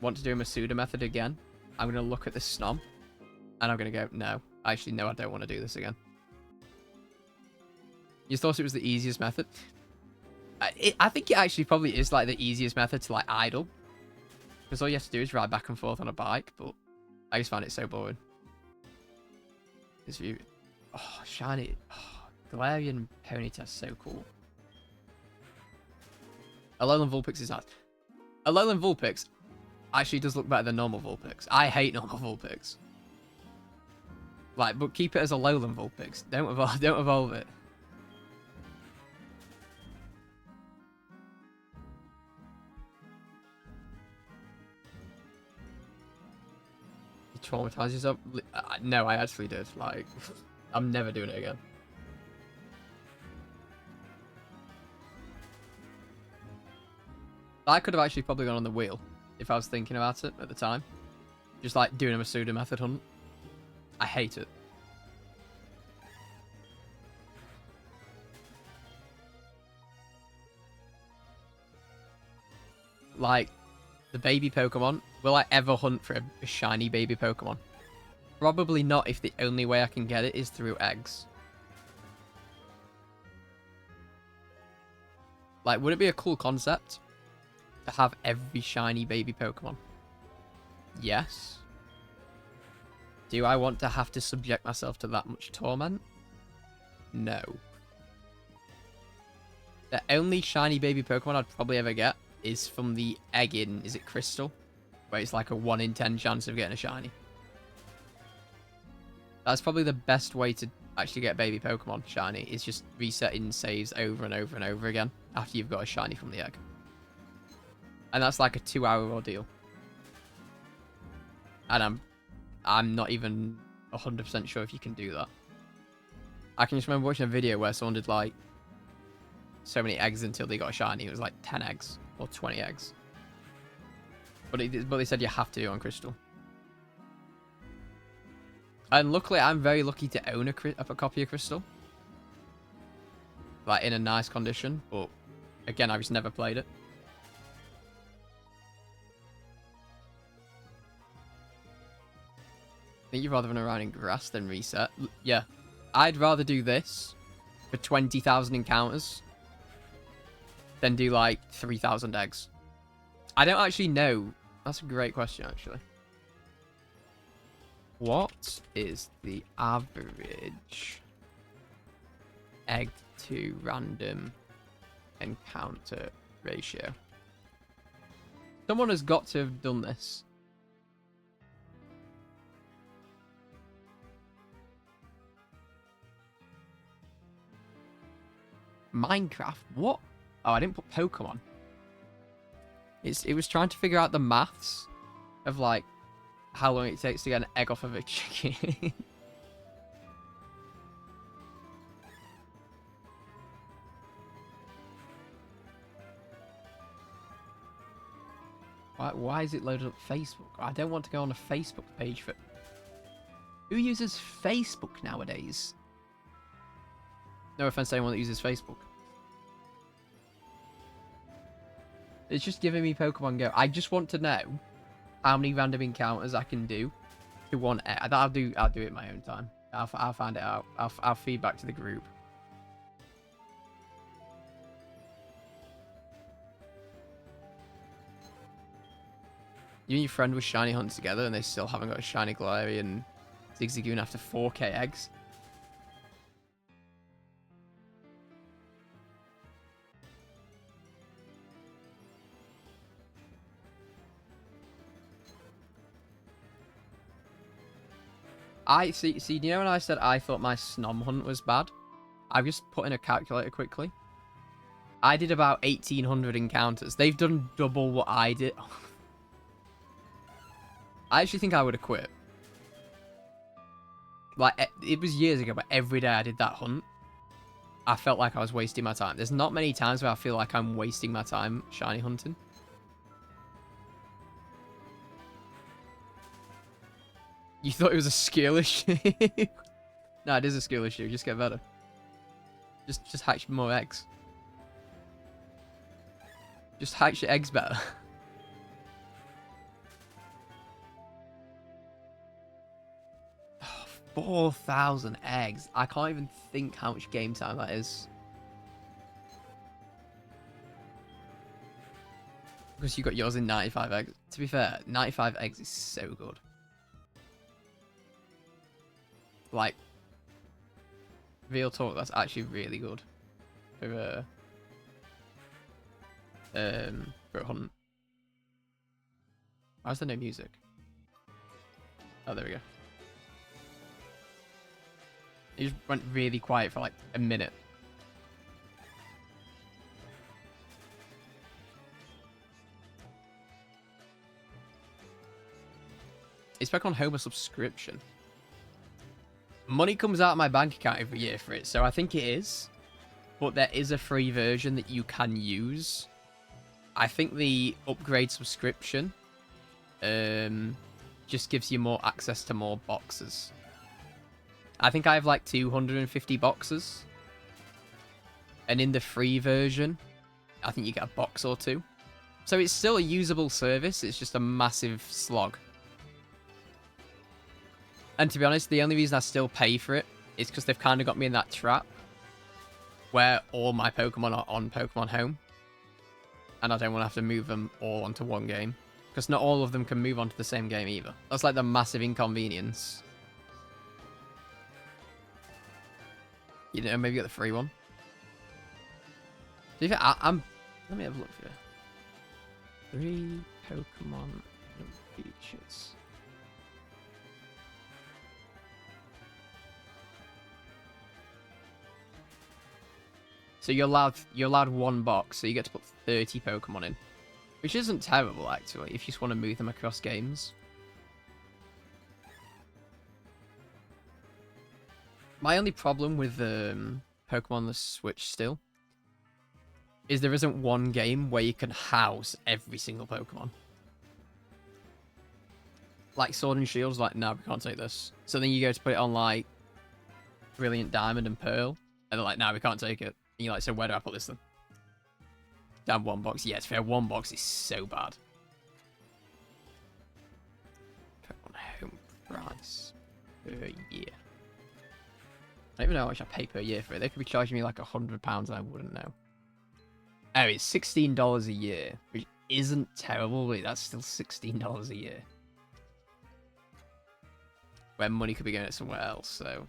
want to do a Masuda method again, I'm going to look at this Snom and I'm going to go, no. Actually, no, I don't want to do this again. You thought it was the easiest method? I think it actually probably is like the easiest method to like idle. Because all you have to do is ride back and forth on a bike, but I just find it so boring. This view. Oh, shiny. Oh, Galarian Ponyta is so cool. Alolan Vulpix is nice. Alolan Vulpix actually does look better than normal Vulpix. I hate normal Vulpix. Like, but keep it as Alolan Vulpix. Don't evolve it. You traumatize yourself? No, I actually did. Like, I'm never doing it again. I could have actually probably gone on the wheel if I was thinking about it at the time. Just like doing a Masuda method hunt. I hate it. Like, the baby Pokemon. Will I ever hunt for a shiny baby Pokemon? Probably not if the only way I can get it is through eggs. Like, would it be a cool concept to have every shiny baby Pokemon? Yes. Do I want to have to subject myself to that much torment? No. The only shiny baby Pokemon I'd probably ever get is from the egg in, is it Crystal? Where it's like a 1 in 10 chance of getting a shiny. That's probably the best way to actually get baby Pokemon shiny, is just resetting saves over and over and over again after you've got a shiny from the egg. And that's like a 2-hour ordeal. And I'm not even 100% sure if you can do that. I can just remember watching a video where someone did like so many eggs until they got a shiny. It was like 10 eggs or 20 eggs. But they said you have to do it on Crystal. And luckily, I'm very lucky to own a copy of Crystal. Like, in a nice condition. But, again, I've just never played it. I think you'd rather run around in grass than reset. Yeah. I'd rather do this for 20,000 encounters than do, like, 3,000 eggs. I don't actually know. That's a great question, actually. What is the average egg to random encounter ratio? Someone has got to have done this. Minecraft? What? Oh, I didn't put Pokemon. It was trying to figure out the maths of, like, how long it takes to get an egg off of a chicken. Why is it loaded up Facebook? I don't want to go on a Facebook page for... Who uses Facebook nowadays? No offense to anyone that uses Facebook. It's just giving me Pokemon Go. I just want to know how many random encounters I can do to one egg. I'll do it in my own time. I'll find it out. I'll feed back to the group. You and your friend were shiny hunting together and they still haven't got a shiny Galarian Zigzagoon after 4k eggs. I see, you know when I said I thought my Snom hunt was bad? I've just put in a calculator quickly. I did about 1,800 encounters. They've done double what I did. I actually think I would have quit. Like, it was years ago, but every day I did that hunt, I felt like I was wasting my time. There's not many times where I feel like I'm wasting my time shiny hunting. You thought it was a skill issue? No, it is a skill issue. Just get better. Just hatch more eggs. Just hatch your eggs better. Oh, 4,000 eggs. I can't even think how much game time that is. Because you got yours in 95 eggs. To be fair, 95 eggs is so good. Like, real talk, that's actually really good for a hunt. Why is there no music? Oh, there we go. It just went really quiet for like a minute. It's back on Home a subscription. Money comes out of my bank account every year for it, so I think it is. But there is a free version that you can use. I think the upgrade subscription just gives you more access to more boxes. I think I have like 250 boxes. And in the free version, I think you get a box or two. So it's still a usable service, it's just a massive slog. And to be honest, the only reason I still pay for it is because they've kind of got me in that trap where all my Pokemon are on Pokemon Home. And I don't want to have to move them all onto one game. Because not all of them can move onto the same game either. That's like the massive inconvenience. You know, maybe get the free one. Let me have a look here. 3 Pokemon features. So you're allowed one box, so you get to put 30 Pokemon in. Which isn't terrible, actually, if you just want to move them across games. My only problem with Pokemon on the Switch still is there isn't one game where you can house every single Pokemon. Like Sword and Shield's like, no, we can't take this. So then you go to put it on, like, Brilliant Diamond and Pearl, and they're like, no, we can't take it. And you're like, so where do I put this then? Damn, one box. Yeah, it's fair. One box is so bad. Pokemon Home price per year. I don't even know how much I pay per year for it. They could be charging me like £100 and I wouldn't know. Oh, it's $16 a year, which isn't terrible, but that's still $16 a year. Where money could be going somewhere else, so...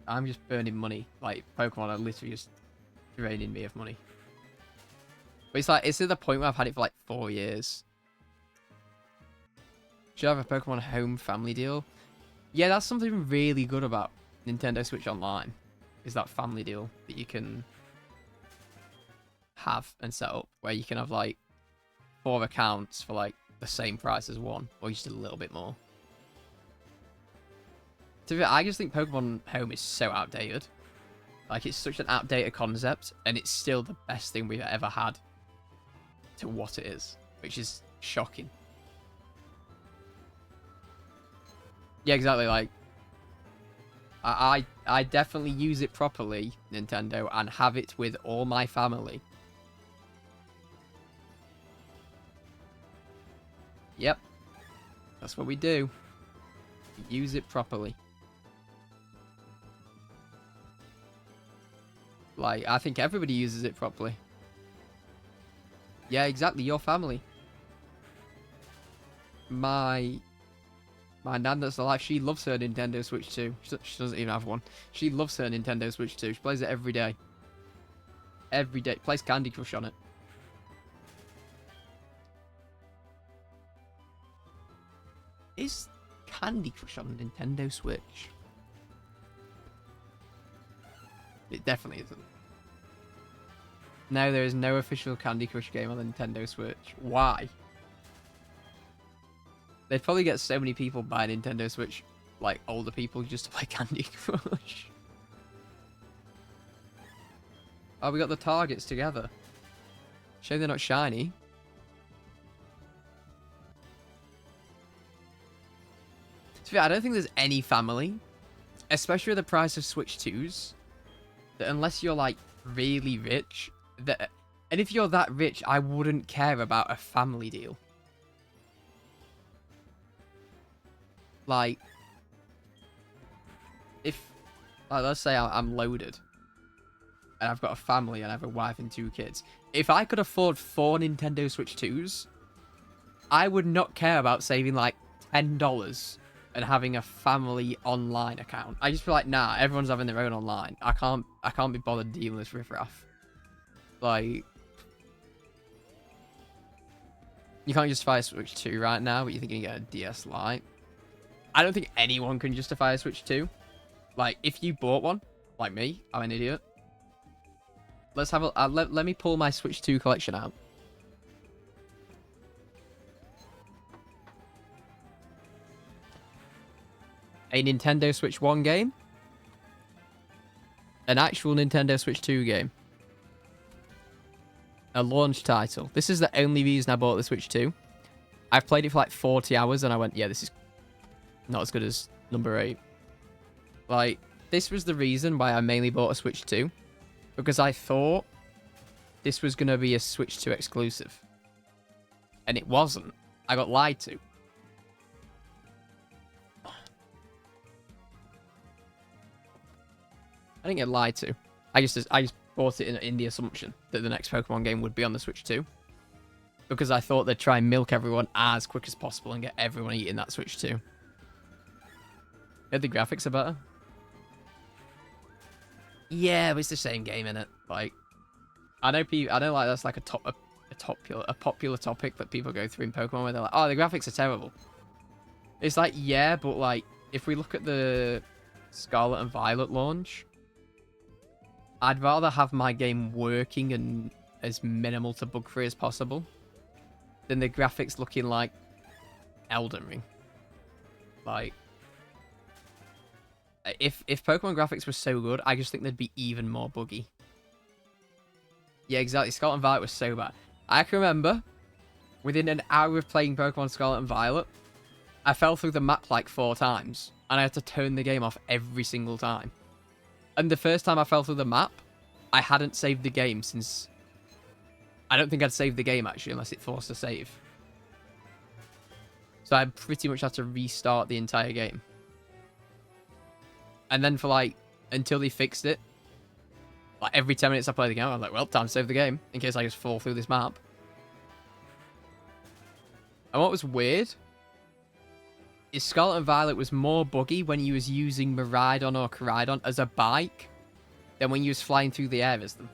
I'm just burning money. Like, Pokemon are literally just draining me of money. But it's like, it's at the point where I've had it for like 4 years. Should I have a Pokemon Home family deal? Yeah, that's something really good about Nintendo Switch Online. Is that family deal that you can have and set up. Where you can have like 4 accounts for like the same price as one. Or just a little bit more. I just think Pokemon Home is so outdated. Like, it's such an outdated concept, and it's still the best thing we've ever had to what it is, which is shocking. Yeah, exactly. Like, I definitely use it properly, Nintendo, and have it with all my family. Yep. That's what we do. We use it properly. Like, I think everybody uses it properly. Yeah, exactly. Your family. My nan that's alive, she loves her Nintendo Switch 2. She doesn't even have one. She loves her Nintendo Switch 2. She plays it every day. Every day. Plays Candy Crush on it. Is Candy Crush on Nintendo Switch? It definitely isn't. No, there is no official Candy Crush game on the Nintendo Switch. Why? They'd probably get so many people buying Nintendo Switch, like older people, just to play Candy Crush. Oh, we got the targets together. Shame they're not shiny. I don't think there's any family, especially with the price of Switch 2s, that unless you're like really rich, and if you're that rich, I wouldn't care about a family deal. Like, let's say I'm loaded, and I've got a family, and I have a wife and 2 kids. If I could afford 4 Nintendo Switch 2s, I would not care about saving like $10 and having a family online account. I just feel like, nah, everyone's having their own online. I can't be bothered dealing with this riffraff. Like, you can't justify a Switch 2 right now, but you think you can get a DS Lite. I don't think anyone can justify a Switch 2. Like, if you bought one, like me, I'm an idiot. Let's have a... let me pull my Switch 2 collection out. A Nintendo Switch 1 game. An actual Nintendo Switch 2 game. A launch title. This is the only reason I bought the Switch 2. I've played it for like 40 hours and I went, yeah, this is not as good as number 8. Like, this was the reason why I mainly bought a Switch 2. Because I thought this was going to be a Switch 2 exclusive. And it wasn't. I got lied to. I didn't get lied to. I just bought it in the assumption that the next Pokemon game would be on the Switch 2. Because I thought they'd try and milk everyone as quick as possible and get everyone eating that Switch 2. Yeah, the graphics are better. Yeah, but it's the same game, innit? Like, I know like that's like a popular topic that people go through in Pokemon where they're like, oh, the graphics are terrible. It's like, yeah, but like, if we look at the Scarlet and Violet launch, I'd rather have my game working and as minimal to bug free as possible than the graphics looking like Elden Ring. Like, if Pokemon graphics were so good, I just think they'd be even more buggy. Yeah, exactly. Scarlet and Violet was so bad. I can remember, within an hour of playing Pokemon Scarlet and Violet, I fell through the map like 4 times, and I had to turn the game off every single time. And the first time I fell through the map, I hadn't saved the game since... I don't think I'd saved the game, actually, unless it forced a save. So I pretty much had to restart the entire game. And then for, like, until they fixed it, like, every 10 minutes I play the game, I'm like, well, time to save the game, in case I just fall through this map. And what was weird is Scarlet and Violet was more buggy when you was using Miraidon or Koraidon as a bike than when you was flying through the air as them.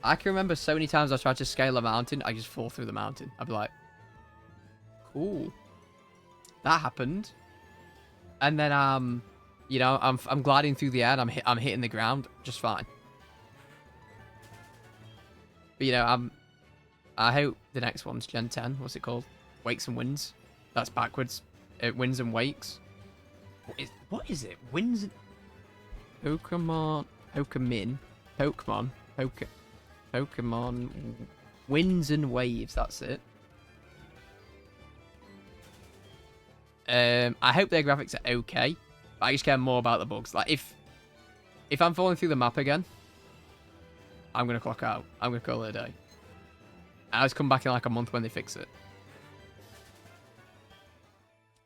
I can remember so many times I tried to scale a mountain, I just fall through the mountain. I'd be like, cool. That happened. And then, you know, I'm gliding through the air and I'm hitting the ground just fine. But, you know, I hope the next one's Gen 10. What's it called? Wakes and Winds. That's backwards. Winds and Wakes. What is it? Winds and... Pokemon... Winds and Waves. That's it. I hope their graphics are okay. But I just care more about the bugs. Like, if I'm falling through the map again, I'm going to clock out. I'm going to call it a day. I'll just come back in like a month when they fix it.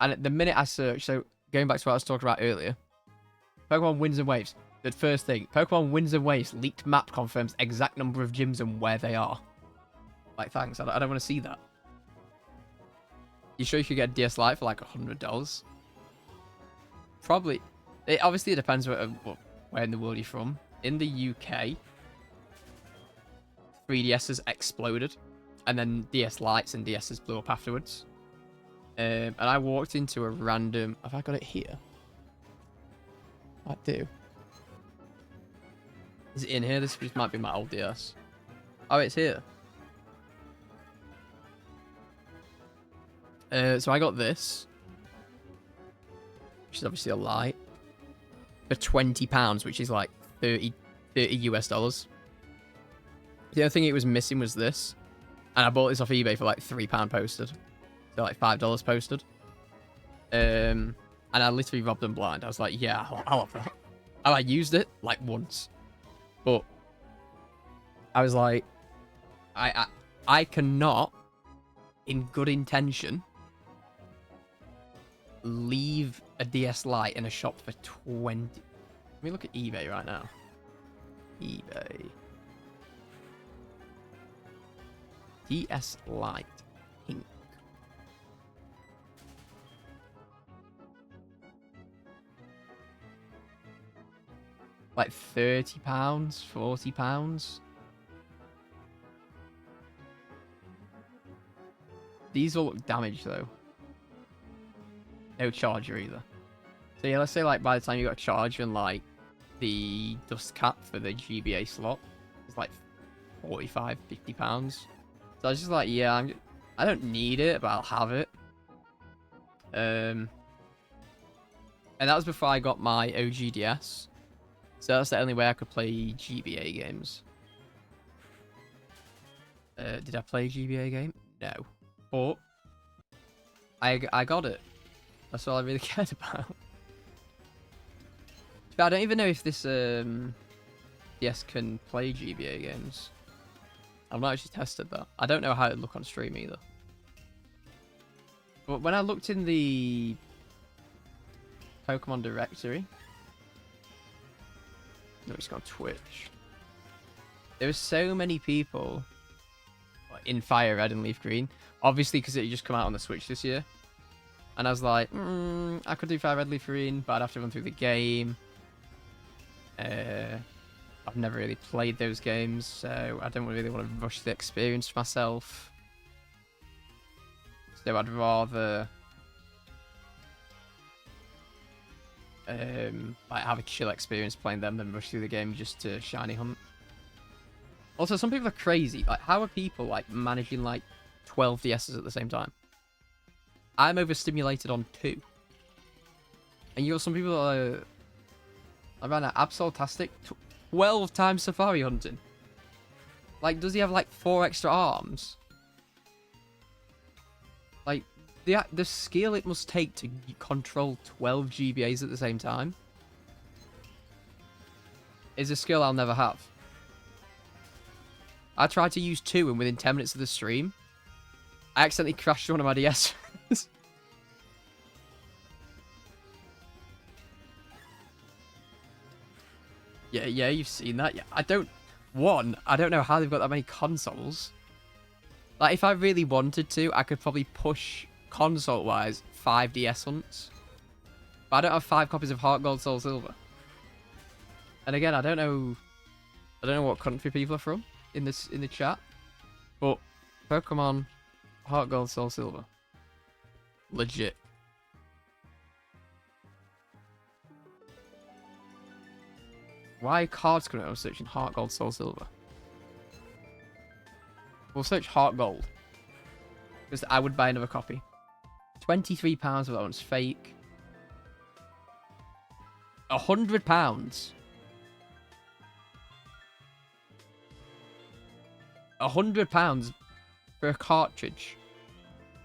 And the minute I search, so going back to what I was talking about earlier, Pokemon Winds and Waves. The first thing, Pokemon Winds and Waves leaked map confirms exact number of gyms and where they are. Like, thanks. I don't want to see that. You sure you could get a DS Lite for like $100? Probably. Obviously, it depends where in the world you're from. In the UK, 3DSs exploded, and then DS Lites and DSs blew up afterwards. And I walked into a random... Have I got it here? I do. Is it in here? This might be my old DS. Oh, it's here. So I got this, which is obviously a Lite, for £20, which is like 30 US dollars. The other thing it was missing was this, and I bought this off eBay for like £3 posted, so like $5 posted. And I literally robbed them blind. I was like, yeah, I'll have that. And I used it like once, but I was like, I cannot, in good intention, leave a DS Lite in a shop for 20. Let me look at eBay right now. eBay. DS Lite pink. Like £30, £40. These all look damaged though. No charger either. So yeah, let's say like by the time you got a charger and like the dust cap for the GBA slot is like £45, £50. So I was just like, yeah, I don't need it, but I'll have it. And that was before I got my OGDS. So that's the only way I could play GBA games. Did I play a GBA game? No. But I got it. That's all I really cared about. But I don't even know if this DS can play GBA games. I've not actually tested that. I don't know how it would look on stream either. But when I looked in the Pokemon directory, no, it's got Twitch. There were so many people in Fire Red and Leaf Green, obviously because it had just come out on the Switch this year. And I was like, I could do Fire Red Leaf Green, but I'd have to run through the game. I've never really played those games, so I don't really want to rush the experience for myself. So I'd rather like have a chill experience playing them than rush through the game just to shiny hunt. Also, some people are crazy. Like, how are people like managing like 12 DSs at the same time? I'm overstimulated on 2. And you got some people that are around at Absoltastic 12 times Safari hunting. Like, does he have like 4 extra arms? Like, the skill it must take to control 12 GBAs at the same time is a skill I'll never have. I tried to use 2 and within 10 minutes of the stream, I accidentally crashed one of my DS. Yeah, you've seen that. Yeah, I don't know how they've got that many consoles. Like, if I really wanted to, I could probably push console-wise 5 DS hunts. But I don't have 5 copies of Heart Gold, Soul Silver. And again, I don't know what country people are from in the chat. But Pokemon Heart Gold, Soul Silver. Legit. Why are cards coming out? I'm searching Heart Gold, Soul Silver. We'll search Heart Gold. Because I would buy another copy. £23 for that one's fake. £100. £100 for a cartridge.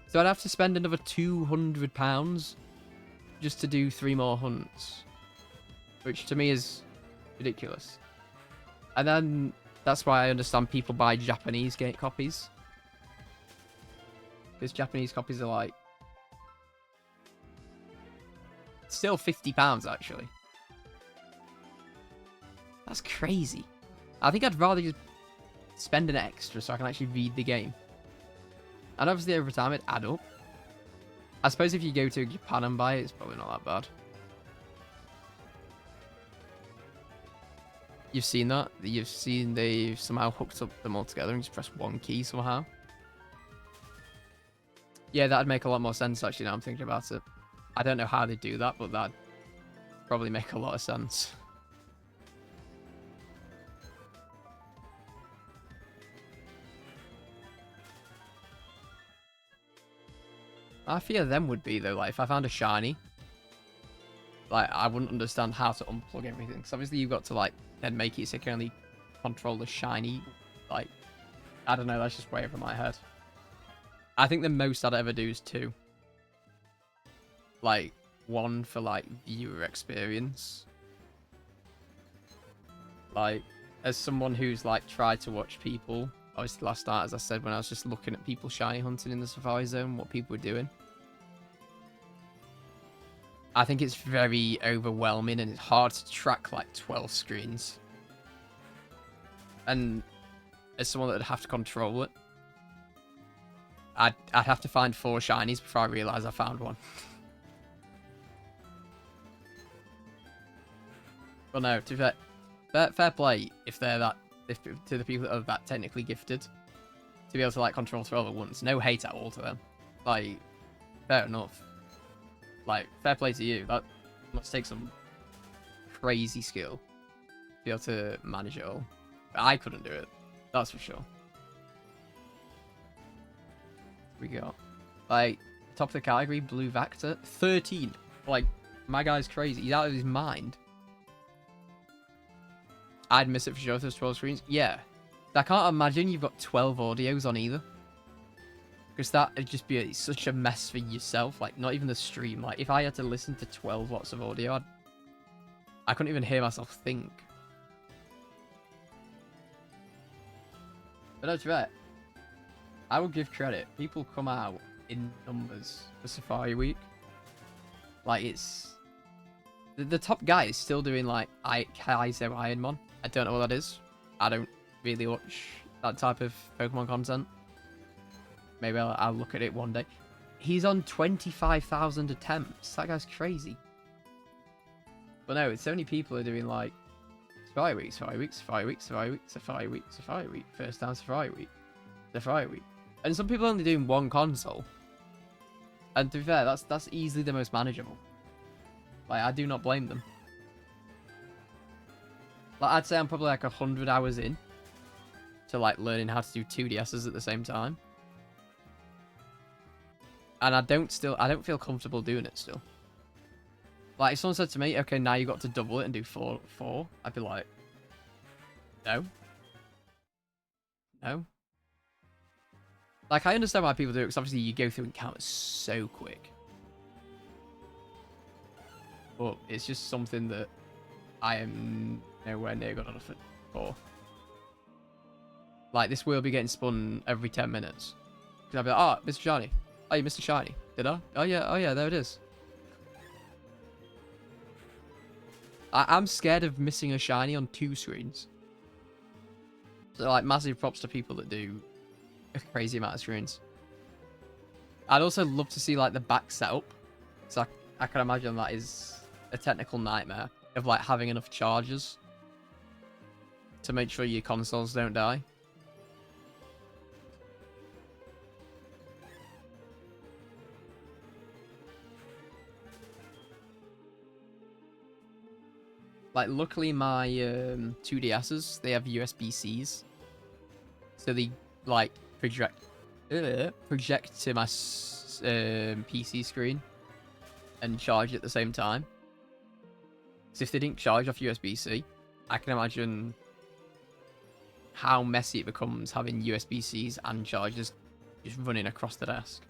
So I'd have to spend another £200 just to do 3 more hunts. Which to me is ridiculous. And then that's why I understand people buy Japanese game copies. Because Japanese copies are like Still £50, actually. That's crazy. I think I'd rather just spend an extra so I can actually read the game. And obviously over time it'd add up. I suppose if you go to Japan and buy it, it's probably not that bad. You've seen that? You've seen they've somehow hooked up them all together and just press one key somehow? Yeah, that'd make a lot more sense actually now I'm thinking about it. I don't know how they do that, but that'd probably make a lot of sense. I fear them would be though, like if I found a shiny, like I wouldn't understand how to unplug everything. Because obviously you've got to like then make it so you can only control the shiny. Like, I don't know, that's just way over my head. I think the most I'd ever do is 2. Like, 1 for like viewer experience. Like, as someone who's like tried to watch people, obviously last night, as I said, when I was just looking at people shiny hunting in the Safari Zone, what people were doing. I think it's very overwhelming and it's hard to track like 12 screens. And as someone that would have to control it, I'd have to find 4 shinies before I realise I found one. Well, no, to be fair play if they're that, to the people that are that technically gifted, to be able to like control 12 at once. No hate at all to them. Like, fair enough. Like, fair play to you. That must take some crazy skill to be able to manage it all. But I couldn't do it. That's for sure. We got, like, top of the category, Blue Vector, 13. Like, my guy's crazy. He's out of his mind. I'd miss it for sure if there's 12 screens. Yeah. I can't imagine you've got 12 audios on either. Because that would just be such a mess for yourself. Like, not even the stream. Like, if I had to listen to 12 watts of audio, I couldn't even hear myself think. But that's right. I will give credit. People come out in numbers for Safari Week. Like, it's... The top guy is still doing, like, Kaizo Ironmon. I don't know what that is. I don't really watch that type of Pokemon content. Maybe I'll look at it one day. He's on 25,000 attempts. That guy's crazy. But no, it's so many people are doing like Safari Week, Safari Week, Safari Week, Safari Week, Safari Week, Safari Week, first time Safari Week, Safari Week. And some people are only doing one console. And to be fair, that's easily the most manageable. Like, I do not blame them. Like, I'd say I'm probably like 100 hours in to like learning how to do 2DSs at the same time. And I don't feel comfortable doing it still. Like, if someone said to me, okay, now you got to double it and do four, I'd be like, no. No. Like, I understand why people do it, because obviously you go through encounters so quick. But it's just something that I am nowhere near good enough for. Like, this will be getting spun every 10 minutes. Because I'll be like, oh, Mr. Shiny. Oh, you missed a shiny. Did I? Oh yeah, there it is. I'm scared of missing a shiny on 2 screens. So, like, massive props to people that do a crazy amount of screens. I'd also love to see, like, the back setup. So I can imagine that is a technical nightmare of, like, having enough chargers to make sure your consoles don't die. Like, luckily my 2DSs, they have USB-Cs. So they, like, project to my PC screen and charge at the same time. So if they didn't charge off USB-C, I can imagine how messy it becomes having USB-Cs and chargers just running across the desk.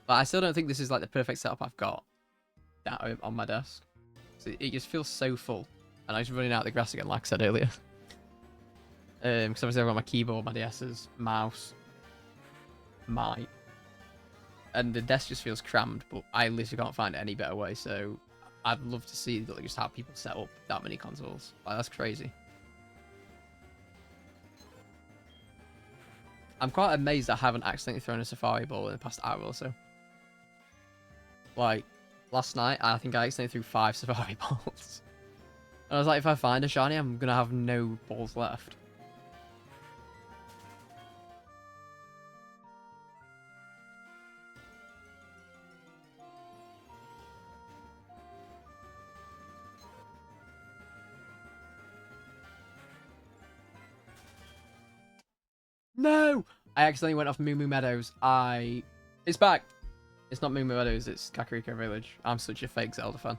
But I still don't think this is, like, the perfect setup I've got on my desk. So it just feels so full. And I'm just running out of the grass again, like I said earlier. Because obviously I've got my keyboard, my DS's, mouse, my and the desk just feels crammed, but I literally can't find any better way, so I'd love to see like, just how people set up that many consoles. Like, that's crazy. I'm quite amazed I haven't accidentally thrown a Safari ball in the past hour or so. Like, last night, I think I accidentally threw 5 Safari balls. And I was like, if I find a shiny, I'm going to have no balls left. No! I accidentally went off Moo Moo Meadows. It's back! It's not Moo Moo Meadows, it's Kakariko Village. I'm such a fake Zelda fan.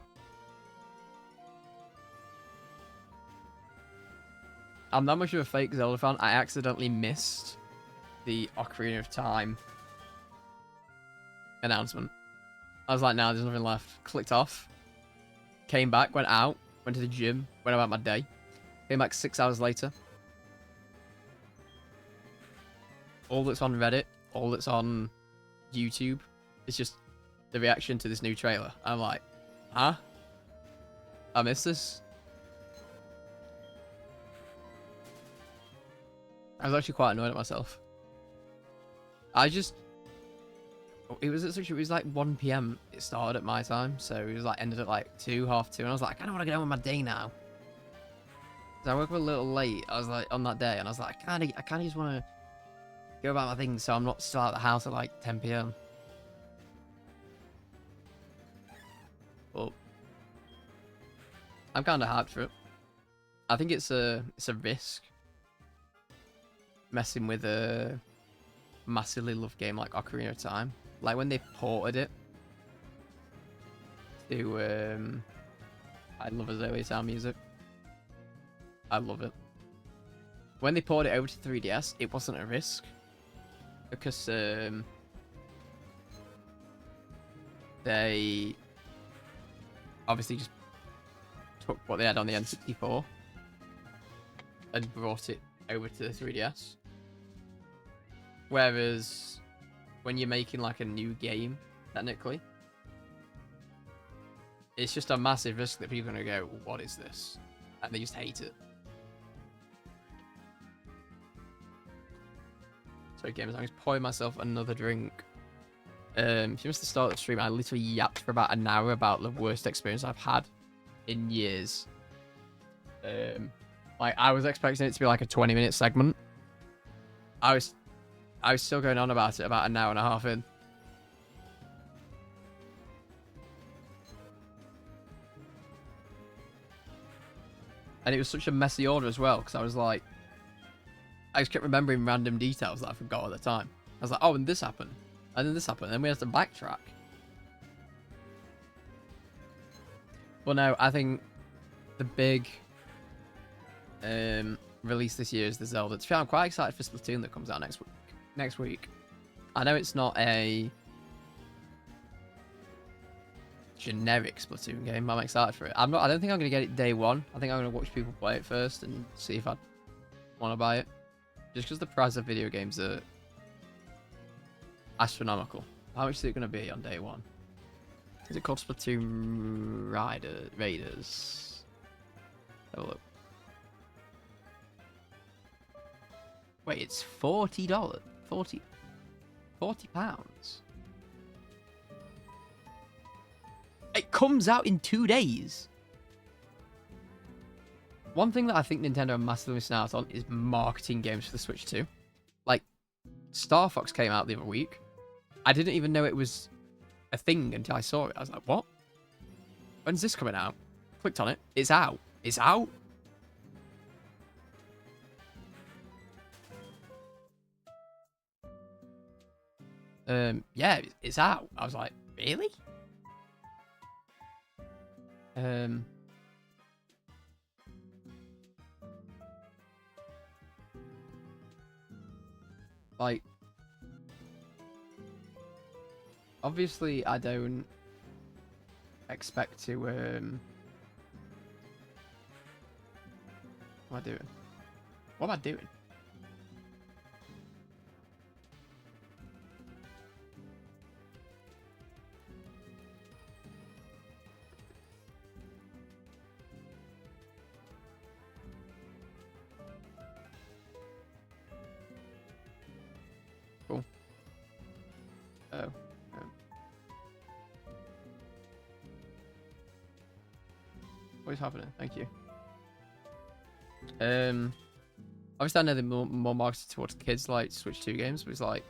I'm not much of a fake Zelda fan. I accidentally missed the Ocarina of Time announcement. I was like, nah, there's nothing left. Clicked off. Came back, went out, went to the gym, went about my day. Came back 6 hours later. All that's on Reddit, all that's on YouTube, is just the reaction to this new trailer. I'm like, huh? I missed this? I was actually quite annoyed at myself. It was like 1 p.m. it started at my time, so it was like ended at like 2, half 2, and I was like, I kind of want to get on with my day now. So I woke up a little late, I was like, on that day, and I was like, I kind of just want to go about my things so I'm not still out of the house at like 10 p.m. But I'm kind of hyped for it. I think it's a risk messing with a massively loved game like Ocarina of Time. Like when they ported it to I love Azalea Town music. I love it. When they ported it over to 3DS, it wasn't a risk because they obviously just took what they had on the N64 and brought it over to the 3DS. Whereas when you're making like a new game, technically, it's just a massive risk that people are going to go, what is this? And they just hate it. Sorry, gamers, I'm just pouring myself another drink. If you missed the start of the stream, I literally yapped for about an hour about the worst experience I've had in years. Like, I was expecting it to be like a 20-minute segment. I was still going on about it about an hour and a half in. And it was such a messy order as well, because I was like, I just kept remembering random details that I forgot at the time. I was like, oh, and this happened. And then this happened. And then we had to backtrack. Well, no, I think the big release this year is the Zelda. I'm quite excited for Splatoon that comes out next week. I know it's not a generic Splatoon game, but I'm excited for it. I don't think I'm going to get it day one. I think I'm going to watch people play it first and see if I want to buy it. Just because the price of video games are astronomical. How much is it going to be on day one? Is it called Splatoon Raiders? Have a look. Wait, it's $40. £40. It comes out in 2 days. One thing that I think Nintendo are massively missing out on is marketing games for the Switch 2. Like, Star Fox came out the other week. I didn't even know it was a thing until I saw it. I was like, what? When's this coming out? Clicked on it. It's out. It's out? Yeah, it's out. I was like, really? Like, obviously I don't expect to, what am I doing? What am I doing? Oh. What is happening? Thank you. Obviously I know they're more marketed towards kids, like Switch 2 games, but it's like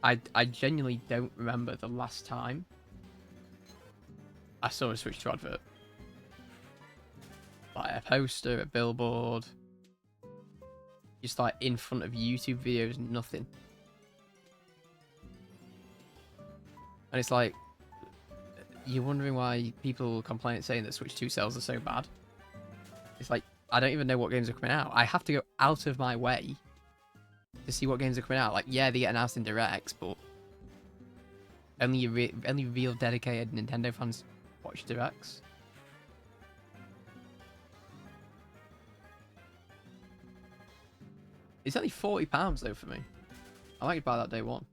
I genuinely don't remember the last time I saw a Switch 2 advert. Like a poster, a billboard, just like in front of YouTube videos, nothing. And it's like, you're wondering why people complain saying that Switch 2 sales are so bad. It's like, I don't even know what games are coming out. I have to go out of my way to see what games are coming out. Like, yeah, they get announced in Directs, but only real dedicated Nintendo fans watch Directs. It's only £40 though for me. I might buy that day one.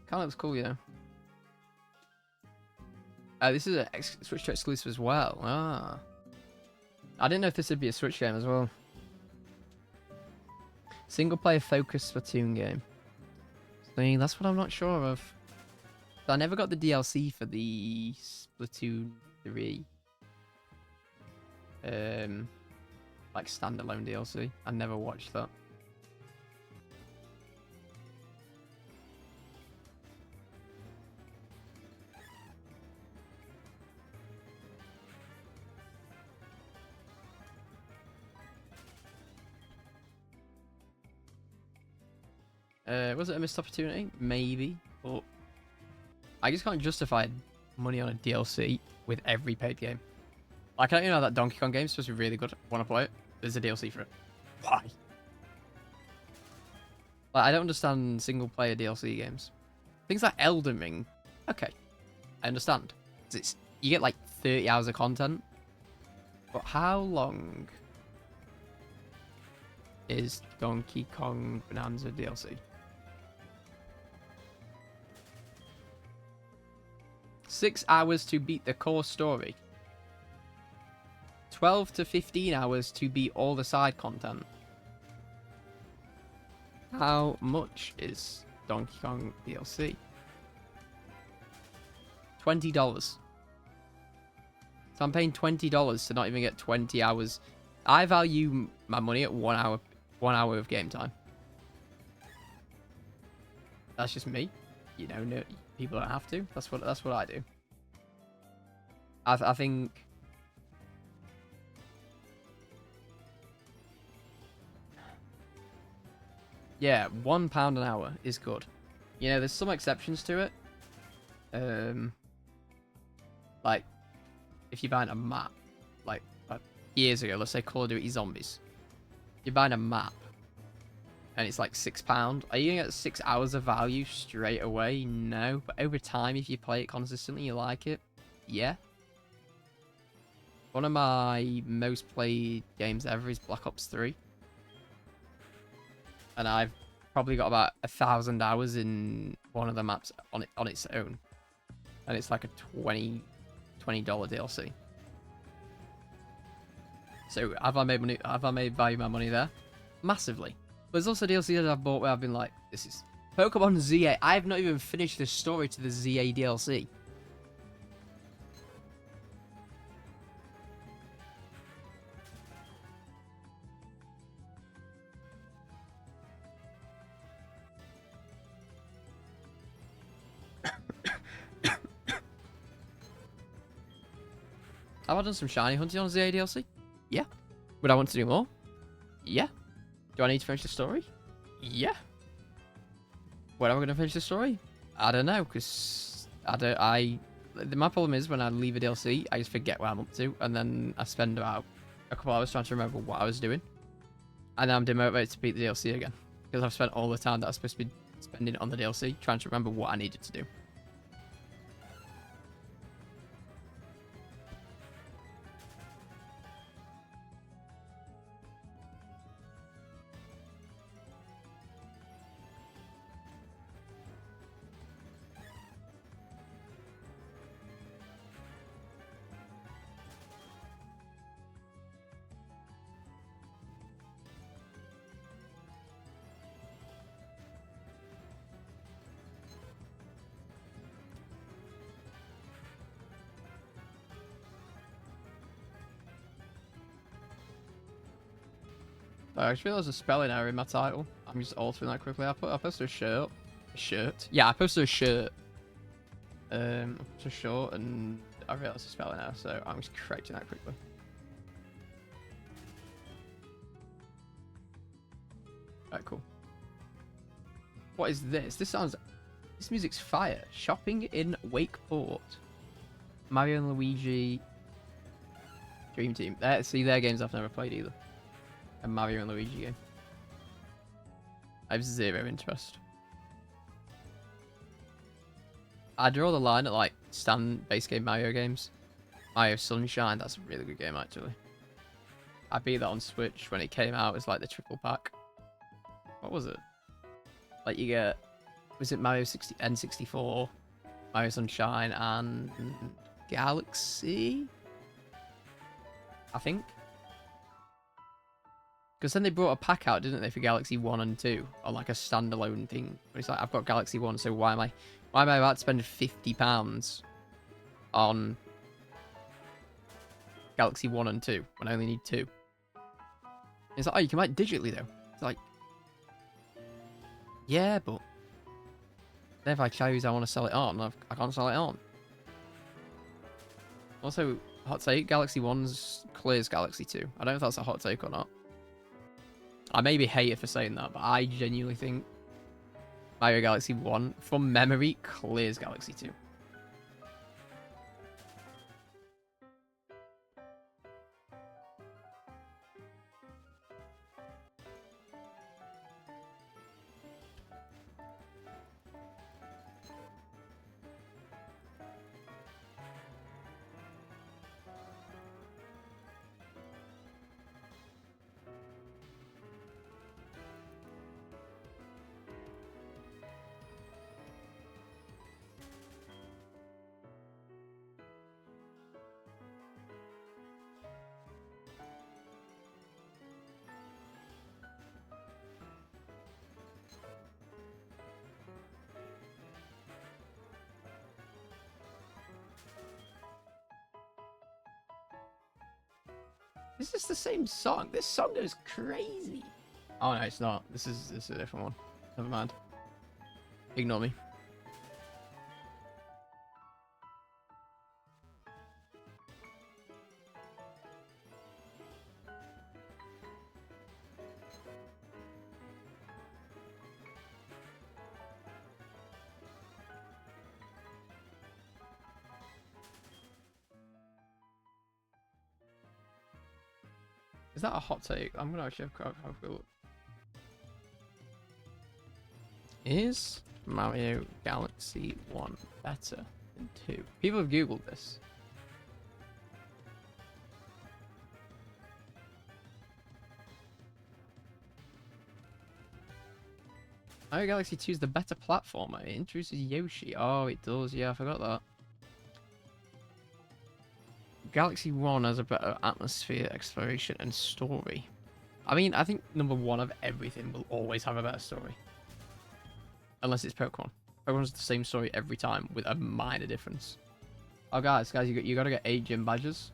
Kind of looks cool, you know. This is a Switch 2 exclusive as well. Ah. I didn't know if this would be a Switch game as well. Single player focused Splatoon game. See, that's what I'm not sure of. So I never got the DLC for the Splatoon 3. Like standalone DLC. I never watched that. Was it a missed opportunity? Maybe, but I just can't justify money on a DLC with every paid game. Like, I don't know that Donkey Kong game is supposed to be really good. Want to play it? There's a DLC for it. Why? Like, I don't understand single player DLC games. Things like Elden Ring. Okay, I understand. You get like 30 hours of content, but how long is Donkey Kong Bonanza DLC? 6 hours to beat the core story. 12 to 15 hours to beat all the side content. How much is Donkey Kong DLC? $20. So I'm paying $20 to not even get 20 hours. I value my money at 1 hour. 1 hour of game time. That's just me. You know, no, people don't have to. That's what I do. I think. Yeah, £1 an hour is good. You know, there's some exceptions to it. Like if you're buying a map, like years ago, let's say Call of Duty Zombies. You're buying a map and it's like £6. Are you gonna get 6 hours of value straight away? No. But over time, if you play it consistently, you like it, yeah. One of my most played games ever is Black Ops 3. And I've probably got about 1,000 hours in one of the maps on its own. And it's like a $20 DLC. So have I made money? Have I made value my money there? Massively. But there's also DLC that I've bought where I've been like, this is Pokemon ZA. I have not even finished the story to the ZA DLC. Have I done some shiny hunting on ZA DLC? Yeah. Would I want to do more? Yeah. Do I need to finish the story? Yeah. When am I going to finish the story? I don't know, because my problem is when I leave a DLC, I just forget what I'm up to, and then I spend about a couple hours trying to remember what I was doing. And then I'm demotivated to beat the DLC again, because I've spent all the time that I'm supposed to be spending on the DLC trying to remember what I needed to do. I just realised a spelling error in my title. I'm just altering that quickly. I posted a shirt. A shirt? Yeah, I posted a shirt. I posted a short and I realised a spelling error, so I'm just correcting that quickly. Alright, cool. What is this? This music's fire. Shopping in Wakeport. Mario and Luigi Dream Team. See, their games I've never played either. A Mario and Luigi game. I have zero interest. I draw the line at like stand base game Mario games. Mario Sunshine, that's a really good game actually. I beat that on Switch when it came out as like the triple pack. What was it? Like you get, was it Mario N64, Mario Sunshine, and Galaxy? I think. Because then they brought a pack out, didn't they, for Galaxy 1 and 2, on like a standalone thing. But it's like, I've got Galaxy 1, so why am I about to spend £50 on Galaxy 1 and 2 when I only need 2? It's like, oh, you can buy it digitally though. It's like, yeah, but then if I choose I want to sell it on, I can't sell it on. Also, hot take, Galaxy 1's clears Galaxy 2. I don't know if that's a hot take or not. I may be hated for saying that, but I genuinely think Mario Galaxy 1, from memory, clears Galaxy 2. Is this the same song? This song goes crazy. Oh no, it's not. This is a different one. Never mind. Ignore me. Is that a hot take? I'm gonna actually have a look. Is Mario Galaxy 1 better than 2? People have googled this. Mario Galaxy 2 is the better platformer. It introduces Yoshi. Oh, it does. Yeah, I forgot that. Galaxy 1 has a better atmosphere, exploration, and story. I mean, I think number one of everything will always have a better story. Unless it's Pokemon. Pokemon's the same story every time with a minor difference. Oh, guys, you gotta get 8 gym badges.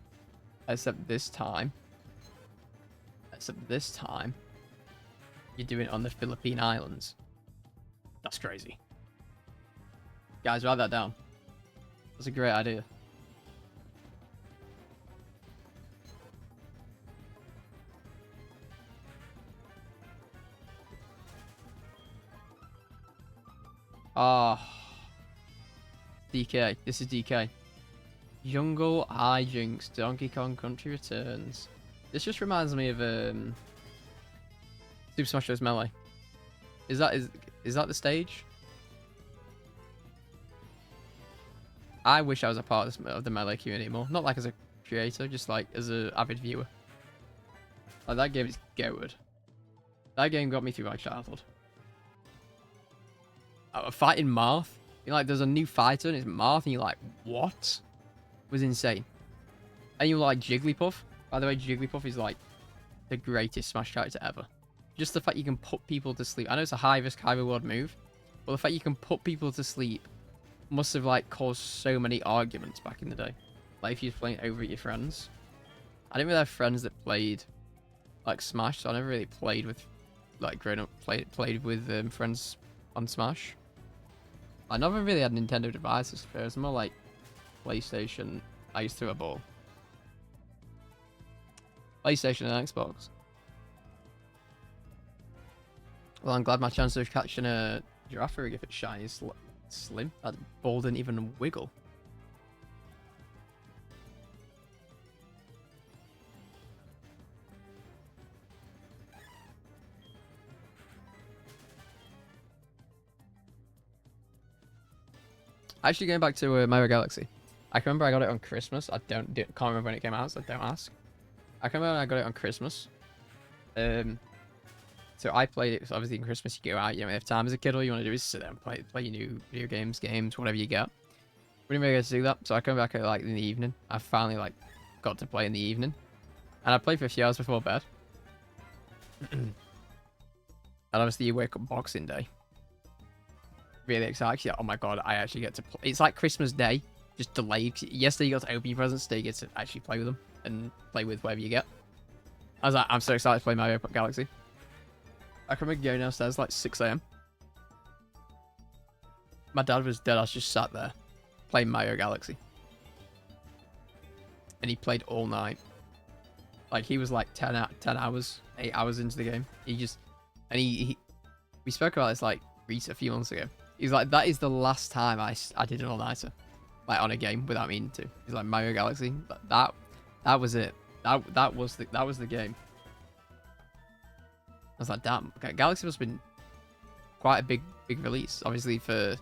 Except this time, you're doing it on the Philippine Islands. That's crazy. Guys, write that down. That's a great idea. Ah, DK. This is DK. Jungle Hijinks. Donkey Kong Country Returns. This just reminds me of Super Smash Bros. Melee. Is that the stage? I wish I was a part of the Melee community more. Not like as a creator, just like as an avid viewer. Like that game is goated. That game got me through my childhood. Fighting Marth. You're like, there's a new fighter and it's Marth, and you're like, what? It was insane. And you're like Jigglypuff. By the way, Jigglypuff is like the greatest Smash character ever. Just the fact you can put people to sleep. I know it's a high risk, high reward move, but the fact you can put people to sleep must have like caused so many arguments back in the day. Like if you're playing over at your friends. I didn't really have friends that played like Smash, so I never really played with, like, grown up played with friends on Smash. I never really had Nintendo devices. It was more like PlayStation. I used to throw a ball. PlayStation and Xbox. Well, I'm glad my chance of catching a Girafarig if it's shiny is slim. That ball didn't even wiggle. Actually, going back to Mario Galaxy, I can remember I got it on Christmas. I can't remember when it came out, so don't ask. I can remember when I got it on Christmas. So I played it. So obviously, in Christmas you go out. You don't have time as a kid. All you want to do is sit there and play your new video games, whatever you get. We didn't really get to do that. So I come back at like in the evening. I finally like got to play in the evening, and I played for a few hours before bed. And obviously, you wake up Boxing Day. Really excited. Yeah, oh my god, I actually get to play. It's like Christmas Day, just delayed. Yesterday you got to open your presents, today you get to actually play with them and play with whatever you get. I was like, I'm so excited to play Mario Galaxy. I can remember going downstairs like 6 AM. My dad was dead. I was just sat there playing Mario Galaxy, and he played all night. Like he was like 10 hours, 8 hours into the game. He just, and we spoke about this like a few months ago. He's like, that is the last time I did an all-nighter, like on a game without meaning to. He's like, Mario Galaxy, that was it. That was the game. I was like, damn, Galaxy must have been quite a big release. Obviously for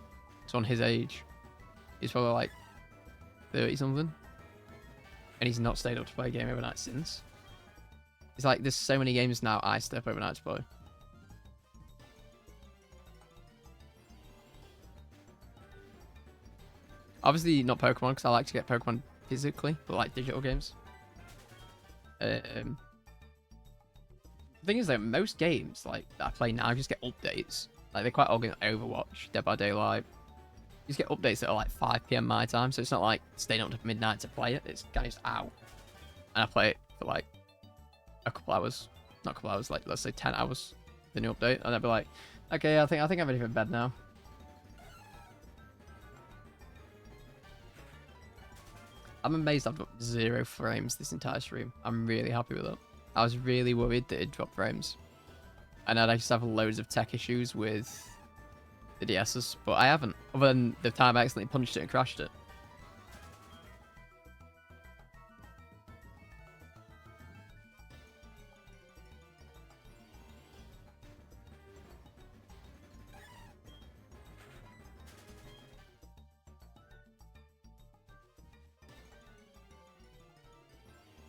someone his age, he's probably like 30 something, and he's not stayed up to play a game overnight since. It's like there's so many games now I stay up overnight to play. Obviously not Pokemon, because I like to get Pokemon physically, but like digital games. The thing is though, most games like that I play now just get updates. Like they're quite organized. Overwatch, Dead by Daylight. You just get updates that are like 5 PM my time, so it's not like staying up to midnight to play it. It's kind of just out, and I play it for like a couple hours, not a couple hours, like let's say 10 hours. The new update, and I'd be like, okay, I think I'm ready for bed now. I'm amazed I've got 0 frames this entire stream. I'm really happy with that. I was really worried that it'd drop frames, and I'd just have loads of tech issues with the DS's, but I haven't. Other than the time I accidentally punched it and crashed it.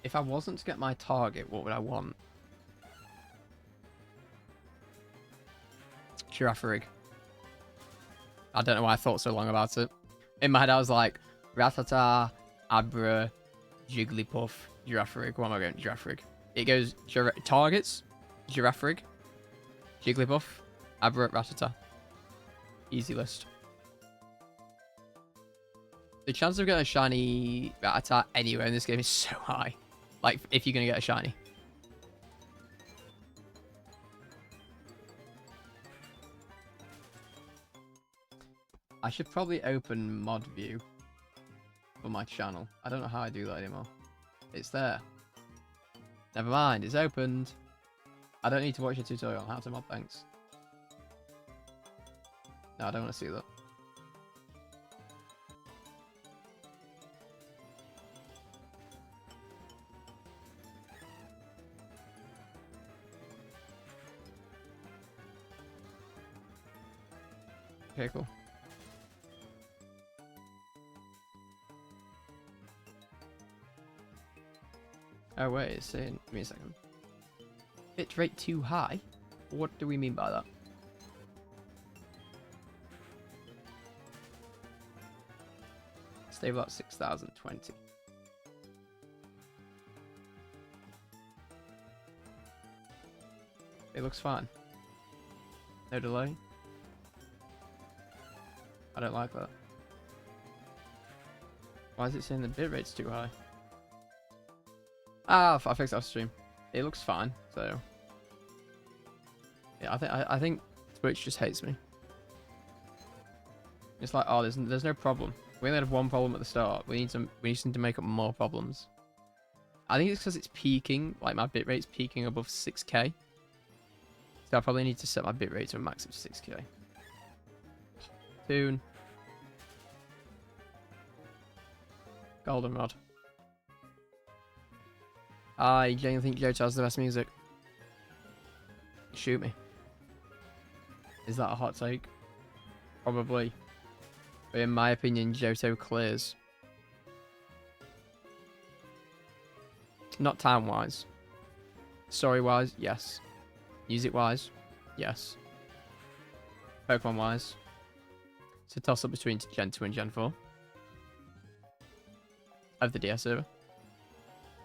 If I wasn't to get my target, what would I want? Girafarig. I don't know why I thought so long about it. In my head, I was like, Rattata, Abra, Jigglypuff, Girafarig. What am I going? Girafarig. It goes targets, Girafarig, Jigglypuff, Abra, Rattata. Easy list. The chance of getting a shiny Rattata anywhere in this game is so high. Like, if you're going to get a shiny. I should probably open mod view for my channel. I don't know how I do that anymore. It's there. Never mind, it's opened. I don't need to watch a tutorial on how to mod, thanks. No, I don't want to see that. Okay, cool. Oh wait, it's saying, give me a second. Bitrate too high? What do we mean by that? Stable at 6020. It looks fine. No delay. I don't like that. Why is it saying the bitrate's too high? Ah, I fixed that stream. It looks fine, so yeah, I think Twitch just hates me. It's like, oh, there's no problem. We only had one problem at the start. We need to make up more problems. I think it's because it's peaking, like my bitrate's peaking above 6K. So I probably need to set my bitrate to a max of 6K. Tune. Goldenrod. I genuinely think Johto has the best music. Shoot me. Is that a hot take? Probably. But in my opinion, Johto clears. Not time-wise. Story-wise, yes. Music-wise, yes. Pokemon-wise, it's a toss-up between Gen 2 and Gen 4. Of the DS era.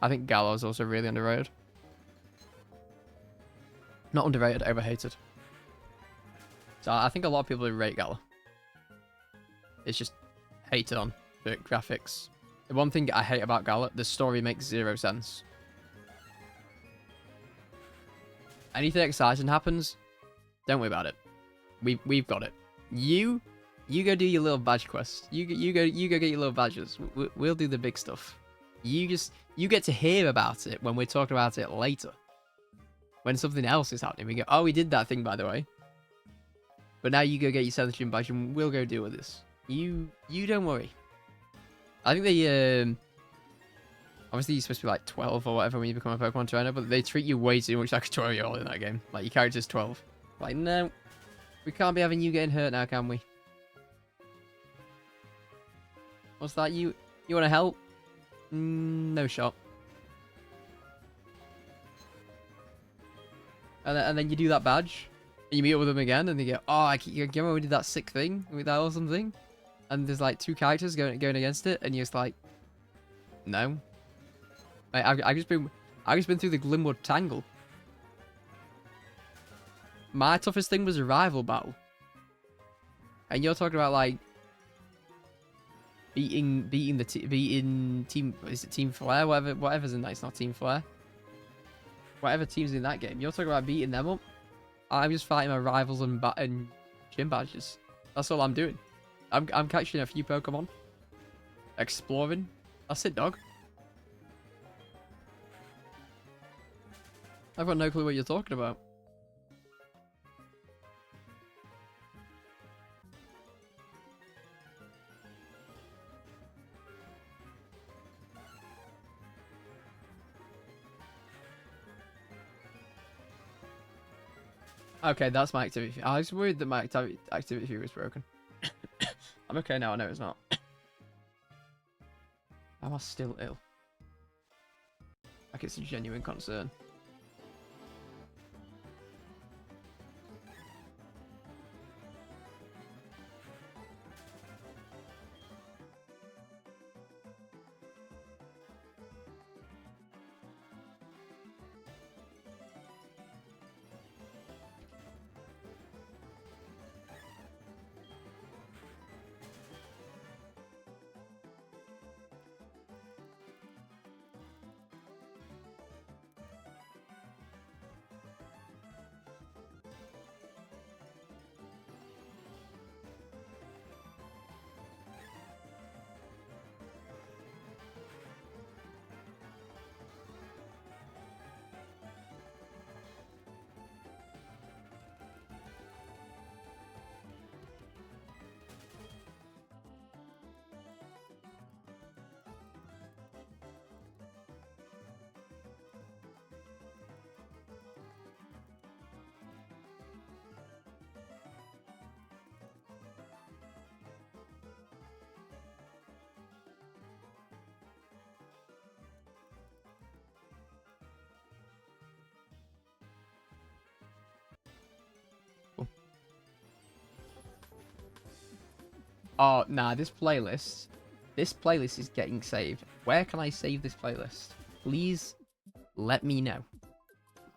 I think Gallo's also really underrated. Not underrated, overhated. So I think a lot of people who rate Gala. It's just hated on. The graphics. The one thing I hate about Gala, the story makes zero sense. Anything exciting happens, don't worry about it. We've got it. You go do your little badge quest. You go get your little badges. We'll do the big stuff. You get to hear about it when we're talking about it later. When something else is happening, we go, oh, we did that thing, by the way. But now you go get your 7th gym badge and we'll go deal with this. You don't worry. I think they, obviously you're supposed to be like 12 or whatever when you become a Pokemon trainer, but they treat you way too much like a 12-year-old in that game. Like, your character's 12. Like, no. We can't be having you getting hurt now, can we? What's that? You want to help? No shot. And then you do that badge, and you meet up with them again, and they go, oh, you remember we did that sick thing with that awesome thing? And there's like 2 characters going against it, and you're just like, no. Like, I've just been through the Glimwood Tangle. My toughest thing was a rival battle, and you're talking about like beating team, is it Team Flare? Whatever's in that. It's not Team Flare. Whatever team's in that game, you're talking about beating them up. I'm just fighting my rivals and gym badges. That's all I'm doing. I'm catching a few Pokemon, exploring. That's it, dog. I've got no clue what you're talking about. Okay, that's my activity. I was worried that my activity view was broken. I'm okay now. I know it's not. Am I still ill? Like it's a genuine concern. Oh, nah, this playlist is getting saved. Where can I save this playlist? Please let me know.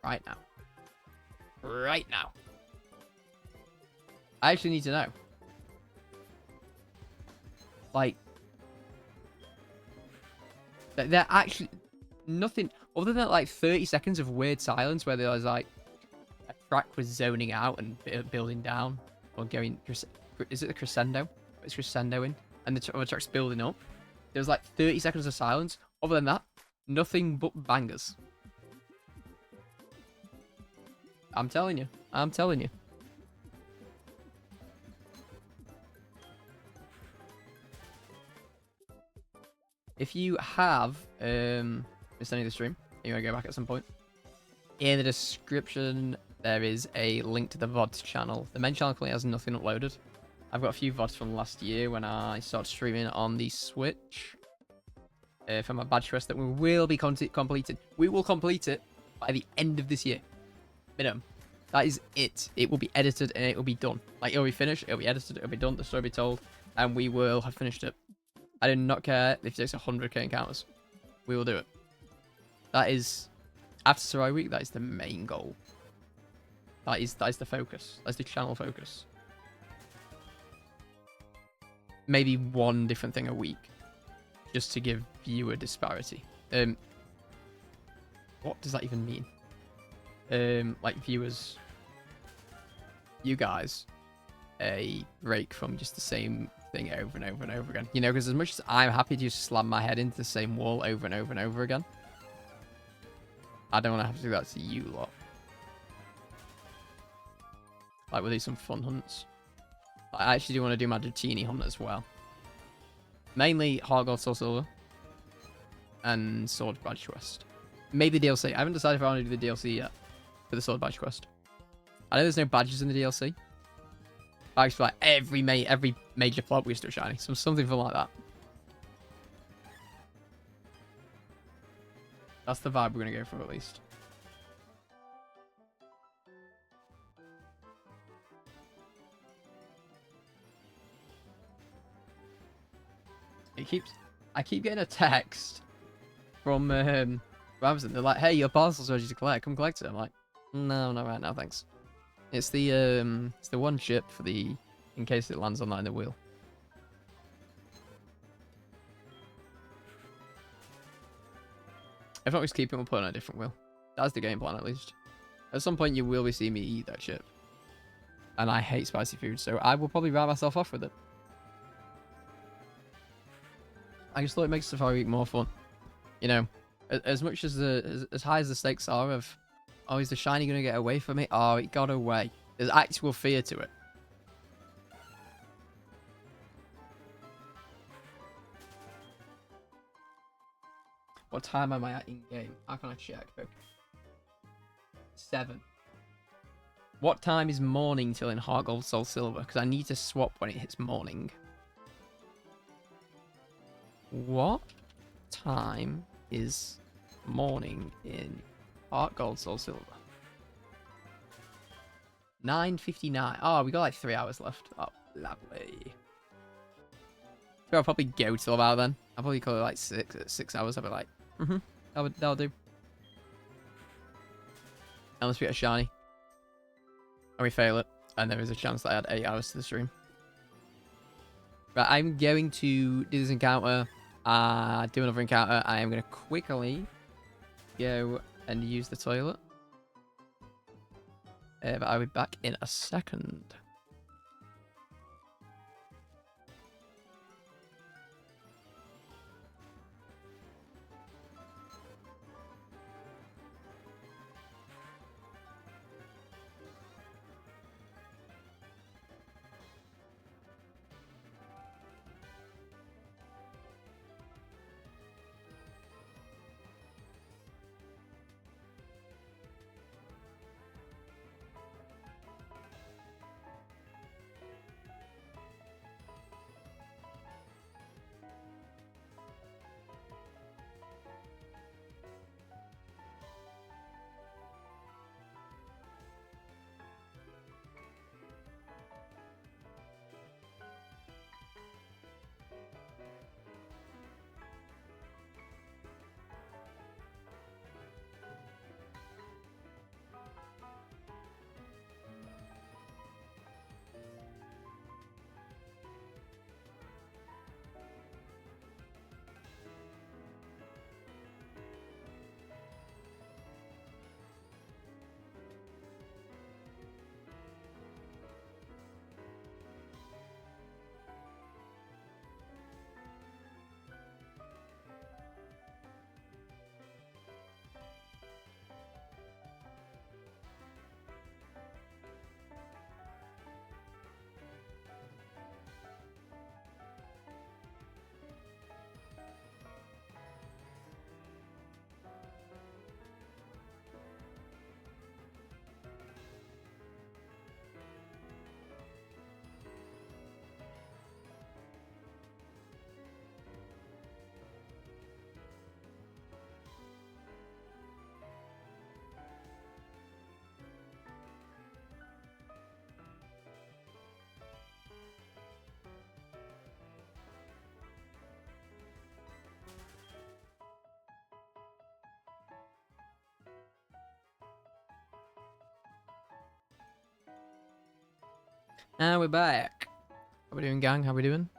Right now. Right now. I actually need to know. Like, they're actually... Nothing... Other than that, like 30 seconds of weird silence where there was like a track was zoning out and building down or going. Is it a crescendo? It's crescendoing, and the other track's building up. There was like 30 seconds of silence. Other than that, nothing but bangers. I'm telling you. I'm telling you. If you have missed any of the stream, you want to go back at some point, in the description there is a link to the VODs channel. The main channel currently has nothing uploaded. I've got a few VODs from last year when I started streaming on the Switch. For my badge quest that we will be completed. We will complete it by the end of this year. Minimum. That is it. It will be edited and it will be done. Like, it'll be finished, it'll be edited, it'll be done, the story will be told, and we will have finished it. I do not care if it takes 100k encounters. We will do it. That is, after Sarai Week, that is the main goal. That is the focus. That's the channel focus. Maybe one different thing a week, just to give viewer disparity. What does that even mean? Like viewers, you guys, a break from just the same thing over and over and over again. You know, because as much as I'm happy to just slam my head into the same wall over and over and over again, I don't want to have to do that to you lot. Like, we'll do some fun hunts. I actually do want to do my Dratini hunt as well. Mainly Heart Gold, Soul Silver, and Sword Badge Quest. Maybe DLC. I haven't decided if I want to do the DLC yet for the Sword Badge Quest. I know there's no badges in the DLC. I just feel like every major plot we used to shiny. Something fun like that. That's the vibe we're going to go for at least. I keep getting a text from Amazon. They're like, "Hey, your parcel's ready to collect. Come collect it." I'm like, "No, not right now, thanks." It's the one chip for the in case it lands on that in the wheel. If not, we just keep it, we'll put it on a different wheel. That's the game plan, at least. At some point, you will be seeing me eat that chip. And I hate spicy food, so I will probably write myself off with it. I just thought it makes Safari Week more fun. You know, as much as as high as the stakes are of, oh, is the shiny going to get away from me? Oh, it got away. There's actual fear to it. What time am I at in game? How can I check? Okay. 7. What time is morning till in Heart Gold, Soul Silver? Because I need to swap when it hits morning. What time is morning in Heart Gold, Soul Silver? 9:59. Oh, we got like 3 hours left. Oh, lovely. So I'll probably go till about then. I'll probably call it like 6 hours. I'll be like, that'll do. Unless we get a shiny. And we fail it. And there is a chance that I add 8 hours to the stream. Right, I'm going to do this encounter. Do another encounter. I am going to quickly go and use the toilet. But I'll be back in a second. And we're back. How we doing, gang? How we doing?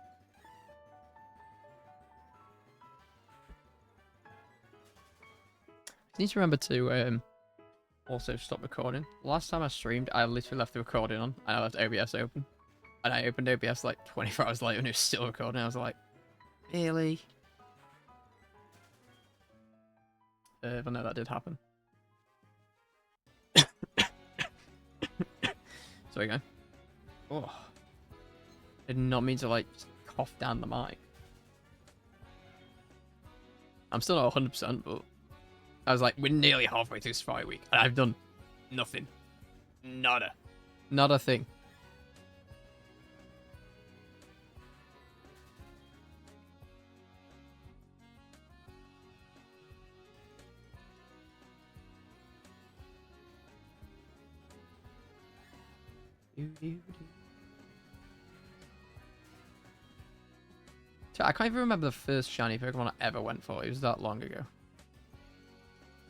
I need to remember to also stop recording. Last time I streamed, I literally left the recording on, and I left OBS open. And I opened OBS like 24 hours later, and it was still recording. I was like, really? But no, that did happen. So we go. Oh. Did not mean to like just cough down the mic. I'm still not 100%, but I was like, we're nearly halfway through Safari Week, and I've done nothing. Nada. Not a thing. So I can't even remember the first shiny Pokemon I ever went for. It was that long ago.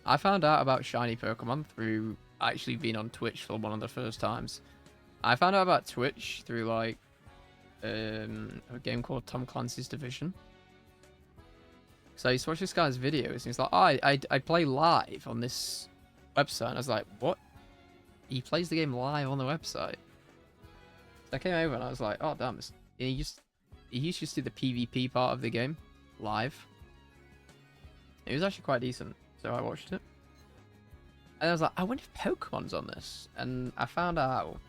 I found out about shiny Pokemon through actually being on Twitch for one of the first times. I found out about Twitch through like a game called Tom Clancy's Division. So I used to watch this guy's videos and he's like, oh, I play live on this website. And I was like, what? He plays the game live on the website? So I came over and I was like, oh damn, he used to just do the PvP part of the game live. It was actually quite decent, so I watched it. And I was like, I wonder if Pokemon's on this. And I found out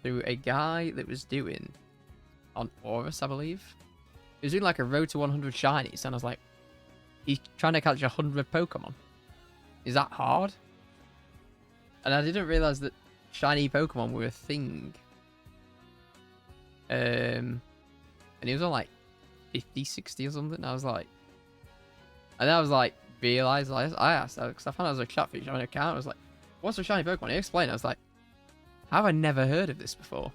through a guy that was doing on Aurus, I believe. He was doing like a road to 100 shinies, and I was like, he's trying to catch 100 Pokemon. Is that hard? And I didn't realize that shiny Pokemon were a thing. And he was on like 50, 60 or something. And I was like, and then I was like, realized, like, I asked, because I found out it was a chat feature on an account. I was like, what's a shiny Pokemon? He explained it. I was like, how have I never heard of this before?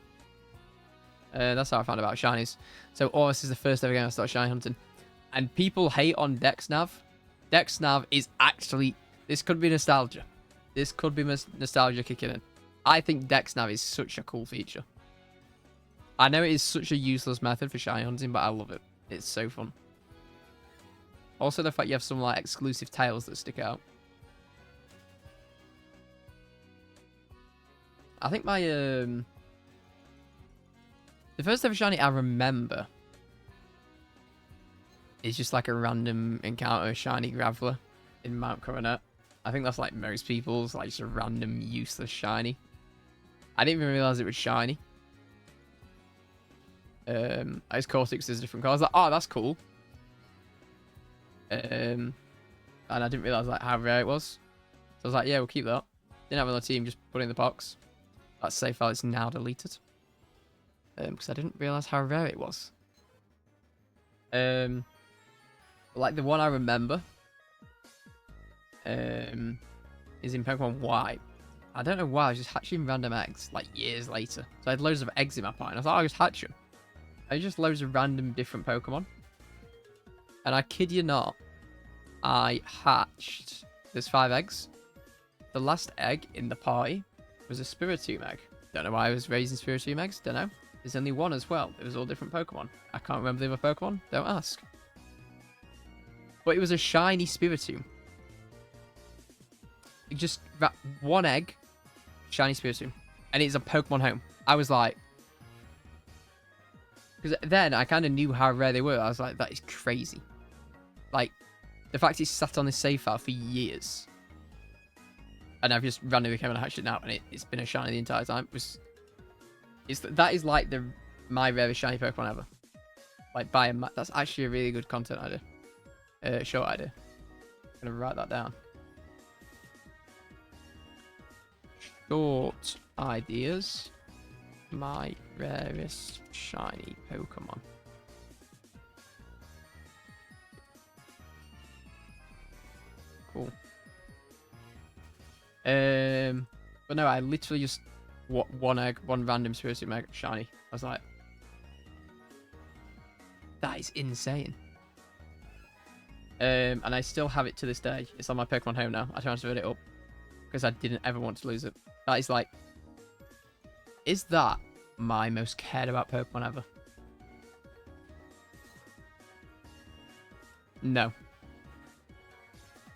That's how I found out about shinies. So Aurus is the first ever game I started shiny hunting. And people hate on DexNav. DexNav is actually, this could be nostalgia. This could be nostalgia kicking in. I think DexNav is such a cool feature. I know it is such a useless method for shiny hunting, but I love it. It's so fun. Also, the fact you have some like exclusive tails that stick out. I think my the first ever shiny I remember is just like a random encounter shiny Graveler in Mount Coronet. I think that's like most people's, like just a random useless shiny. I didn't even realize it was shiny. His Cortex is a different color. I was like, oh, that's cool. And I didn't realize like how rare it was. So I was like, yeah, we'll keep that. Didn't have it on the team, just put it in the box. That save file is now deleted. Because I didn't realize how rare it was. Like the one I remember is in Pokemon Y. I don't know why, I was just hatching random eggs like years later. So I had loads of eggs in my pile. I was like, oh, I'll just hatch them. I just loads of random different Pokemon. And I kid you not, I hatched, there's 5 eggs. The last egg in the party was a Spiritomb egg. Don't know why I was raising Spiritomb eggs, don't know. There's only one as well. It was all different Pokemon. I can't remember the other Pokemon, don't ask. But it was a shiny Spiritomb. Just one egg, shiny Spiritomb. And it's a Pokemon home. I was like, because then I kind of knew how rare they were. I was like, that is crazy. Like, the fact it's sat on this save file for years. And I've just randomly come and hatched it now, and it's been a shiny the entire time. That is like my rarest shiny Pokemon ever. Like, that's actually a really good content idea. Short idea. I'm going to write that down. Short ideas. My rarest shiny Pokemon. Cool. But no, I literally just one egg, one random Spiritomb egg, shiny. I was like, that is insane. And I still have it to this day. It's on my Pokemon home now. I transferred it up because I didn't ever want to lose it. That is like, is that my most cared about Pokemon ever. No.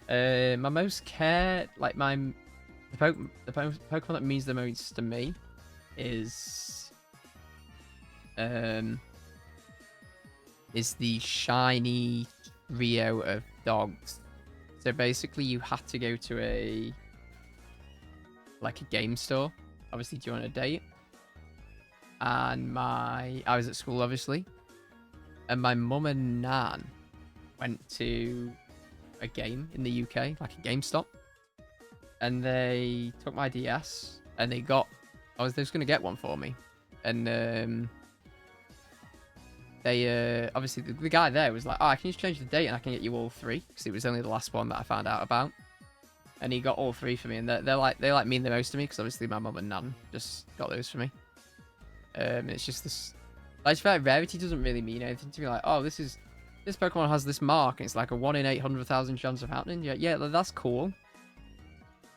My most care, like the Pokemon that means the most to me is the shiny trio of dogs. So basically, you had to go to a game store, obviously during a date, and I was at school obviously, and my mum and nan went to a game in the UK, like a GameStop, and they took my DS and they was going to get one for me, and they obviously the guy there was like, oh, I can just change the date and I can get you all three, because it was only the last one that I found out about, and he got all three for me, and they mean the most to me, because obviously my mum and nan just got those for me. It's just this, like, rarity doesn't really mean anything to me. Like, oh, this Pokemon has this mark, and it's like a 1 in 800,000 chance of happening. Yeah, that's cool.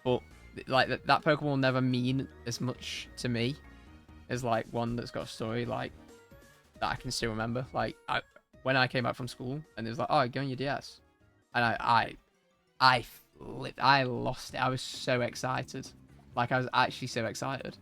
But like that Pokemon will never mean as much to me as like one that's got a story like that I can still remember. Like when I came back from school and it was like, oh, go on your DS, and I flipped, I lost it. I was so excited. Like, I was actually so excited.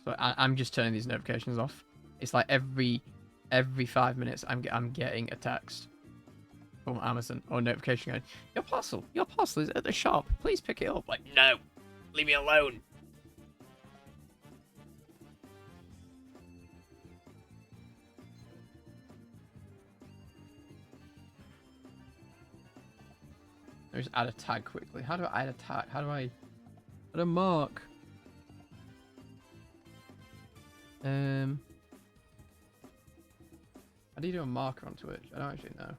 So I'm just turning these notifications off. It's like every 5 minutes I'm getting a text from Amazon or notification going, your parcel is at the shop. Please pick it up. Like, no, leave me alone. Let me just add a tag quickly. How do I add a tag? How do I add a mark? How do you do a marker on Twitch? I don't actually know.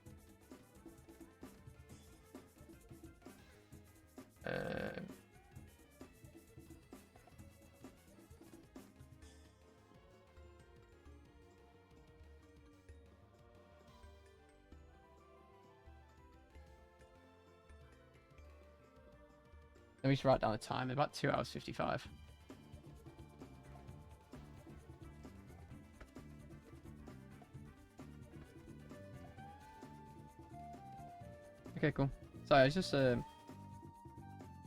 Let me just write down the time. About 2 hours 55. Okay, cool. Sorry, I was just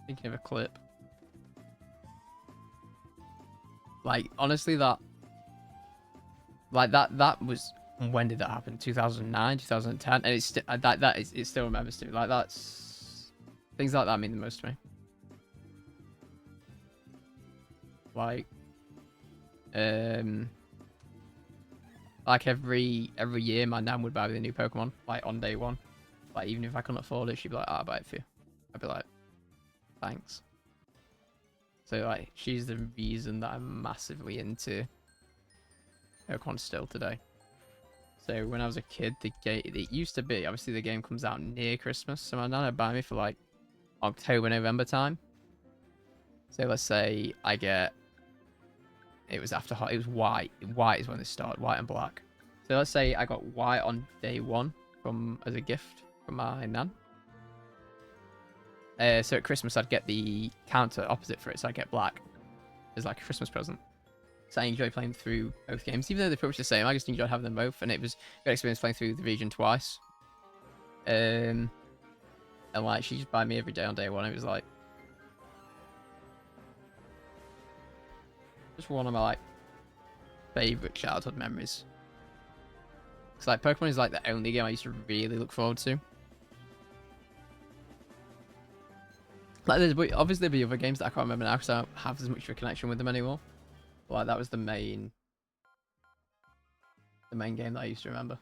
thinking of a clip. Like, honestly, that was, when did that happen? 2009, 2010, and it's it still remembers to me. Like, that's things like that mean the most to me. Like every year, my nan would buy me the new Pokemon, like on day one. Like, even if I couldn't afford it, she'd be like, I'll buy it for you. I'd be like, thanks. So, like, she's the reason that I'm massively into Pokemon still today. So, when I was a kid, it used to be, obviously the game comes out near Christmas, so my nan would buy me for, like, October, November time. So, let's say I get, it was white. White is when they started, white and black. So, let's say I got white on day one as a gift from my nan. So at Christmas, I'd get the counter opposite for it, so I'd get black as like a Christmas present. So I enjoy playing through both games, even though they're pretty much the same. I just enjoyed having them both, and it was a good experience playing through the region twice. And like, she just buy me every day on day one. It was like just one of my like favorite childhood memories. Because like Pokemon is like the only game I used to really look forward to. Like, obviously there'll be other games that I can't remember now because I don't have as much of a connection with them anymore. But like, that was the main game that I used to remember.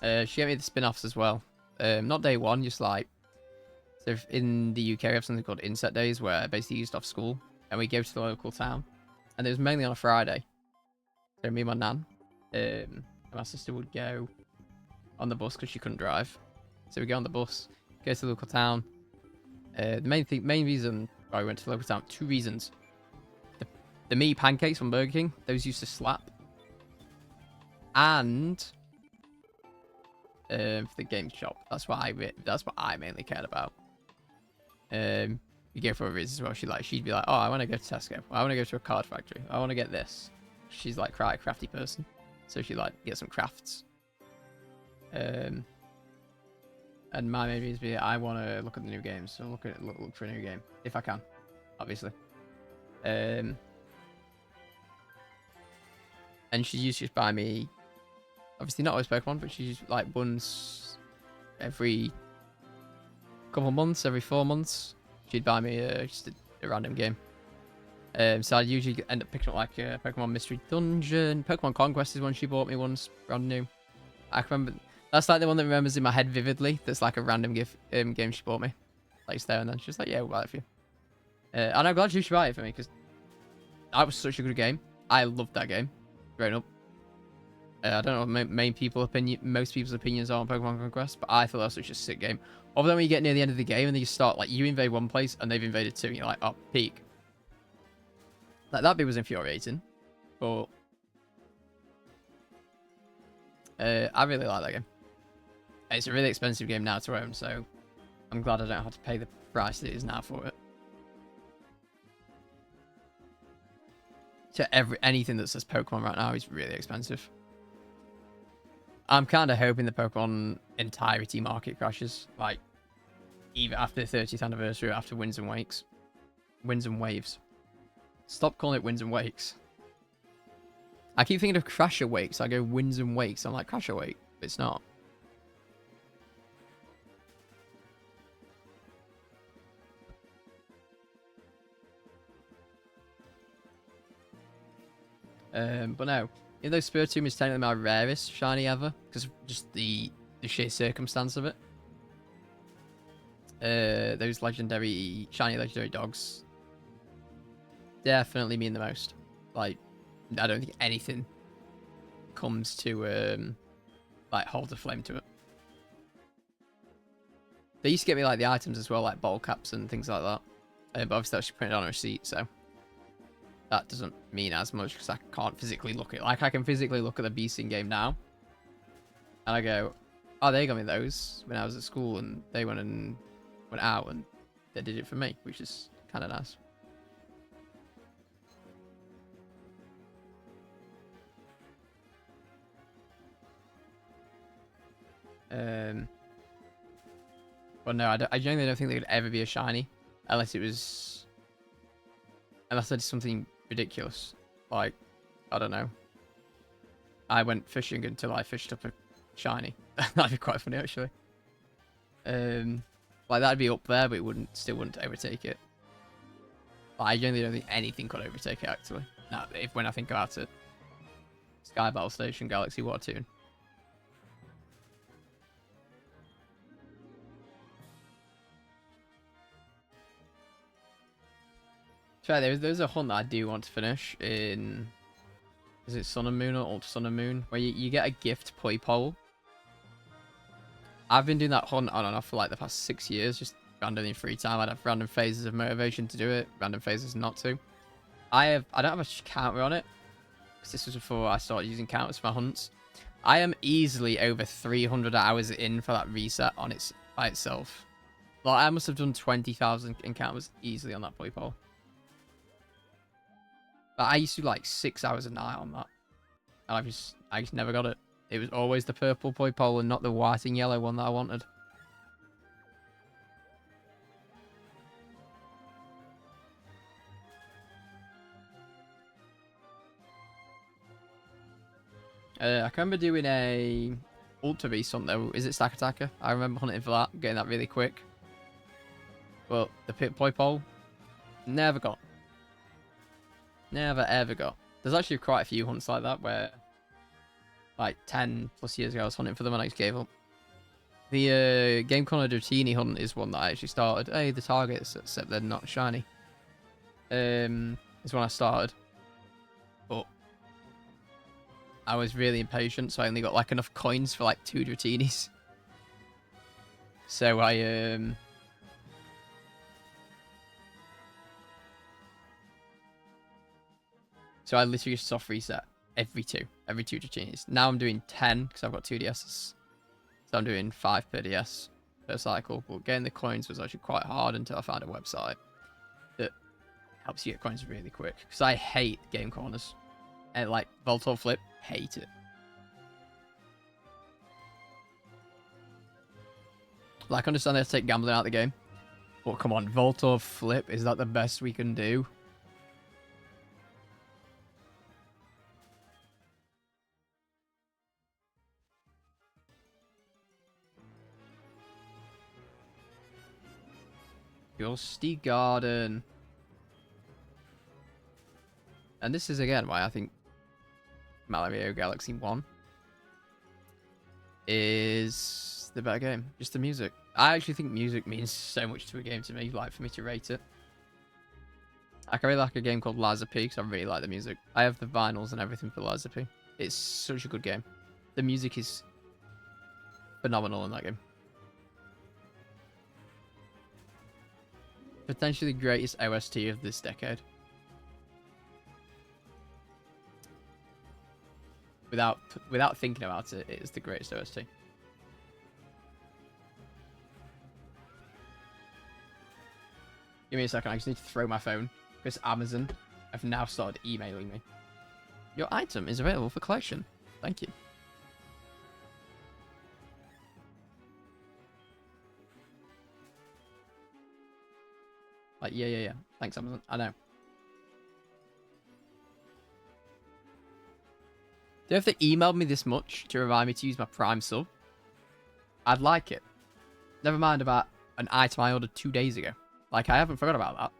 She gave me the spin-offs as well. Not day one, just like, so in the UK we have something called Inset Days, where I basically used off school and we go to the local town, and it was mainly on a Friday. So me and my nan my sister would go on the bus because she couldn't drive. So we go on the bus, go to the local town. The main reason why we went to the local town, 2 reasons. The meat pancakes from Burger King, those used to slap. And for the game shop, that's what I mainly cared about. You go for a reason as well. She'd be like, oh, I want to go to Tesco. I want to go to a card factory. I want to get this. She's like quite a crafty person, so she like get some crafts. And my main reason be I want to look at the new games, so look for a new game if I can, obviously. And she used to just buy me, obviously not always Pokemon, but she's like once every couple months, every 4 months, she'd buy me just a random game. So I'd usually end up picking up like a Pokemon Mystery Dungeon. Pokemon Conquest is one she bought me once, brand new. I can remember, that's like the one that remembers in my head vividly. That's like a random game she bought me. Like it's there and then she's like, yeah, we'll buy it for you. And I'm glad she should buy it for me because that was such a good game. I loved that game growing up. I don't know what most people's opinions are on Pokemon Conquest, but I thought that was such a sick game. Other than when you get near the end of the game and then you start, like, you invade one place and they've invaded 2, and you're like, oh, peak. Like, that bit was infuriating, but I really like that game. And it's a really expensive game now to own, so I'm glad I don't have to pay the price that it is now for it. So anything that says Pokemon right now is really expensive. I'm kind of hoping the Pokemon entirety market crashes, like either after the 30th anniversary or after Winds and Wakes. Winds and Waves. Stop calling it Winds and Wakes. I keep thinking of Crasher Wakes. I go Winds and Wakes. I'm like Crasher Wake, but it's not. But no, even though Spiritomb is technically my rarest shiny ever, because of just the sheer circumstance of it. Those shiny legendary dogs definitely mean the most. Like, I don't think anything comes to like hold a flame to it. They used to get me like the items as well, like bottle caps and things like that. But obviously that's printed on a receipt, so that doesn't mean as much because I can't physically look at it. Like, I can physically look at the Beasting game now, and I go, oh, they got me those when I was at school, and they went out, and they did it for me, which is kind of nice. But no, I genuinely don't think there could ever be a shiny, unless I did something ridiculous, like, I don't know, I went fishing until I fished up a shiny. That'd be quite funny, actually. Like, that'd be up there, but it still wouldn't overtake it. But I genuinely don't think anything could overtake it, actually. No, when I think about it. Sky Battle Station, Galaxy Water Toon. There's a hunt that I do want to finish in, is it Sun and Moon or Ultra Sun and Moon, where you get a gift pole. I've been doing that hunt on and off for like the past 6 years, just randomly in free time. I'd have random phases of motivation to do it, random phases not to. I don't have a counter on it, because this was before I started using counters for my hunts. I am easily over 300 hours in for that reset by itself. Like, I must have done 20,000 encounters easily on that pole. I used to do like 6 hours a night on that, and I just never got it. It was always the purple pole and not the white and yellow one that I wanted. I can remember doing a Ultra Beast hunt though. Is it Stack Attacker? I remember hunting for that, getting that really quick. But the pit pole, never got. Never ever got. There's actually quite a few hunts like that where, like 10 plus years ago, I was hunting for them and I just gave up. The Game Corner Dratini hunt is one that I actually started. Hey, the targets, except they're not shiny. Is when I started. But I was really impatient, so I only got like enough coins for like 2 Dratinis. So I literally just soft reset every two Dratinis. Now I'm doing 10 because I've got 2 DSs. So I'm doing 5 per DS per cycle. But getting the coins was actually quite hard until I found a website that helps you get coins really quick. Because I hate game corners. And like Voltor Flip, hate it. Like, I understand they have to take gambling out of the game. But come on, Voltor Flip, is that the best we can do? Gusty Garden. And this is again why I think Mario Galaxy 1 is the better game. Just the music. I actually think music means so much to a game to me, like for me to rate it. I really like a game called Liza P because I really like the music. I have the vinyls and everything for Liza P. It's such a good game. The music is phenomenal in that game. Potentially the greatest OST of this decade. Without thinking about it, it is the greatest OST. Give me a second, I just need to throw my phone, because Amazon have now started emailing me. Your item is available for collection. Thank you. Like, yeah. Thanks, Amazon. I know. If they emailed me this much to remind me to use my Prime sub, I'd like it. Never mind about an item I ordered 2 days ago. Like, I haven't forgot about that.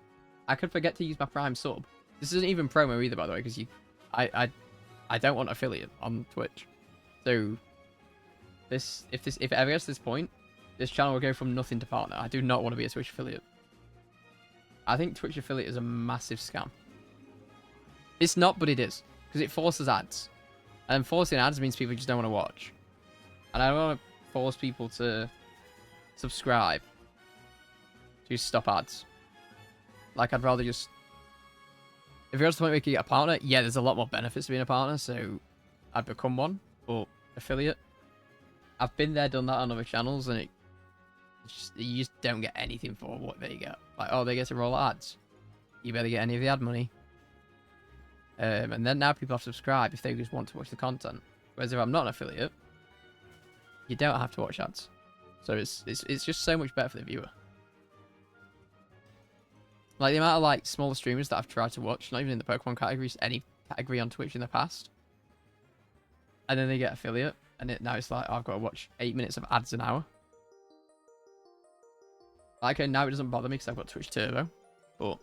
I could forget to use my Prime sub. This isn't even promo either, by the way, because I don't want affiliate on Twitch. So if it ever gets to this point, this channel will go from nothing to partner. I do not want to be a Twitch affiliate. I think Twitch affiliate is a massive scam. It's not, but it is, because it forces ads. And forcing ads means people just don't want to watch. And I don't want to force people to subscribe to stop ads. Like, I'd rather just... If you're to the point where you can get a partner, yeah, there's a lot more benefits to being a partner, so I'd become one. But affiliate, I've been there, done that on other channels, and you just don't get anything for what they get. Like, oh, they get to roll ads. You better get any of the ad money. And then now people have to subscribe if they just want to watch the content. Whereas if I'm not an affiliate, you don't have to watch ads. So it's just so much better for the viewer. Like, the amount of, like, smaller streamers that I've tried to watch, not even in the Pokemon categories, any category on Twitch in the past. And then they get affiliate, and now it's like, oh, I've got to watch 8 minutes of ads an hour. Like, okay, now it doesn't bother me because I've got Twitch Turbo. But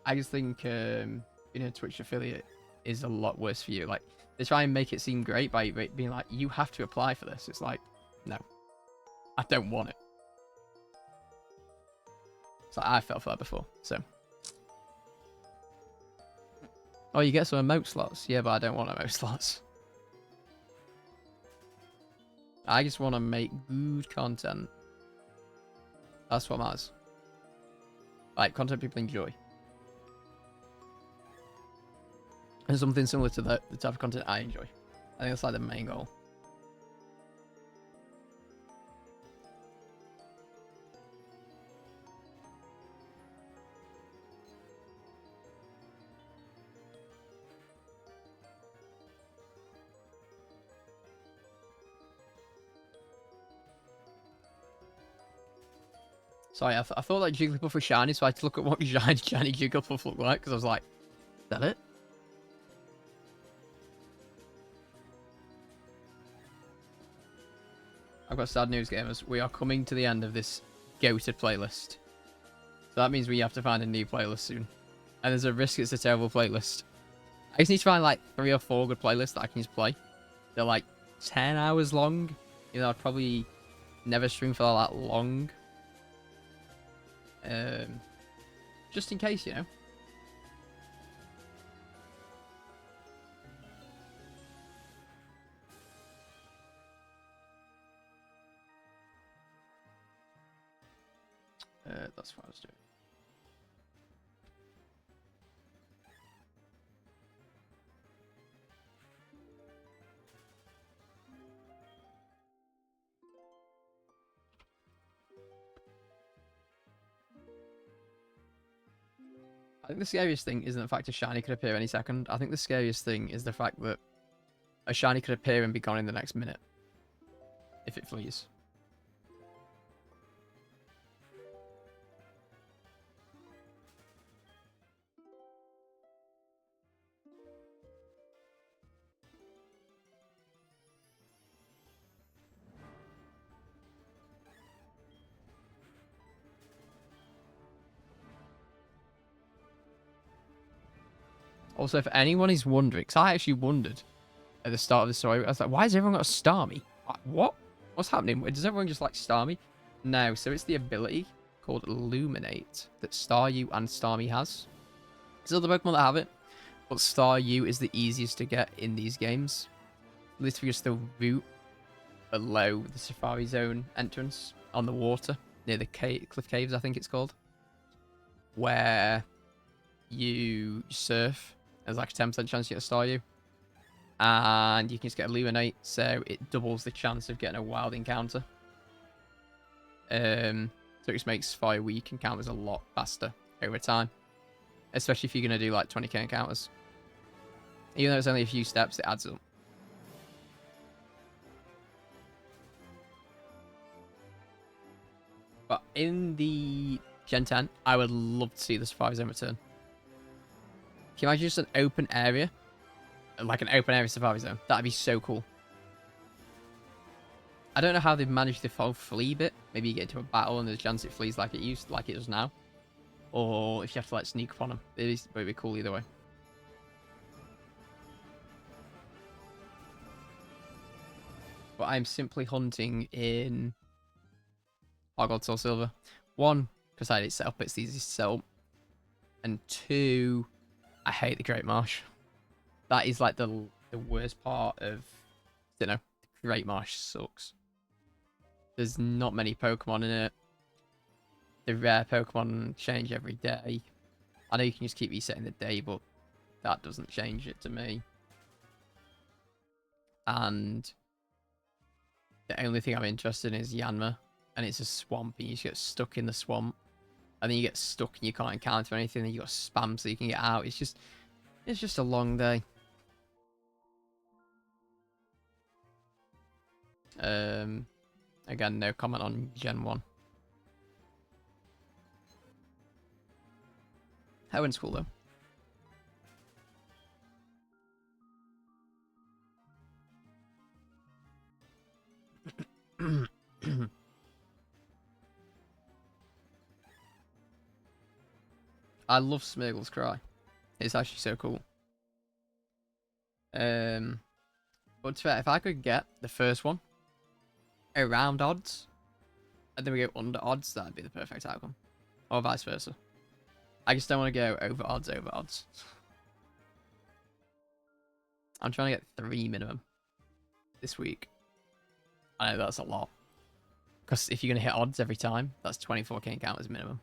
I just think being a Twitch affiliate is a lot worse for you. Like, they try and make it seem great by being like, you have to apply for this. It's like, no, I don't want it. So I fell for that before, so. Oh, you get some emote slots. Yeah, but I don't want emote slots. I just want to make good content. That's what matters. Like, content people enjoy. And something similar to the type of content I enjoy. I think that's like the main goal. Sorry, I thought like Jigglypuff was shiny, so I had to look at what shiny Jigglypuff looked like, because I was like, is that it? I've got sad news, gamers. We are coming to the end of this goated playlist. So that means we have to find a new playlist soon. And there's a risk it's a terrible playlist. I just need to find like 3 or 4 good playlists that I can just play. They're like 10 hours long. You know, I'd probably never stream for that long. Just in case, you know. That's what I was doing. I think the scariest thing isn't the fact a shiny could appear any second. I think the scariest thing is the fact that a shiny could appear and be gone in the next minute if it flees. Also, if anyone is wondering, because I actually wondered at the start of the story, I was like, why has everyone got a Starmie? What? What's happening? Does everyone just like Starmie? No, so it's the ability called Illuminate that Staryu and Starmie has. There's other Pokemon that have it, but Staryu is the easiest to get in these games. Literally just the route below the Safari Zone entrance on the water, near the Cliff Caves, I think it's called, where you surf. There's like a 10% chance you get a Staryu. And you can just get Illuminate, so it doubles the chance of getting a wild encounter. So it just makes Fire Week encounters a lot faster over time. Especially if you're going to do like 20k encounters. Even though it's only a few steps, it adds up. But in the Gen 10, I would love to see the Safari Zone return. Can you imagine just an open area? Like an open area Safari Zone. That'd be so cool. I don't know how they've managed the whole flee bit. Maybe you get into a battle and there's a chance it flees like it does now. Or if you have to like sneak upon them. It'd be cool either way. But I'm simply hunting in Hogwarts Soul Silver. 1, because I did set up, it's the easiest to set up. And 2, I hate the Great Marsh. That is like the worst part of, you know, the Great Marsh sucks. There's not many Pokemon in it. The rare Pokemon change every day. I know you can just keep resetting the day, but that doesn't change it to me. And the only thing I'm interested in is Yanma. And it's a swamp, and you just get stuck in the swamp. And then you get stuck and you can't encounter anything, and you got spam so you can get out. It's just a long day. Again, no comment on Gen 1. Hoen's cool though. I love Smeagol's Cry. It's actually so cool. But to be fair, if I could get the first one around odds, and then we go under odds, that'd be the perfect outcome. Or vice versa. I just don't want to go over odds. I'm trying to get 3 minimum this week. I know that's a lot. Because if you're going to hit odds every time, that's 24k encounters minimum.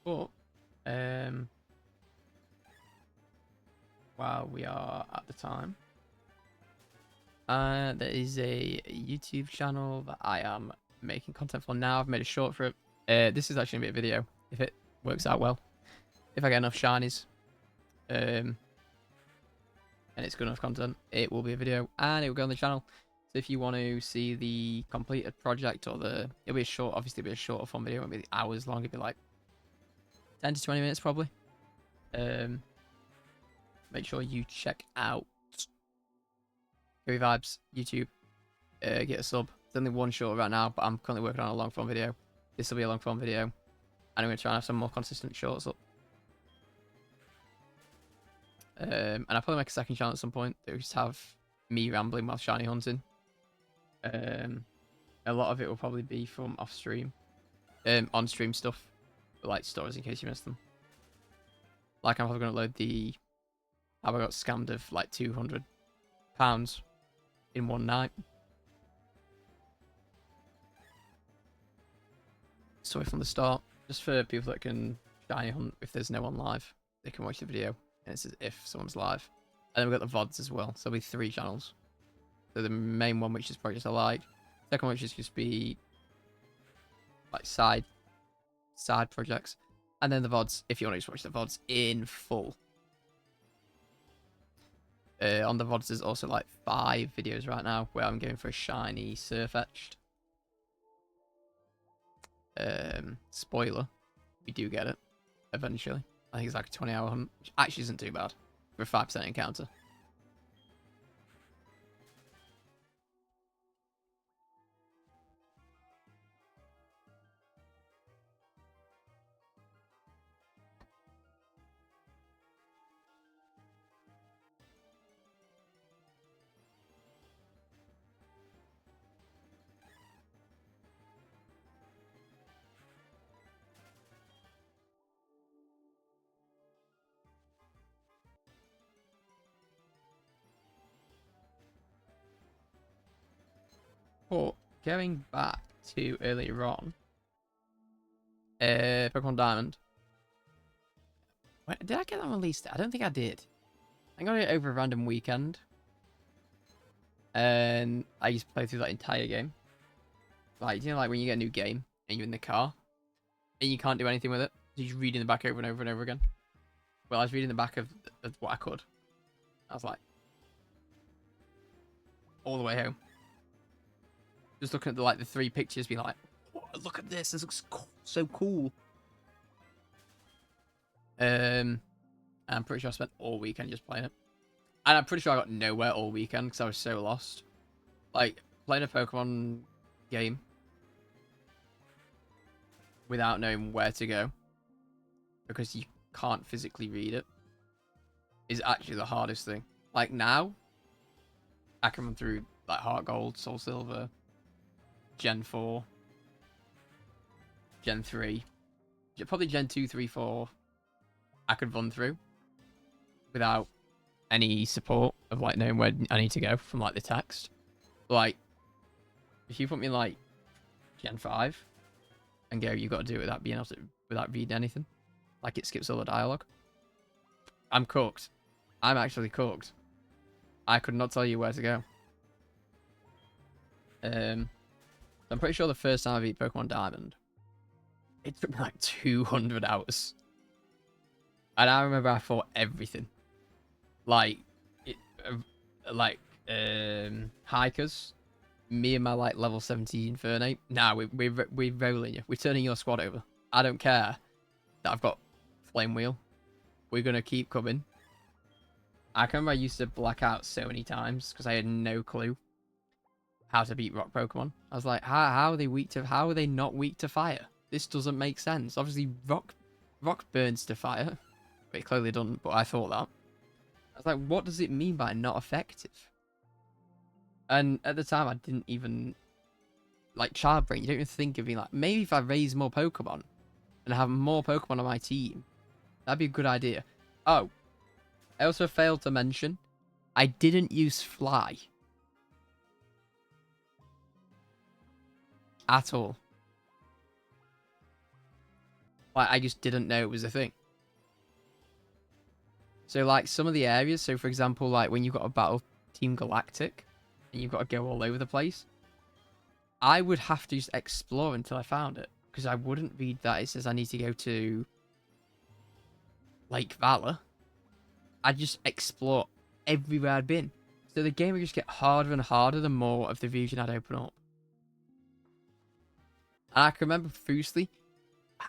But, while we are at the time, there is a YouTube channel that I am making content for now. I've made a short for it. This is actually going to be a video, if it works out well. If I get enough shinies, and it's good enough content, it will be a video, and it will go on the channel. So if you want to see the completed project, or it'll be a short, obviously it'll be a shorter fun video, it won't be hours long, it'll be like 10 to 20 minutes probably. Make sure you check out CobeVODS YouTube. Get a sub. There's only one short right now, but I'm currently working on a long form video. This will be a long form video, and I'm going to try and have some more consistent shorts up. And I'll probably make a second channel at some point. They just have me rambling while shiny hunting. A lot of it will probably be from off stream, on stream stuff, like stories in case you missed them. Like I'm probably gonna load the how I got scammed of like £200 in one night. Story from the start, just for people that can shiny hunt if there's no one live, they can watch the video and it's as if someone's live. And then we've got the VODs as well, so there'll be 3 channels. So the main one, which is Projects I Like. Second one, which is just be like side projects. And then the VODs, if you want to just watch the VODs in full. On the VODs, there's also like 5 videos right now where I'm going for a shiny Surfetched. Spoiler, we do get it eventually. I think it's like a 20-hour hunt, which actually isn't too bad for a 5% encounter. But going back to earlier on, Pokemon Diamond. Did I get that released? I don't think I did. I got it over a random weekend. And I used to play through that entire game. Like, you know, like when you get a new game and you're in the car and you can't do anything with it, so you're just reading the back over and over and over again. Well, I was reading the back of what I could. I was like, all the way home. Just looking at the 3 pictures, being like, oh, look at this. This looks so cool. I'm pretty sure I spent all weekend just playing it. And I'm pretty sure I got nowhere all weekend because I was so lost. Like, playing a Pokemon game without knowing where to go because you can't physically read it is actually the hardest thing. Like, now, I can run through, like, Heart Gold, Soul Silver, Gen 4, Gen 3, probably Gen 2, 3, 4, I could run through without any support of, like, knowing where I need to go from, like, the text. Like, if you put me in, like, Gen 5 and go, you've got to do it without being able to, without reading anything, like, it skips all the dialogue, I'm cooked. I'm actually cooked. I could not tell you where to go. I'm pretty sure the first time I beat Pokemon Diamond, it took me like 200 hours. And I remember I fought everything. Like, hikers, me and my like level 17 Fernate. Nah, we're rolling you. We're turning your squad over. I don't care that I've got Flame Wheel. We're gonna keep coming. I can remember I used to black out so many times because I had no clue how to beat rock Pokemon. I was like, how are they weak to? How are they not weak to fire? This doesn't make sense. Obviously, rock burns to fire. But it clearly doesn't. But I thought that. I was like, what does it mean by not effective? And at the time, I didn't even like child brain. You don't even think of being like, maybe if I raise more Pokemon and have more Pokemon on my team, that'd be a good idea. Oh, I also failed to mention, I didn't use Fly. At all. Like, I just didn't know it was a thing. So, like, some of the areas, so for example, like, when you've got a battle Team Galactic, and you've got to go all over the place, I would have to just explore until I found it. Because I wouldn't read that it says I need to go to Lake Valor. I'd just explore everywhere I'd been. So the game would just get harder and harder the more of the region I'd open up. And I can remember Fusely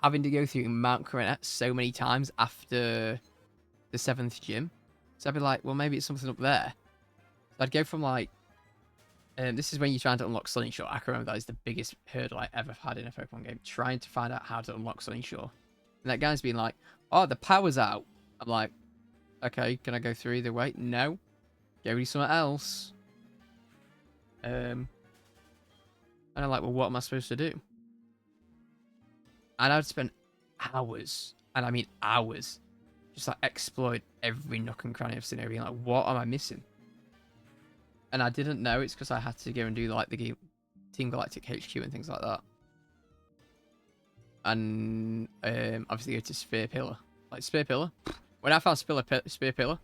having to go through Mount Coronet so many times after the 7th gym. So I'd be like, well, maybe it's something up there. So I'd go from like, this is when you're trying to unlock Sunny Shore. I can remember that is the biggest hurdle I ever had in a Pokemon game. Trying to find out how to unlock Sunny Shore. And that guy's being like, oh, the power's out. I'm like, okay, can I go through either way? No. Go do something else. And I'm like, well, what am I supposed to do? And I'd spend hours, and I mean hours, just like exploring every nook and cranny of scenario, being like, what am I missing? And I didn't know it's because I had to go and do like the game, Team Galactic HQ and things like that. And obviously go to Sphere Pillar. Like Sphere Pillar. When I found Sphere Pillar,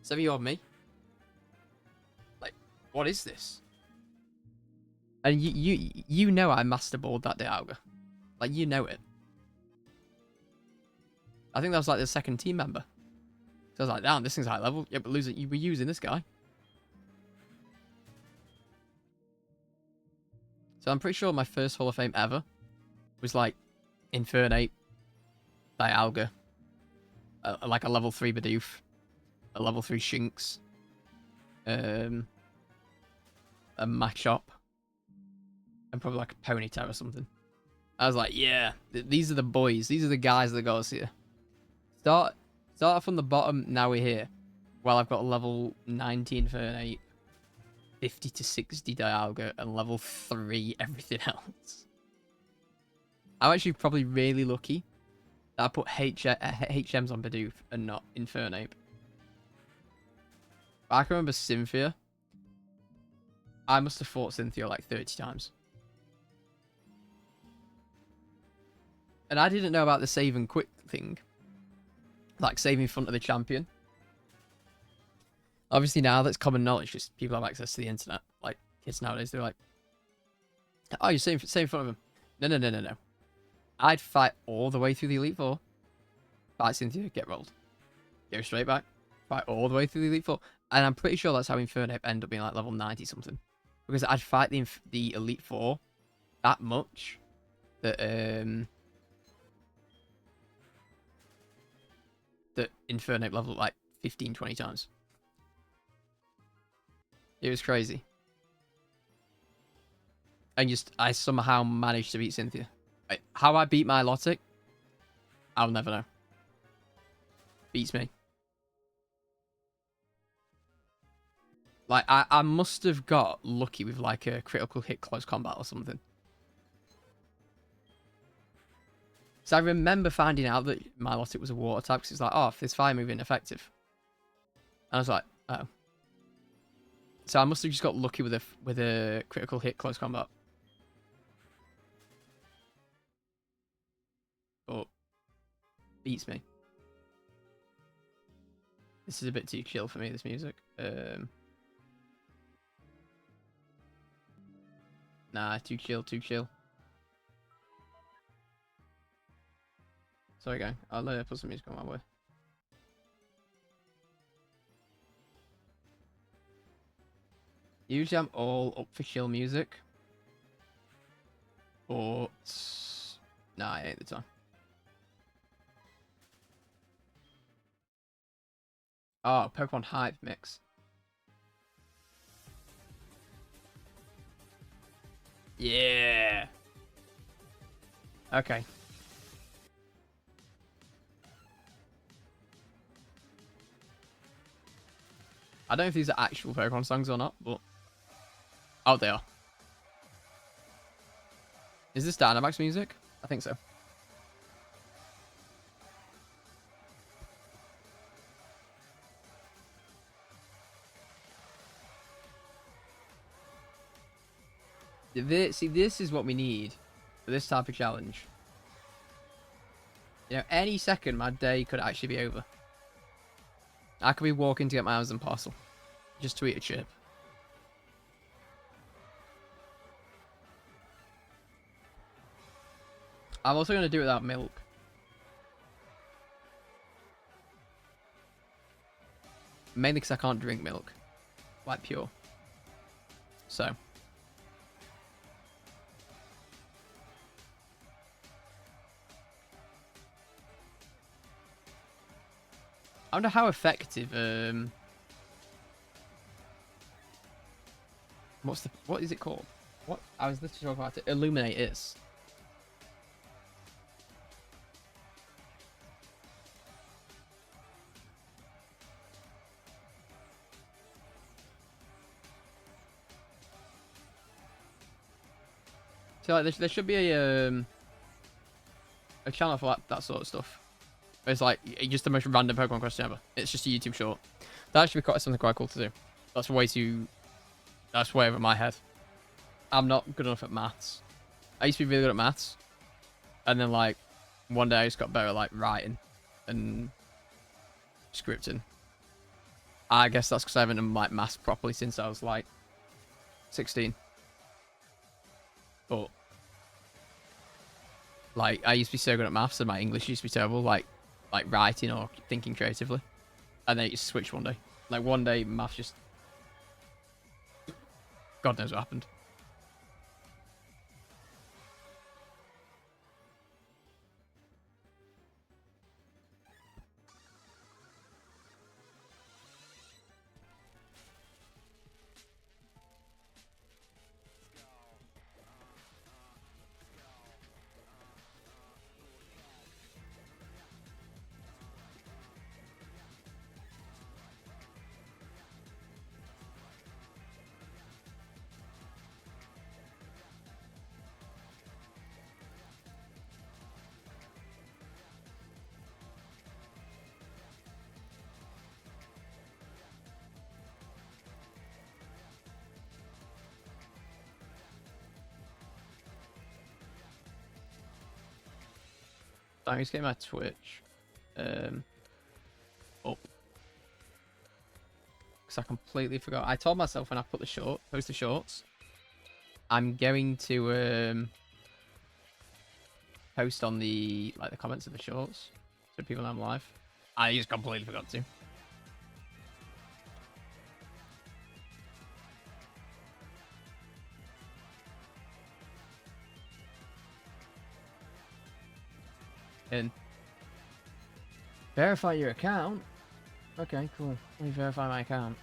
7-year-old me, like, what is this? And you know I masterboard that day, Auga. Like, you know it. I think that was like the second team member. So I was like, damn, this thing's high level. Yeah, but you were using this guy. So I'm pretty sure my first Hall of Fame ever was like Infernape, Dialga, like a level 3 Bidoof, a level 3 Shinx, a Machop, and probably like a Ponyta or something. I was like, yeah, these are the boys. These are the guys that got us here. Start from the bottom, now we're here. Well, I've got a level 19 Infernape, 50 to 60 Dialga, and level 3 everything else. I'm actually probably really lucky that I put HMs on Bidoof and not Infernape. I can remember Cynthia. I must have fought Cynthia like 30 times. And I didn't know about the save and quit thing. Like, save in front of the champion. Obviously now that's common knowledge, just people have access to the internet. Like, kids nowadays, they're like, oh, you're save in front of him. No. I'd fight all the way through the Elite Four. Fight Cynthia, get rolled. Go straight back. Fight all the way through the Elite Four. And I'm pretty sure that's how Infernape ended up being like level 90 something. Because I'd fight the Elite Four that much that that Infernape leveled like 15, 20 times. It was crazy. And I somehow managed to beat Cynthia. How I beat my Milotic, I'll never know. Beats me. Like, I must have got lucky with like a critical hit close combat or something. So I remember finding out that Milotic was a water type because it's like, oh, if this fire move isn't effective. And I was like, oh. So I must have just got lucky with a critical hit close combat. But beats me. This is a bit too chill for me, this music. Nah, too chill. Sorry, gang. I'll put some music on my way. Usually I'm all up for chill music. But nah, it ain't the time. Oh, Pokemon Hype Mix. Yeah. Okay. I don't know if these are actual Pokemon songs or not, but... Oh, they are. Is this Dynamax music? I think so. See, this is what we need for this type of challenge. You know, any second my day could actually be over. I could be walking to get my Amazon parcel. Just to eat a chip. I'm also going to do it without milk. Mainly because I can't drink milk. Like pure. So. I wonder how effective, what is it called? What? I was literally talking about it. Illuminate is. So like, there should be a channel for that sort of stuff. It's like just the most random Pokemon question ever. It's just a YouTube short. That should be quite something quite cool to do. That's way too. That's way over my head. I'm not good enough at maths. I used to be really good at maths, and then like one day I just got better at like writing and scripting. I guess that's because I haven't done like maths properly since I was like 16. But like I used to be so good at maths, and my English used to be terrible. Like writing or thinking creatively, and then it just switched one day. Like one day, maths just God knows what happened. I'm just getting my Twitch up. Because I completely forgot. I told myself when I put post the shorts, I'm going to post on the comments of the shorts so people know I'm live. I just completely forgot to. And verify your account. Okay, cool. Let me verify my account.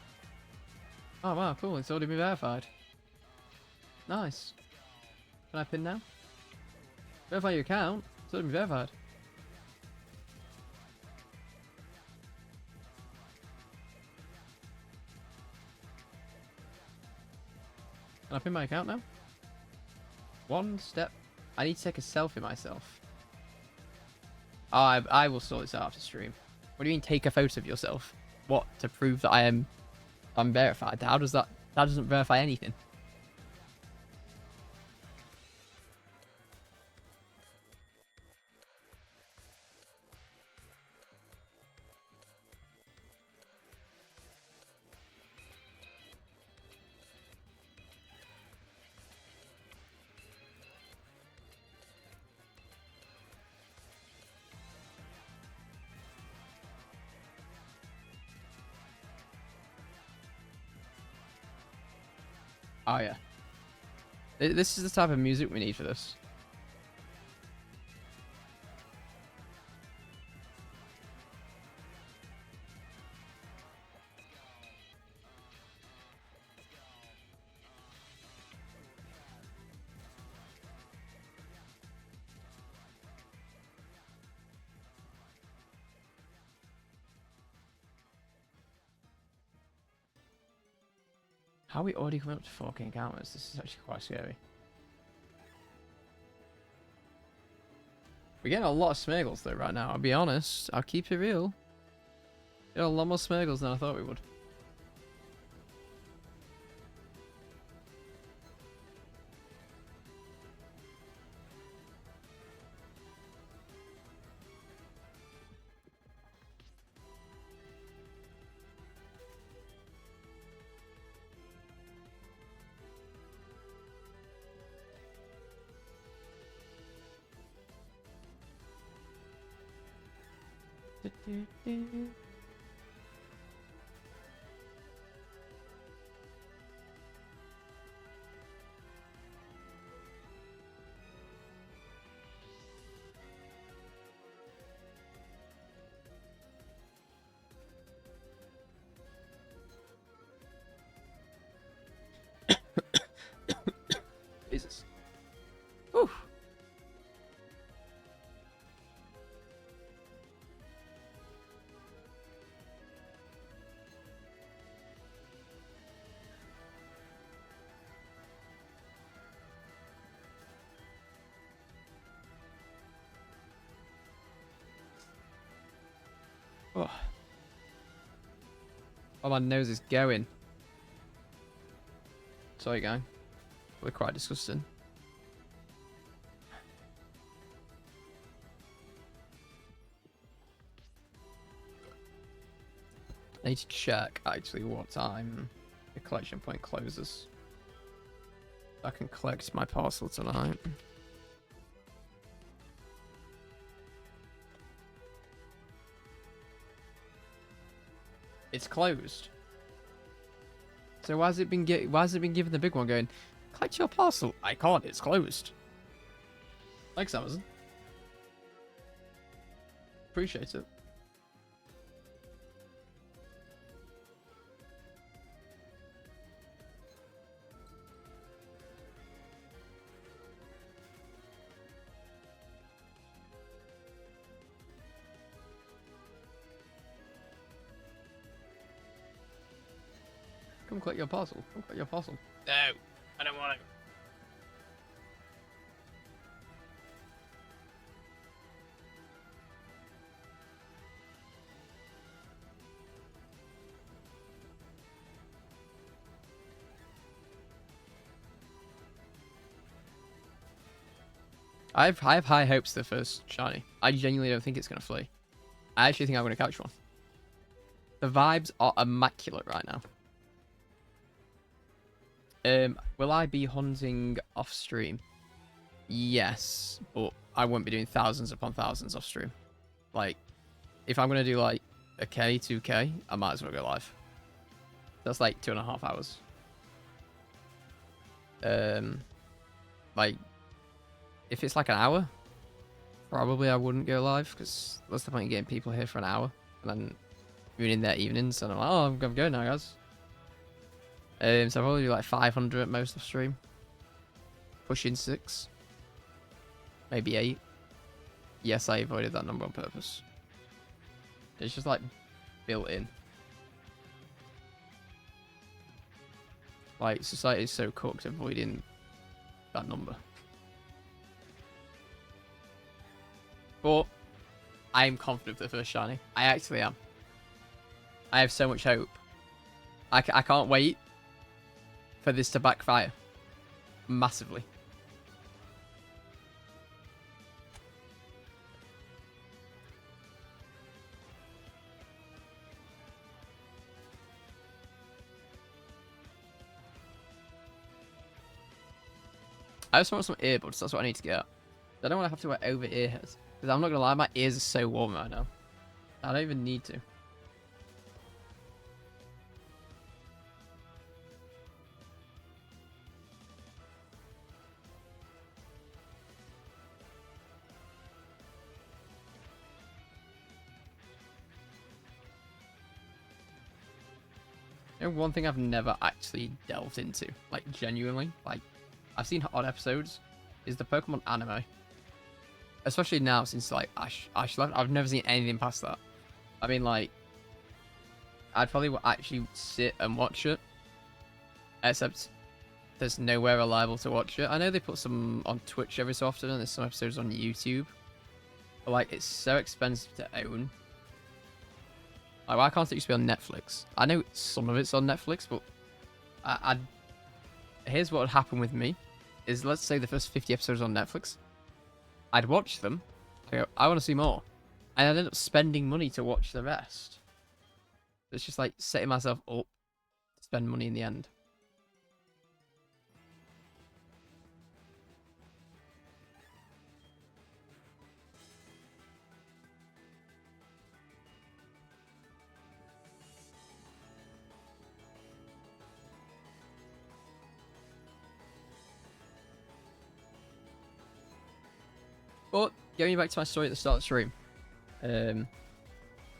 Oh wow, cool. It's already been verified. Nice. Can I pin now? Verify your account. It's already been verified. Can I pin my account now? One step. I need to take a selfie myself. Oh, I will sort this out after stream. What do you mean take a photo of yourself? What, to prove that I'm verified? How does that doesn't verify anything? Oh yeah. This is the type of music we need for this. How are we already coming up to 4K encounters? This is actually quite scary. We're getting a lot of Smeagol's though right now, I'll be honest. I'll keep it real. Get a lot more Smeagol's than I thought we would. Jesus. Whew. Oh, my nose is going. Sorry, gang. We're quite disgusting. I need to check, actually, what time the collection point closes. I can collect my parcel tonight. It's closed. So why has it been given the big one going, collect your parcel? I can't, it's closed. Thanks, Amazon. Appreciate it. Come collect your parcel. Come collect your parcel. No, I don't want to. I have high hopes for the first shiny. I genuinely don't think it's going to flee. I actually think I'm going to catch one. The vibes are immaculate right now. Will I be hunting off stream? Yes, but I won't be doing thousands upon thousands off stream. Like, if I'm going to do like a K, 2K, I might as well go live. That's like 2.5 hours. Like, if it's like an hour, probably I wouldn't go live, because what's the point of getting people here for an hour and then ruining their evenings? And I'm like, oh, I'm going now, guys. So I'll probably do like 500 at most off stream. Pushing 6. Maybe 8. Yes, I avoided that number on purpose. It's just like built in. Like, society is so cooked avoiding that number. But I am confident for the first shiny. I actually am. I have so much hope. I can't wait for this to backfire massively. I just want some earbuds. That's what I need to get. I don't want to have to wear over earheads. Because I'm not going to lie, my ears are so warm right now. I don't even need to. You know, one thing I've never actually delved into, like genuinely, like I've seen odd episodes, is the Pokemon anime. Especially now, since like Ash left, I've never seen anything past that. I mean, like, I'd probably actually sit and watch it, except there's nowhere reliable to watch it. I know they put some on Twitch every so often, and there's some episodes on YouTube, but like, it's so expensive to own. Like, why can't it just be on Netflix? I know some of it's on Netflix, but here's what would happen with me, is let's say the first 50 episodes on Netflix. I'd watch them. I go, I want to see more. And I'd end up spending money to watch the rest. It's just like setting myself up to spend money in the end. But going back to my story at the start of the stream,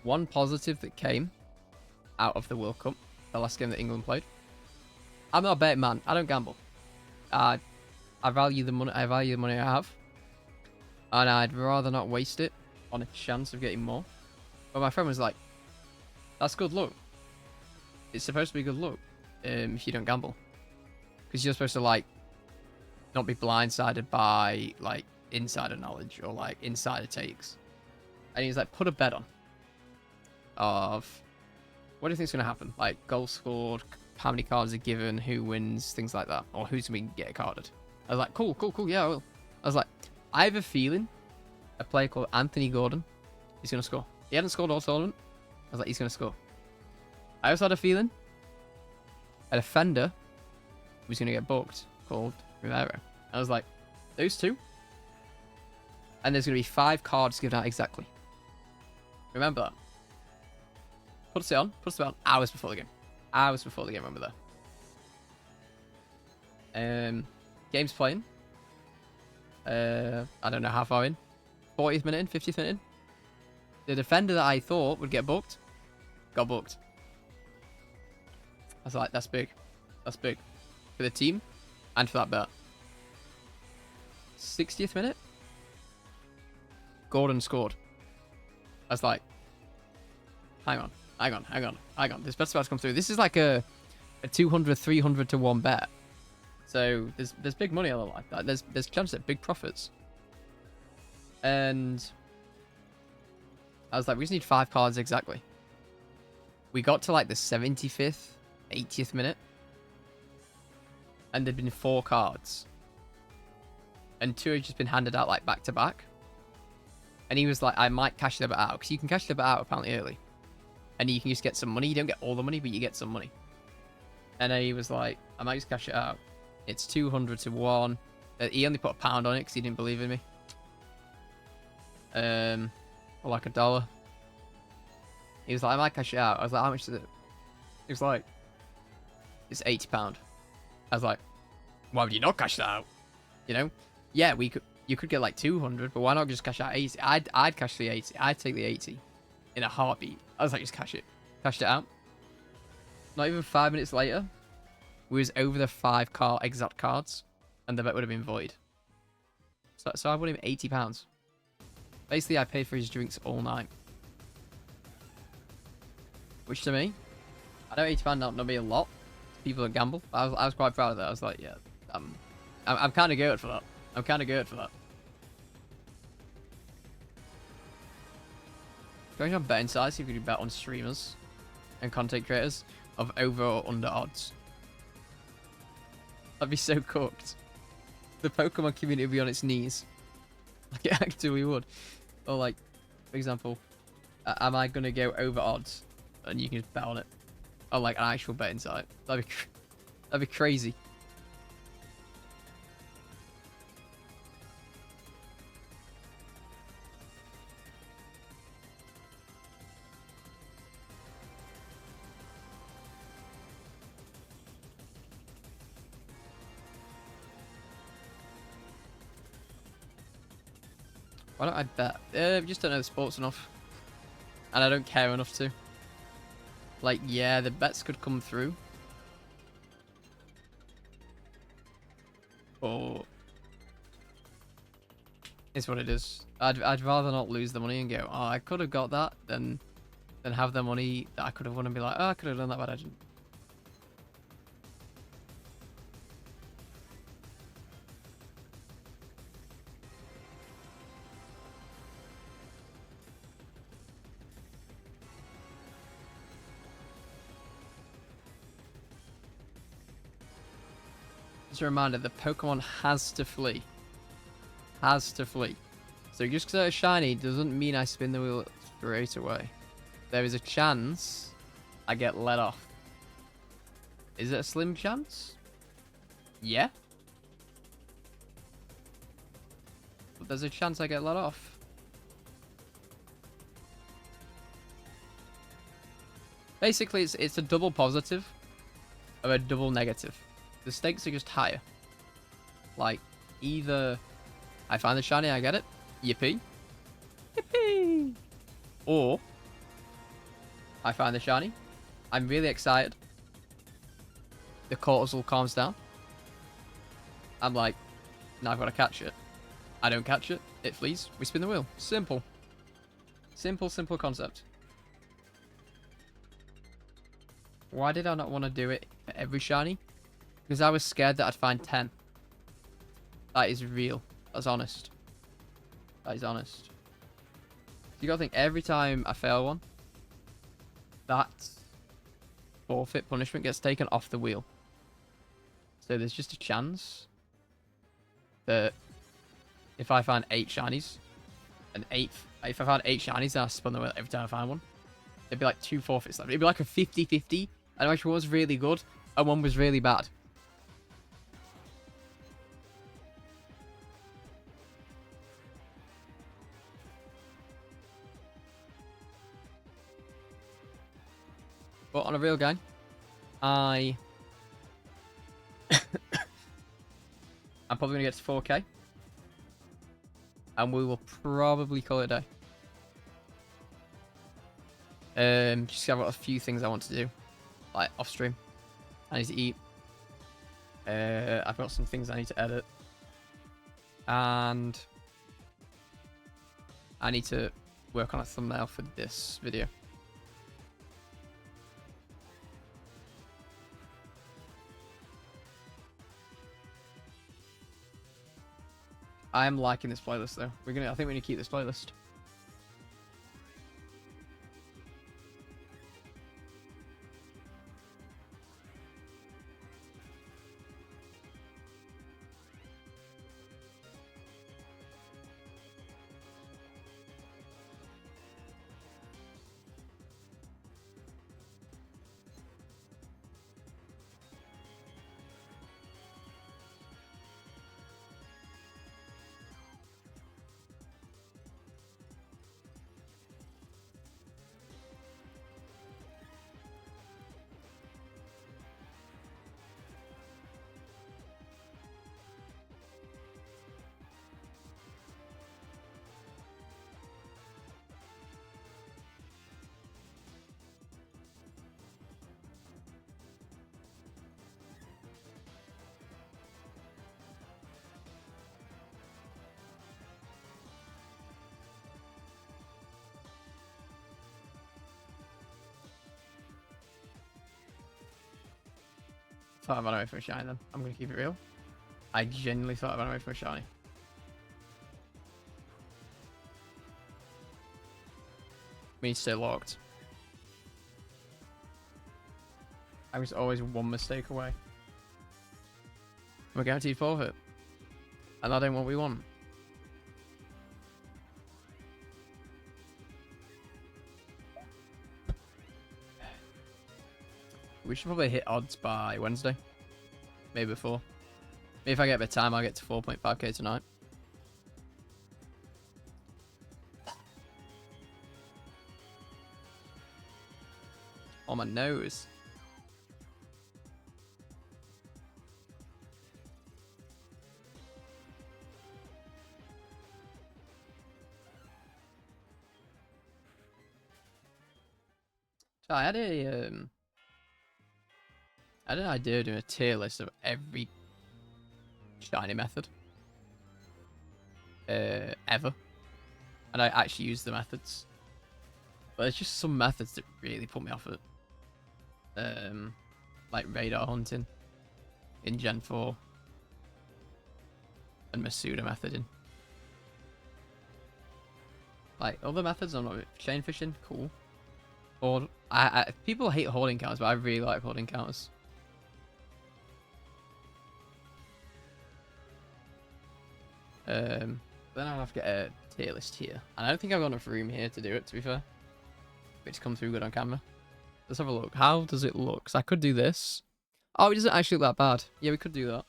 one positive that came out of the World Cup, the last game that England played. I'm not a betting man. I don't gamble. I value the money. I value the money I have, and I'd rather not waste it on a chance of getting more. But my friend was like, "That's good luck. It's supposed to be good luck if you don't gamble, because you're supposed to like not be blindsided by like insider knowledge or like insider takes." And he's like, put a bet on of What do you think's gonna happen? Like goals scored, how many cards are given, who wins, things like that, or who's gonna get carded. I was like, cool, yeah, I will. I was like, I have a feeling a player called Anthony Gordon is gonna score. He hadn't scored all tournament. I was like, he's gonna score. I also had a feeling a defender was gonna get booked called Rivero. I was like, those two, and there's gonna be 5 cards given out exactly. Remember that. Puts it on hours before the game. Hours before the game, remember that. Game's playing. I don't know how far in. 40th minute in, 50th minute in. The defender that I thought would get booked, got booked. I was like, that's big. That's big. For the team, and for that bet. 60th minute. Gordon scored. I was like, hang on. This bet's about to come through. This is like a 200, 300 to 1 bet. So there's big money on the line. Like, there's chances at big profits. And I was like, we just need 5 cards exactly. We got to like the 75th, 80th minute. And there'd been 4 cards. And 2 had just been handed out like back to back. And he was like, I might cash the bet out. Because you can cash the bet out apparently early. And you can just get some money. You don't get all the money, but you get some money. And he was like, I might just cash it out. It's 200 to 1. He only put £1 on it because he didn't believe in me. Or like $1. He was like, I might cash it out. I was like, how much is it? He was like, it's £80. I was like, why would you not cash that out? You know? Yeah, you could get like 200, but why not just cash out 80? I'd cash the 80. I'd take the 80 in a heartbeat. I was like, just cash it. Cashed it out. Not even 5 minutes later, we was over the 5 exact cards, and the bet would have been void. So I won him £80. Basically, I paid for his drinks all night. Which to me, I know £80 not be a lot to people that gamble. But I was quite proud of that. I was like, yeah, I'm kind of good for that. I'm kind of good for that. Going on betting sites, you could bet on streamers and content creators of over or under odds. That'd be so cooked. The Pokemon community would be on its knees. Like it actually would. Or like, for example, am I going to go over odds? And you can just bet on it. Or like an actual betting site. That'd be crazy. Why don't I bet? I just don't know the sports enough. And I don't care enough to. Like, yeah, the bets could come through. But it's what it is. I'd rather not lose the money and go, oh, I could have got that, than have the money that I could have won and be like, oh, I could have done that, but I didn't. Just a reminder, the Pokemon has to flee. Has to flee. So just because it's shiny doesn't mean I spin the wheel straight away. There is a chance I get let off. Is it a slim chance? Yeah. But there's a chance I get let off. Basically, it's a double positive or a double negative. The stakes are just higher. Like, either I find the shiny, I get it. Yippee. Yippee! Or I find the shiny. I'm really excited. The cortisol calms down. I'm like, now I've got to catch it. I don't catch it. It flees. We spin the wheel. Simple. Simple concept. Why did I not want to do it for every shiny? Because I was scared that I'd find 10. That is real. That's honest. That is honest. You gotta think, every time I fail one, that's forfeit punishment gets taken off the wheel. So there's just a chance that if I find 8 shinies, if I found 8 shinies and I spun the wheel every time I find one, it'd be like 2 forfeits left. It'd be like a 50-50, and which one was really good and one was really bad. But on a real game, I'm probably going to get to 4K. And we will probably call it a day. Just got a few things I want to do. Like off stream. I need to eat. I've got some things I need to edit. And I need to work on a thumbnail for this video. I am liking this playlist though. I think we're gonna keep this playlist. Thought I ran away from a shiny then. I'm gonna keep it real. I genuinely thought I ran away from a shiny. We need to stay locked. I was always one mistake away. I'm a guaranteed forfeit. And that ain't what we want. We should probably hit odds by Wednesday. Maybe before. Maybe if I get a bit of time, I'll get to 4.5k tonight. On my nose. So I had an idea of doing a tier list of every shiny method ever, and I actually use the methods, but there's just some methods that really put me off it. Like radar hunting in Gen 4 and Masuda method in. Like other methods, I'm not chain fishing, cool. Or people hate hoarding counters, but I really like hoarding counters. Then I'll have to get a tier list here. And I don't think I've got enough room here to do it, to be fair. It's come through good on camera. Let's have a look. How does it look? Because I could do this. Oh, it doesn't actually look that bad. Yeah, we could do that.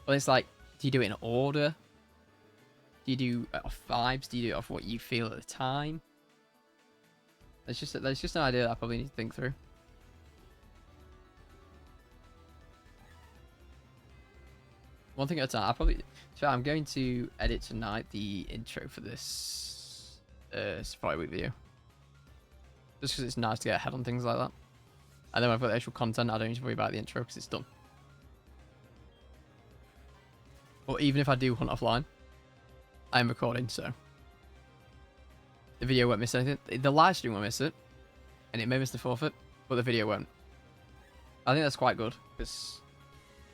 Well, it's like, do you do it in order? Do you do it off vibes? Do you do it off what you feel at the time? There's just an idea that I probably need to think through. One thing at a time. I'm going to edit tonight the intro for this Safari Week video. Just because it's nice to get ahead on things like that. And then when I've got the actual content, I don't need to worry about the intro because it's done. Or even if I do hunt offline, I'm recording, so the video won't miss anything. The live stream won't miss it, and it may miss the forfeit, but the video won't. I think that's quite good because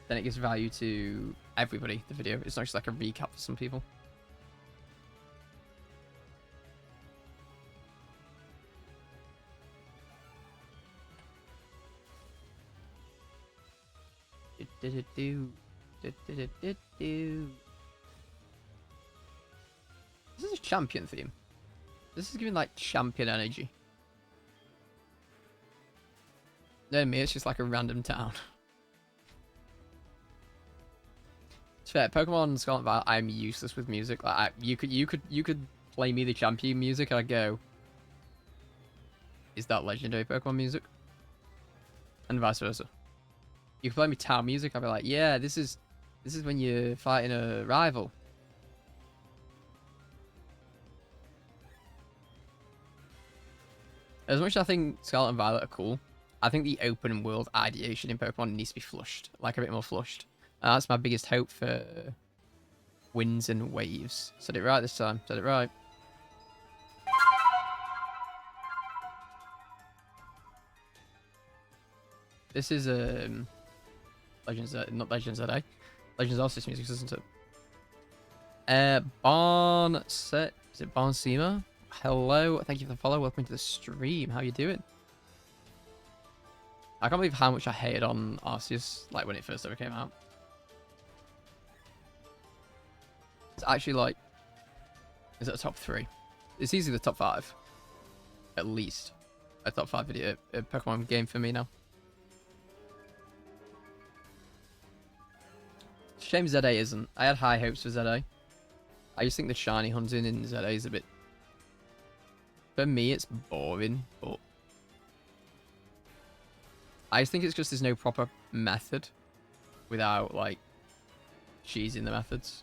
then it gives value to everybody. The video, it's not just like a recap for some people. Do-do-do-do. Do-do-do-do-do. This is a champion theme. This is giving like champion energy. No, me, it's just like a random town. It's fair. Pokemon Scarlet and Violet, I'm useless with music. Like you could play me the champion music, and I go, is that legendary Pokemon music? And vice versa. You can play me town music, I'll be like, yeah, this is when you're fighting a rival. As much as I think Scarlet and Violet are cool, I think the open world ideation in Pokemon needs to be flushed, like a bit more flushed. And that's my biggest hope for Winds and Waves. Said it right this time. Said it right. This is Legends, not Legends ZA. Legends Arceus music, isn't it? Barn set. Is it Barn Seema? Hello, thank you for the follow. Welcome to the stream. How you doing? I can't believe how much I hated on Arceus, like when it first ever came out. It's actually like, is it a top 3? It's easily the top 5, at least. A top 5 video Pokemon game for me now. Shame ZA isn't. I had high hopes for ZA. I just think the shiny hunting in ZA is a bit... For me, it's boring, but... I just think it's because there's no proper method without, like, cheesing the methods.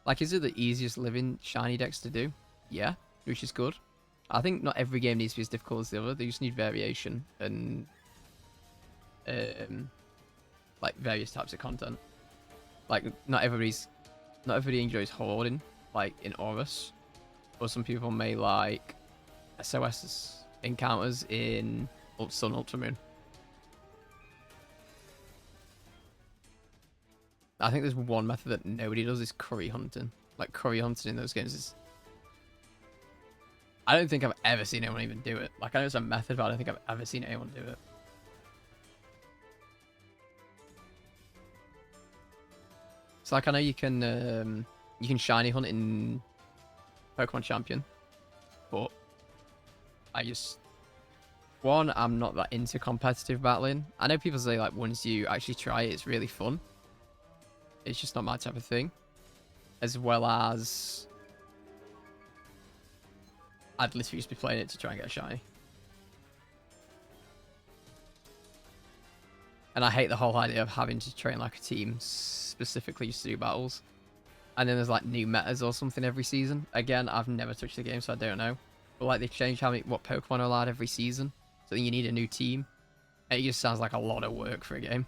Like, is it the easiest living shiny decks to do? Yeah, which is good. I think not every game needs to be as difficult as the other. They just need variation and, like, various types of content. Like, not everybody enjoys hoarding, like in Aurus. Or some people may like SOS encounters in Sun Ultramoon. I think there's one method that nobody does is curry hunting. Like, curry hunting in those games is... I don't think I've ever seen anyone even do it. Like, I know it's a method, but I don't think I've ever seen anyone do it. So, like, I know you can shiny hunt in Pokemon Champion, but I just... One, I'm not that into competitive battling. I know people say, like, once you actually try it, it's really fun. It's just not my type of thing. As well as... I'd literally just be playing it to try and get a shiny. And I hate the whole idea of having to train like a team specifically just to do battles. And then there's like new metas or something every season. Again, I've never touched the game, so I don't know. But like they change what Pokemon are allowed every season. So then you need a new team. And it just sounds like a lot of work for a game.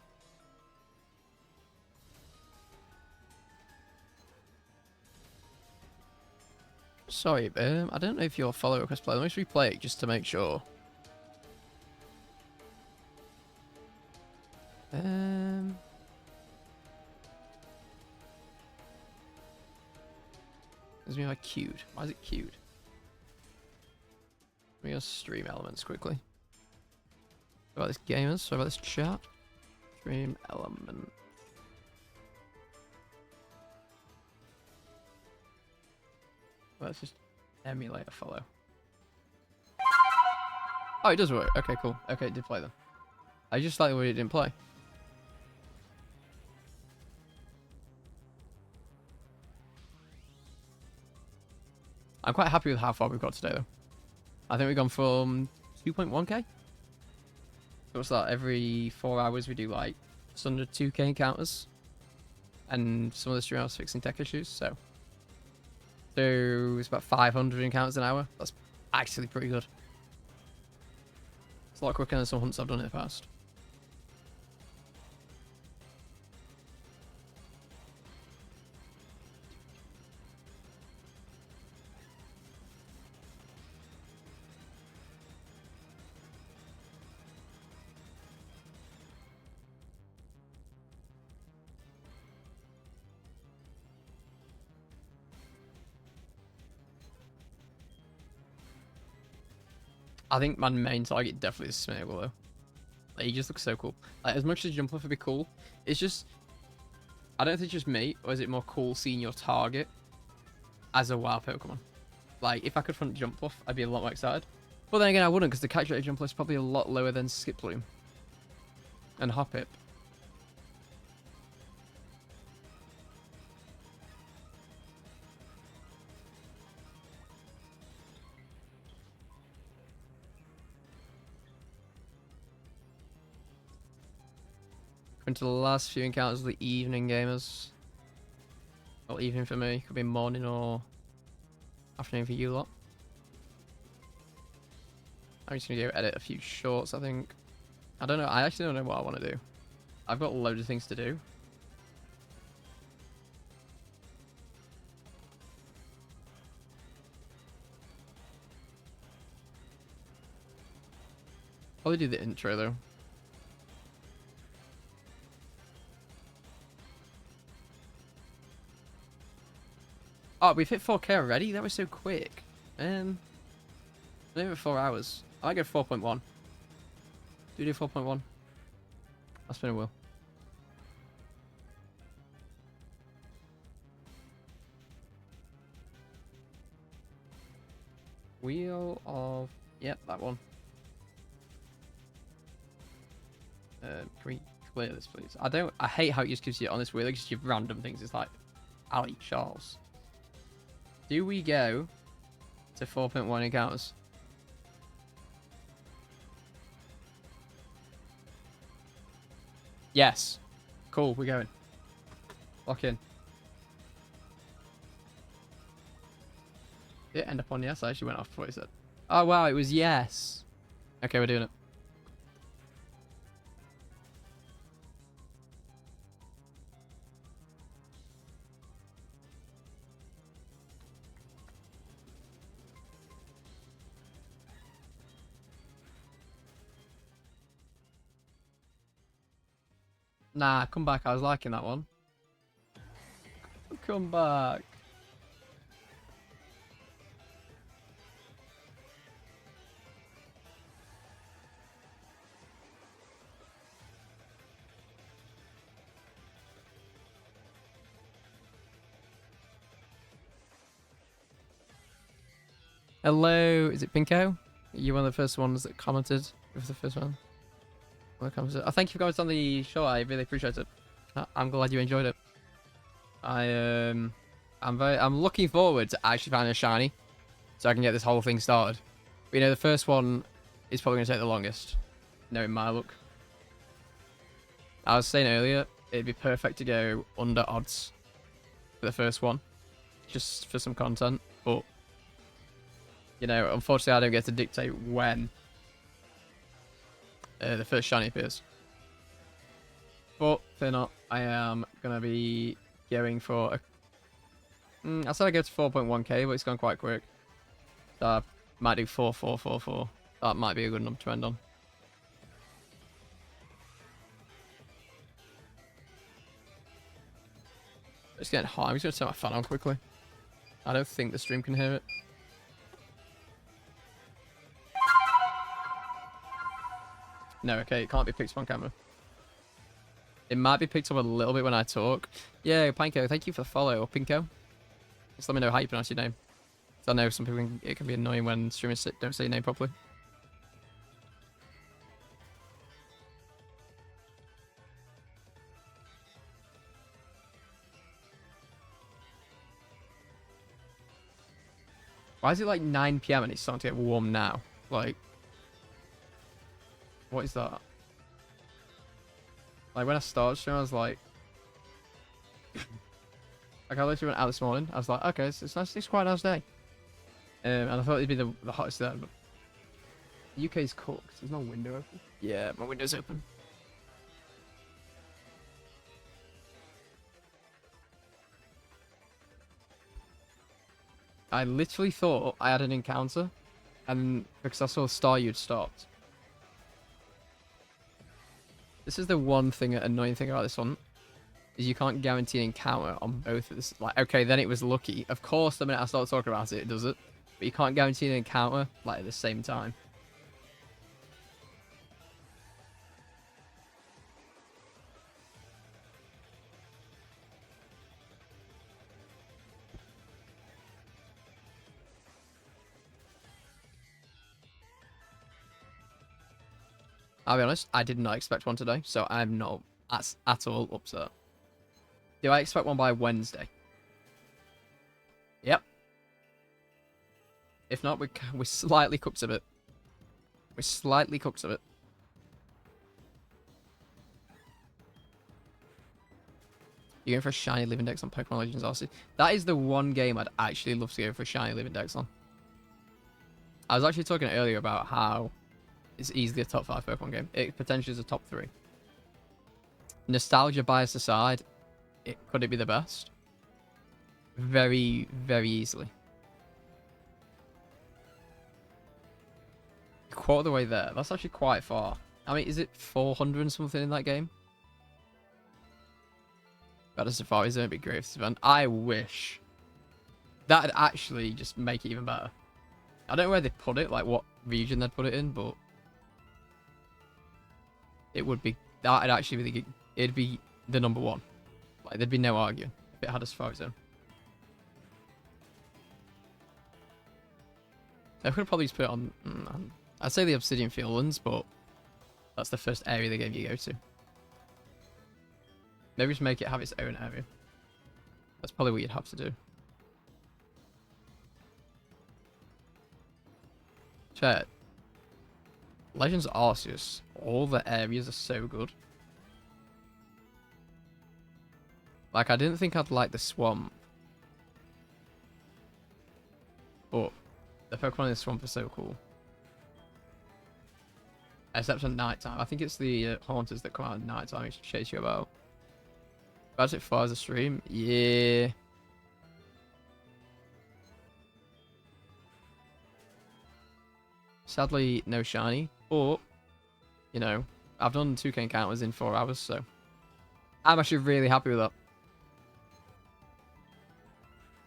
Sorry, I don't know if your follow request play. Let me just replay it just to make sure. Does mean like queued? Why is it queued? Let me go stream elements quickly. What about this gamers? What about this chat? Stream element. Let's just emulate a follow. Oh, it does work. Okay, cool. Okay, it did play them. I just like the way it didn't play. I'm quite happy with how far we've got today, though. I think we've gone from 2.1k. So what's that? Every 4 hours we do like just under 2k encounters. And some of the streamers fixing tech issues, so it's about 500 encounters an hour. That's actually pretty good. It's a lot quicker than some hunts I've done in the past. I think my main target definitely is Smeargle, though. Like, he just looks so cool. Like, as much as jump off would be cool, it's just, I don't think it's just me, or is it more cool seeing your target as a wild Pokemon? Like, if I could front jump off, I'd be a lot more excited. But then again, I wouldn't, because the catch rate of jump off is probably a lot lower than Skiploom and Hoppip. Into the last few encounters of the evening, gamers. Well, evening for me. Could be morning or afternoon for you lot. I'm just going to go edit a few shorts, I think. I don't know. I actually don't know what I want to do. I've got loads of things to do. Probably do the intro, though. Oh, we've hit 4K already? That was so quick. Not even 4 hours. I might go 4.1. Do 4.1? I'll spin a wheel. Wheel of... Yep, that one. Can we clear this, please? I hate how it just gives you on this wheel. It gives you random things. It's like, Ali Charles. Do we go to 4.1 encounters? Yes. Cool, we're going. Lock in. Did it end up on yes? I actually went off before he said. Oh, wow, it was yes. Okay, we're doing it. Nah, come back. I was liking that one. Come back. Hello, is it Pinko? Are you one of the first ones that commented with the first one? Oh, thank you for commenting on the show. I really appreciate it. I'm glad you enjoyed it. I'm looking forward to actually finding a shiny, so I can get this whole thing started. But, you know, the first one is probably going to take the longest, knowing my luck. I was saying earlier, it'd be perfect to go under odds for the first one, just for some content. But, you know, unfortunately, I don't get to dictate when the first shiny appears. But fear not, I am gonna be going for a. I said I go to 4.1k, but it's gone quite quick. So I might do 4.444. That might be a good number to end on. It's getting hot. I'm just gonna turn my fan on quickly. I don't think the stream can hear it. No, okay, it can't be picked up on camera. It might be picked up a little bit when I talk. Yeah, Pinko, thank you for the follow. Pinko. Just let me know how you pronounce your name. So I know some people, it can be annoying when streamers don't say your name properly. Why is it like 9 PM and it's starting to get warm now? Like, what is that? Like, when I started streaming, I was like... like, I literally went out this morning. I was like, okay, it's nice. It's quite a nice day. And I thought it'd be the hottest day, but... The UK's cooked. There's no window open. Yeah, my window's open. I literally thought I had an encounter, and because I saw a star, you'd stopped. This is the one thing, annoying thing about this one, is you can't guarantee an encounter on both of this. Like, okay, then it was lucky. Of course, the minute I start talking about it, it does it. But you can't guarantee an encounter, like, at the same time. I'll be honest, I did not expect one today, so I'm not at all upset. Do I expect one by Wednesday? Yep. If not, we're slightly cooked a bit. We're slightly cooked a bit. You're going for a shiny living dex on Pokemon Legends Arceus. That is the one game I'd actually love to go for a shiny living dex on. I was actually talking earlier about how it's easily a top 5 Pokemon game. It potentially is a top 3. Nostalgia bias aside, could it be the best? Very, very easily. Quarter of the way there. That's actually quite far. I mean, is it 400 and something in that game? That is Safari Zone, be great for event. I wish that'd actually just make it even better. I don't know where they put it, like what region they'd put it in, but it would be, that'd actually be it'd be the number 1. Like, there'd be no arguing if it had a Safari Zone. I could probably just put it on, I'd say the Obsidian Fieldlands, but that's the first area the game you go to. Maybe just make it have its own area. That's probably what you'd have to do. Chat. Legends Arceus, all the areas are so good. Like, I didn't think I'd like the swamp. But the Pokemon in the swamp are so cool. Except at night time. I think it's the haunters that come out at night time and chase you about. As it far as a stream? Yeah. Sadly, no shiny. But, you know, I've done 2k encounters in 4 hours, so I'm actually really happy with that.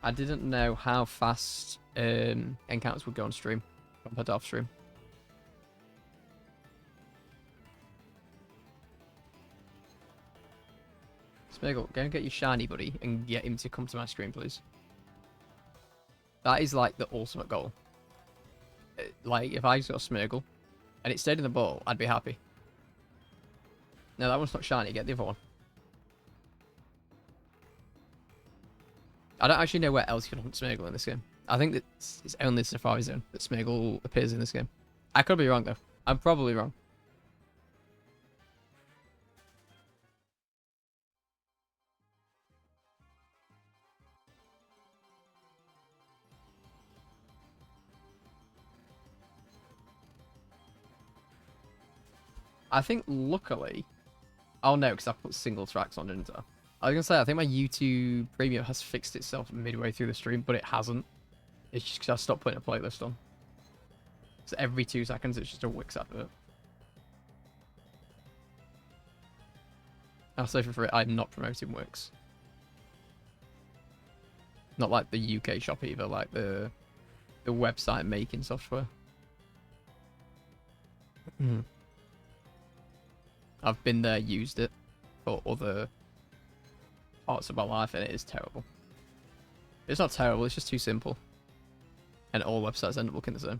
I didn't know how fast encounters would go on stream compared to off stream. Smeagol, go and get your shiny buddy and get him to come to my stream, please. That is like the ultimate goal. Like, if I just got a Smeagol and it stayed in the ball, I'd be happy. No, that one's not shiny. Get the other one. I don't actually know where else you can hunt Smeagol in this game. I think that it's only Safari Zone that Smeagol appears in this game. I could be wrong, though. I'm probably wrong. I think, luckily... Oh, no, because I put single tracks on, didn't I? I was going to say, I think my YouTube Premium has fixed itself midway through the stream, but it hasn't. It's just because I stopped putting a playlist on. So every 2 seconds, it's just a Wix advert. I'll say for it, I'm not promoting Wix. Not like the UK shop either, like the website making software. I've been there, used it for other parts of my life, and it is terrible. It's not terrible, it's just too simple. And all websites end up looking the same.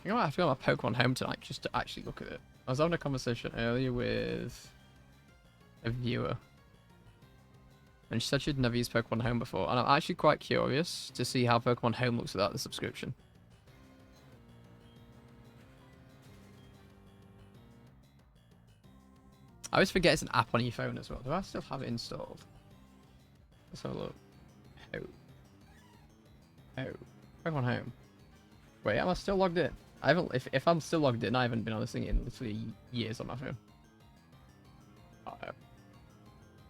You know what, I have to go on my Pokemon Home tonight just to actually look at it. I was having a conversation earlier with a viewer. And she said she'd never used Pokemon Home before. And I'm actually quite curious to see how Pokemon Home looks without the subscription. I always forget it's an app on your phone as well. Do I still have it installed? Let's have a look. Oh. Pokemon Home. Wait, am I still logged in? I haven't. If I'm still logged in, I haven't been on this thing in literally years on my phone. Uh-oh.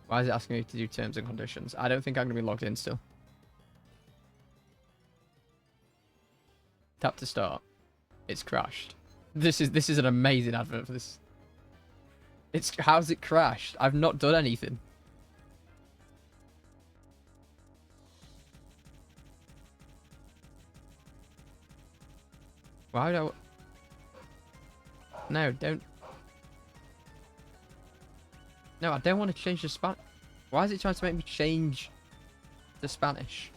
Why is it asking me to do terms and conditions? I don't think I'm gonna be logged in still. Tap to start. It's crashed. This is an amazing advert for this. How's it crashed? I've not done anything. Why would I... No, don't. No, I don't want to change the Spanish. Why is it trying to make me change the Spanish?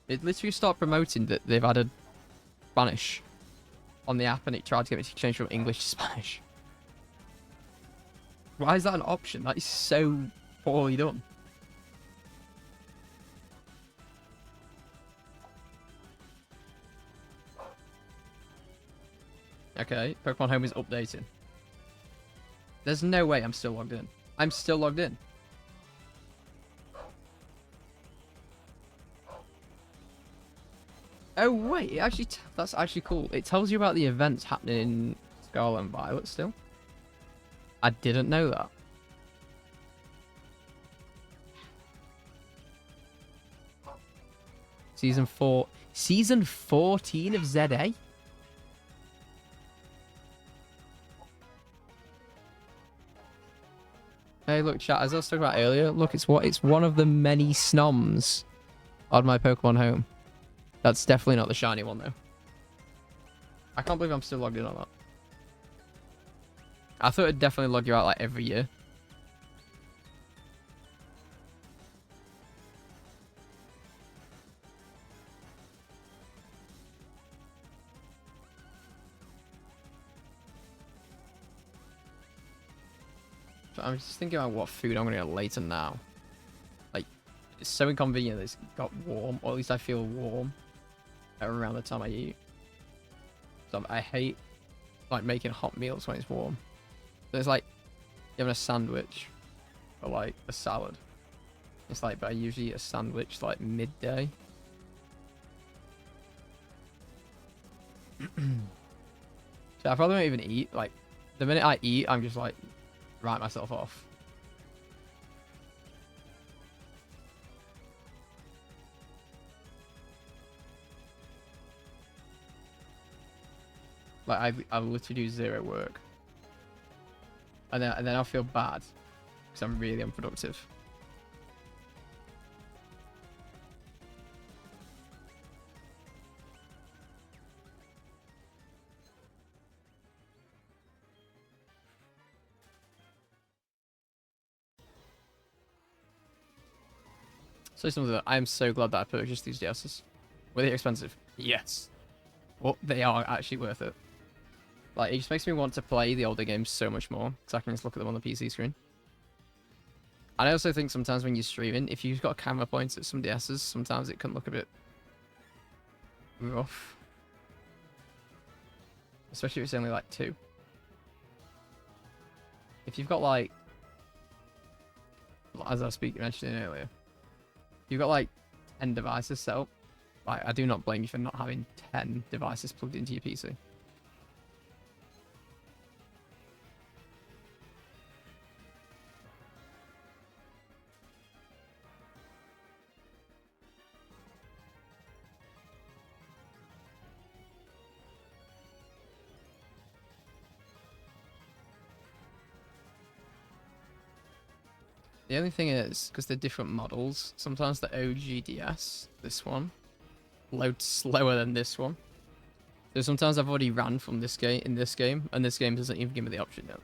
It literally started promoting that they've added Spanish on the app, and it tried to get me to change from English to Spanish. Why is that an option? That is so poorly done. Okay, Pokemon Home is updating. There's no way I'm still logged in. I'm still logged in. Oh wait, it actually that's actually cool. It tells you about the events happening in Scarlet and Violet still. I didn't know that. Season 4. Season 14 of ZA? Hey, look, chat, as I was talking about earlier, look, it's one of the many snoms on my Pokemon Home. That's definitely not the shiny one, though. I can't believe I'm still logged in on that. I thought it'd definitely log you out, like, every year. So I'm just thinking about what food I'm going to get later now. Like, it's so inconvenient that it's got warm, or at least I feel warm around the time I eat. So I hate, like, making hot meals when it's warm. So it's like having a sandwich or, like, a salad. It's like, but I usually eat a sandwich, like, midday. So I probably won't even eat. Like, the minute I eat, I'm just, like, write myself off. Like, I literally do zero work. And then I'll feel bad because I'm really unproductive. So something that I am so glad that I purchased these DSs. Were they expensive? Yes. Well, they are actually worth it. Like, it just makes me want to play the older games so much more, because I can just look at them on the PC screen. And I also think sometimes when you're streaming, if you've got a camera point at some DSs, sometimes it can look a bit rough. Especially if it's only like 2. If you've got like, as I was mentioning earlier, you've got like 10 devices set up. Like, I do not blame you for not having 10 devices plugged into your PC. The only thing is, because they're different models, sometimes the OGDS, this one, loads slower than this one. So sometimes I've already ran from this game and this game doesn't even give me the option yet.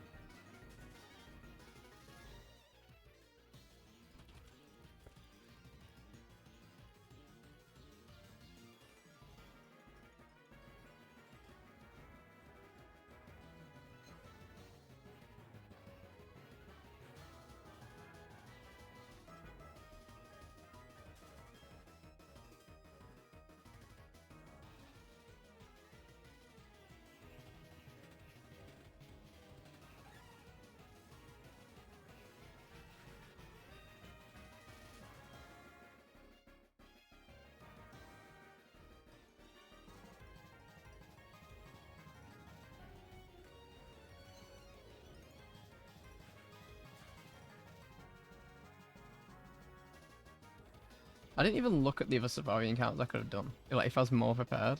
I didn't even look at the other Safari encounters I could have done. Like, if I was more prepared.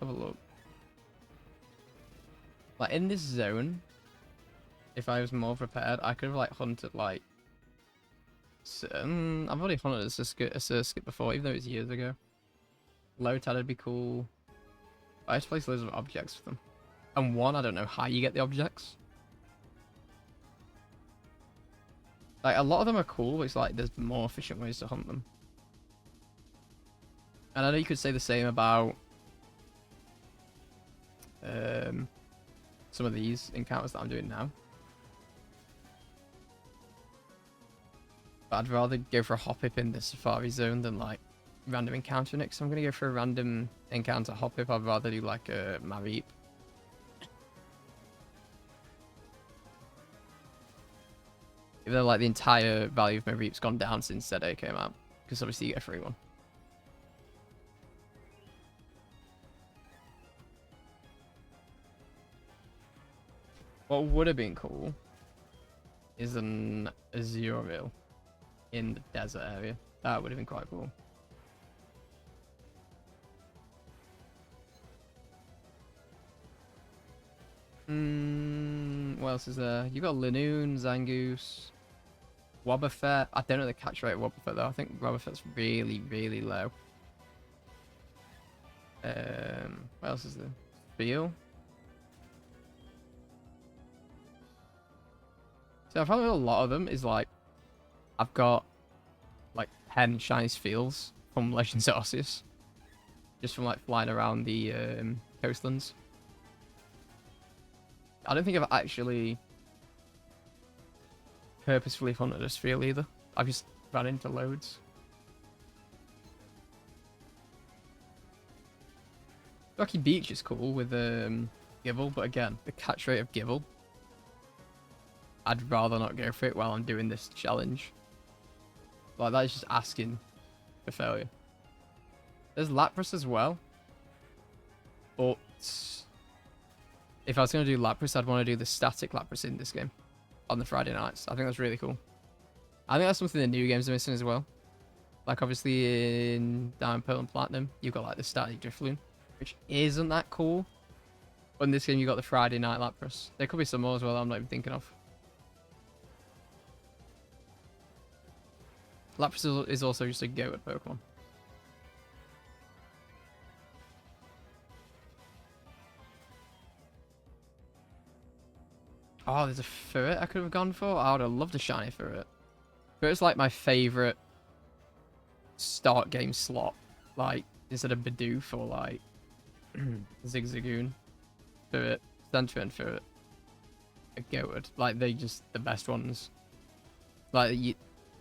Have a look. Like, in this zone, if I was more prepared, I could have, like, hunted, like... I've already hunted a Surskit before, even though it was years ago. Lotad would be cool. I just place loads of objects for them. And 1, I don't know how you get the objects. Like, a lot of them are cool, but it's like there's more efficient ways to hunt them. And I know you could say the same about some of these encounters that I'm doing now. But I'd rather go for a hop-hip in the Safari Zone than, like, random encounter next. So I'm going to go for a random encounter hop-hip. I'd rather do, like, a Mareep. Even though, like, the entire value of Mareep's gone down since ZA came out. Because obviously you get a free one. What would have been cool is an Azurill in the desert area. That would have been quite cool. What else is there? You got Linoon, Zangoose, Wobbuffet. I don't know the catch rate of Wobbuffet though. I think Wobbuffet's really, really low. What else is there? Spiel. So I've found a lot of them is like, I've got like 10 shiny Spiels from Legends of Arceus. Just from like flying around the coastlands. I don't think I've actually purposefully hunted a Spiel either. I've just ran into loads. Rocky Beach is cool with Gible, but again, the catch rate of Gible, I'd rather not go for it while I'm doing this challenge. Like, that is just asking for failure. There's Lapras as well. But if I was going to do Lapras, I'd want to do the static Lapras in this game on the Friday nights. I think that's really cool. I think that's something the new games are missing as well. Like, obviously, in Diamond, Pearl, and Platinum, you've got, like, the static Drifloon, which isn't that cool. But in this game, you've got the Friday night Lapras. There could be some more as well that I'm not even thinking of. Lapras is also just a goated Pokemon. Oh, there's a Ferret I could have gone for. I would have loved a shiny Ferret. Ferret's like my favourite start game slot. Like, instead of Bidoof or like Zigzagoon, Ferret, Sentry and Ferret are goated. Like, they're just the best ones. Like,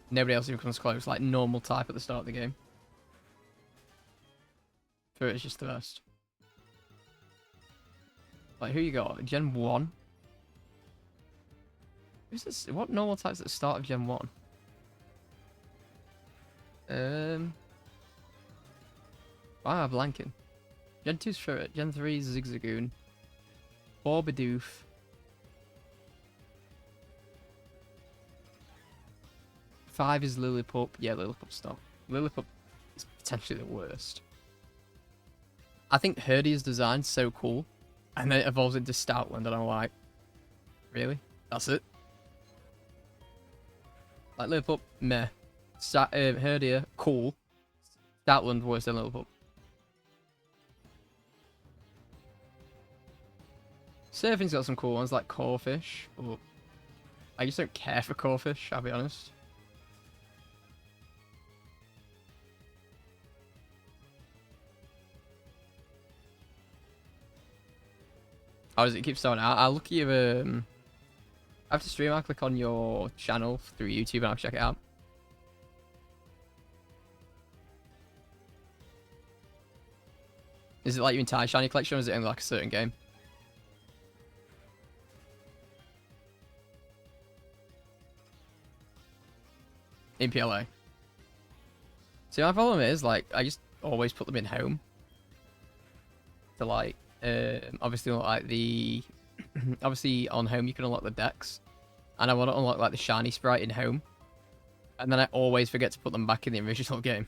nobody else even comes close. Like, normal type at the start of the game. Ferret is just the best. Like, who you got? Gen 1? Who's this? What normal types at the start of Gen 1? Why am I blanking? Gen 2's Ferret. Gen 3 is Zigzagoon. 4 Bidoof. 5 is Lillipup. Yeah, Lillipup's stop. Lillipup is potentially the worst. I think Herdia's design's so cool. And then it evolves into Stoutland, and I'm like, really? That's it? Like, Lillipup, meh. Herdia, cool. Stoutland, worse than Lillipup. Surfing's got some cool ones, like Corfish, but I just don't care for Corfish, I'll be honest. Oh, does it keep starting out? I'll look at your, after stream, I'll click on your channel through YouTube and I'll check it out. Is it like your entire shiny collection or is it only like a certain game? In PLA. See, my problem is, like, I just always put them in home. To, like, obviously, like, the... obviously, on home, you can unlock the decks. And I want to unlock, like, the shiny sprite in home. And then I always forget to put them back in the original game.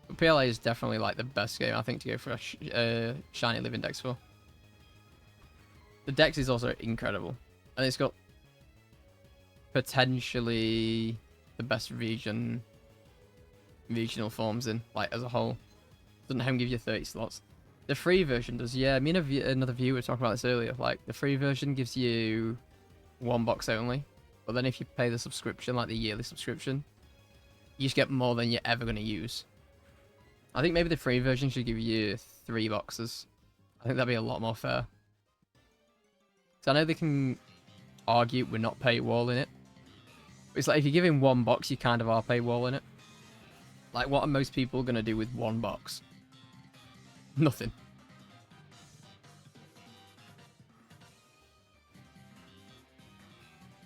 But PLA is definitely, like, the best game, I think, to go for a shiny living dex for. The dex is also incredible. And it's got potentially the best region regional forms in, like, as a whole. Doesn't home give you 30 slots. The free version does, yeah. Me and another viewer were talking about this earlier. Like, the free version gives you 1 box only. But then if you pay the subscription, like the yearly subscription, you just get more than you're ever going to use. I think maybe the free version should give you 3 boxes. I think that'd be a lot more fair. So I know they can argue we're not paywalling it. But it's like if you're giving 1 box, you kind of are paywalling it. Like, what are most people going to do with 1 box? Nothing.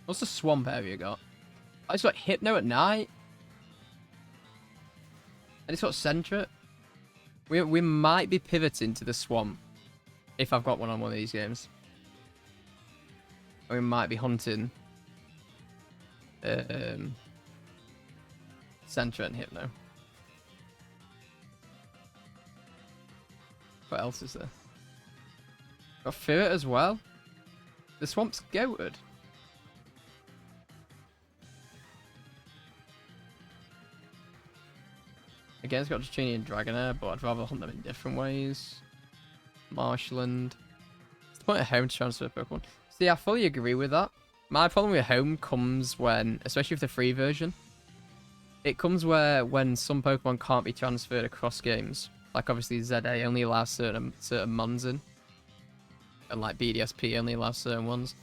What's the swamp area got? Oh, it's got Hypno at night. And it's got Centra. We might be pivoting to the swamp. If I've got one on one of these games. We might be hunting Centra and Hypno. What else is there? Got Ferret as well. The swamp's goated. Again, it's got Dratini and Dragonair, but I'd rather hunt them in different ways. Marshland. What's the point of home to transfer Pokemon? See, I fully agree with that. My problem with home comes when, especially with the free version, it comes when some Pokemon can't be transferred across games. Like, obviously, ZA only allows certain mons in. And, like, BDSP only allows certain ones.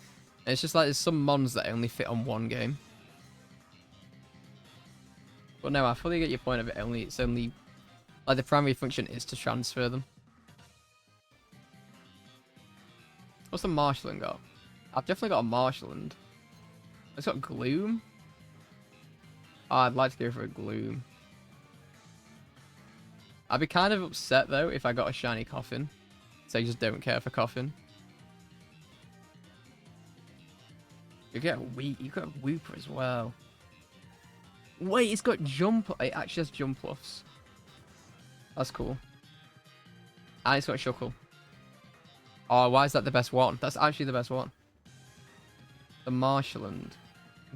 And it's just like there's some mons that only fit on 1 game. But no, I fully get your point of it. It's only... Like, the primary function is to transfer them. What's the Marshland got? I've definitely got a Marshland. It's got Gloom. Oh, I'd like to go for a Gloom. I'd be kind of upset, though, if I got a shiny Coffin. So I just don't care for Coffin. You get a Wooper as well. Wait, it's got jump. It actually has jump bluffs. That's cool. And it's got Shuckle. Oh, why is that the best one? That's actually the best one. The Marshland.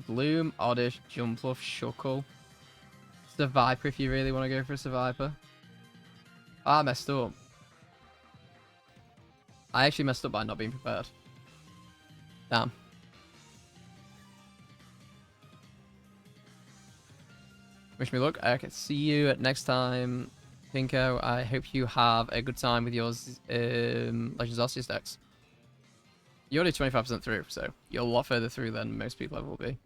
Bloom, Oddish, Jump Bluff, Shuckle. Survivor if you really want to go for a Survivor. I messed up. I actually messed up by not being prepared. Damn. Wish me luck. I can see you next time, Pinko. I hope you have a good time with your Legends Arceus decks. You're only 25% through, so you're a lot further through than most people ever will be.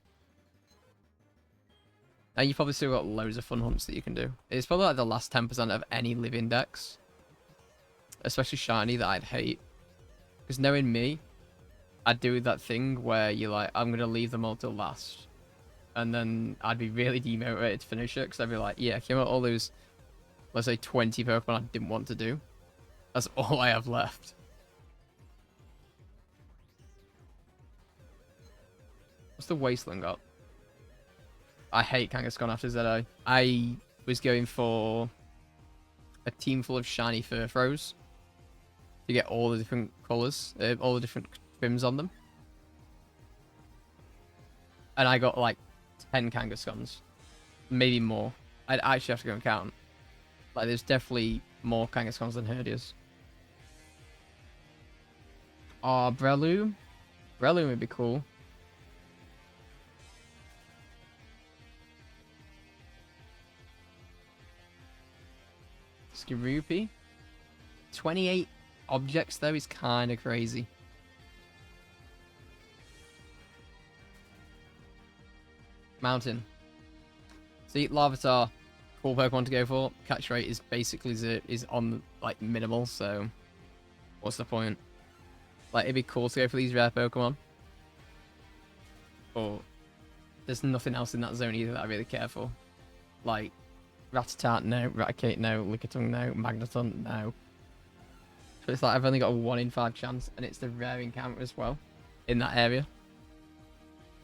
And you've probably still got loads of fun hunts that you can do. It's probably like the last 10% of any living decks. Especially shiny that I'd hate. Because knowing me, I'd do that thing where you're like, I'm going to leave them all till last. And then I'd be really demotivated to finish it. Because I'd be like, yeah, came out all those, let's say 20 Pokemon I didn't want to do. That's all I have left. What's the Wasteland got? I hate Kangaskhan after ZA. I was going for a team full of shiny Furfros to get all the different colours, all the different trims on them. And I got like 10 Kangaskhan's, maybe more. I'd actually have to go and count. Like, there's definitely more Kangaskhan's than Herdias. Oh, Breloom? Breloom would be cool. Skiroopy. 28 objects, though, is kind of crazy. Mountain. See, Larvitar, cool Pokemon to go for. Catch rate is basically is on, like, minimal, so what's the point? Like, it'd be cool to go for these rare Pokemon. But there's nothing else in that zone either that I really care for. Like, Rattata, no. Raticate, no. Lickitung, no. Magneton, no. So it's like I've only got a 1 in 5 chance, and it's the rare encounter as well in that area.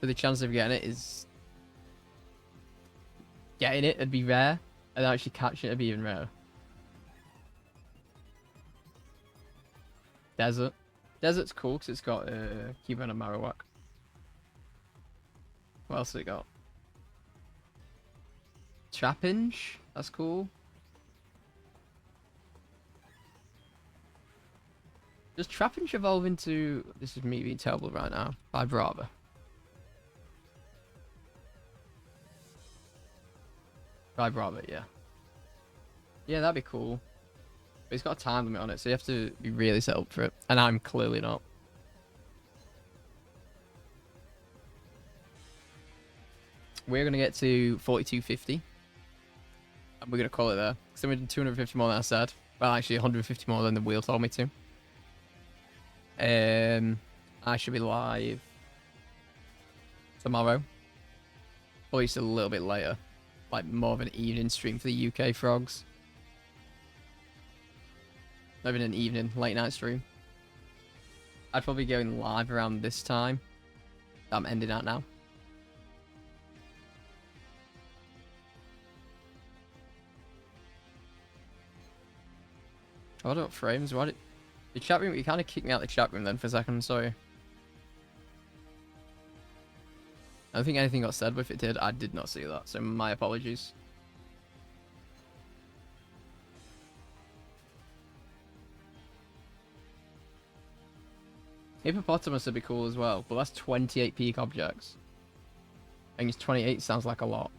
So the chance of getting it is... Getting it would be rare, and actually catching it would be even rarer. Desert. Desert's cool because it's got Cubone and Marowak. What else has it got? Trapinch. That's cool. Does Trapinch evolve into... This is me being terrible right now. Vibrava. Vibrava, yeah. Yeah, that'd be cool. But it's got a time limit on it, so you have to be really set up for it. And I'm clearly not. We're going to get to 4250. And we're going to call it there. So we're doing 250 more than I said. Well, actually 150 more than the wheel told me to. I should be live tomorrow. Or at least a little bit later. Like more of an evening stream for the UK frogs. Not even an evening, late night stream. I'd probably go in live around this time that I'm ending at now. Oh, I don't frames. Why did the chat room? You kind of kicked me out the chat room then for a second. Sorry. I don't think anything got said, but if it did, I did not see that. So my apologies. Hippopotamus would be cool as well, but that's 28 peak objects. I think it's 28 sounds like a lot.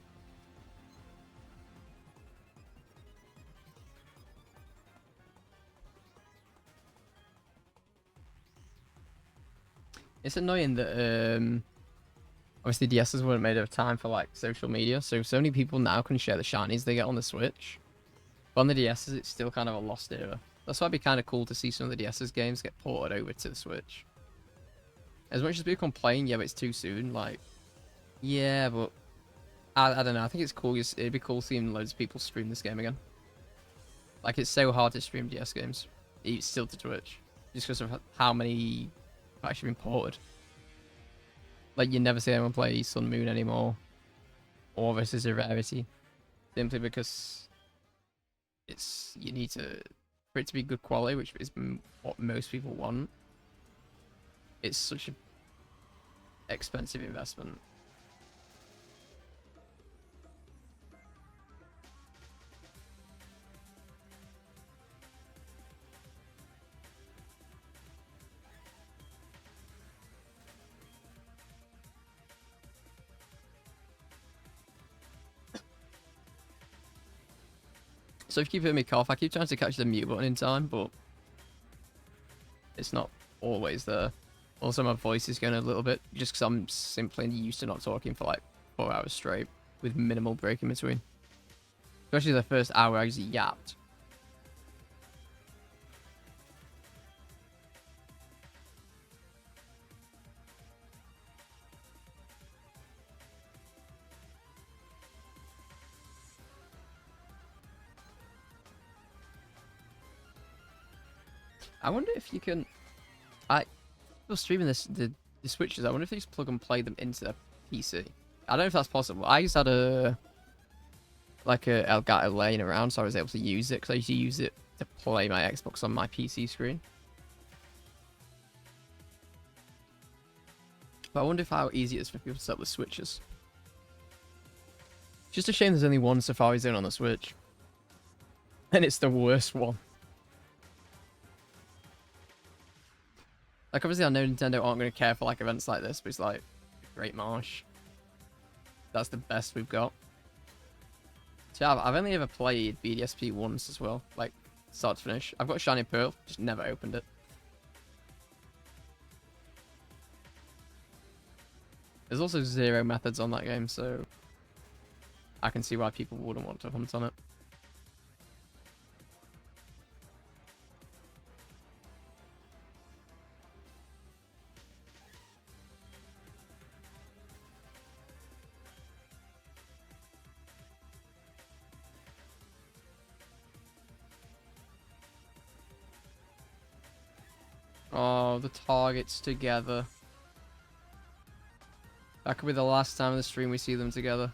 It's annoying that obviously DSs weren't made of time for like social media, so many people now can share the shinies they get on the Switch. But on the DSs, it's still kind of a lost era. That's why it'd be kind of cool to see some of the DS's games get ported over to the Switch. As much as people complain, yeah, but it's too soon. Like, yeah, but I don't know. I think it's cool. It'd be cool seeing loads of people stream this game again. Like, it's so hard to stream DS games. It's still to Twitch, just because of how many have actually been ported. Like, you never see anyone play Sun Moon anymore, or this is a rarity, simply because you need to for it to be good quality, which is what most people want. It's such an expensive investment. So if you keep hearing me cough, I keep trying to catch the mute button in time, but it's not always there. Also, my voice is going a little bit, just because I'm simply used to not talking for like 4 hours straight, with minimal break in between. Especially the first hour I just yapped. I wonder if you can... People streaming the Switches, I wonder if they just plug and play them into their PC. I don't know if that's possible. I just had a Elgato laying around, so I was able to use it, because I used to use it to play my Xbox on my PC screen. But I wonder how easy it is for people to set up the Switches. It's just a shame there's only one Safari Zone on the Switch. And it's the worst one. Like, obviously, I know Nintendo aren't going to care for, like, events like this, but it's like, Great Marsh. That's the best we've got. So, yeah, I've only ever played BDSP once as well, like, start to finish. I've got Shiny Pearl, just never opened it. There's also 0 methods on that game, so I can see why people wouldn't want to hunt on it. Oh, the targets together. That could be the last time in the stream we see them together.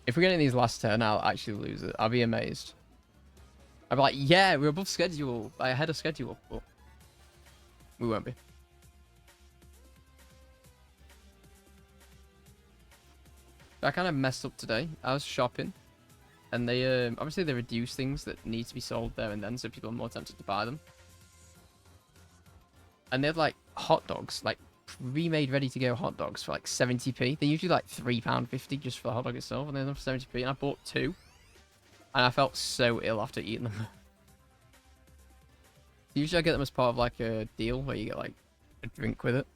If we get in these last 10, I'll actually lose it. I'll be amazed. I'll be like, yeah, we're above schedule. Ahead of schedule. But we won't be. I kind of messed up today. I was shopping, and they obviously they reduce things that need to be sold there and then, so people are more tempted to buy them. And they had like hot dogs, like pre-made, ready-to-go hot dogs for like 70p. They're usually like £3.50 just for the hot dog itself, and they're them for 70p. And I bought 2, and I felt so ill after eating them. Usually I get them as part of like a deal where you get like a drink with it.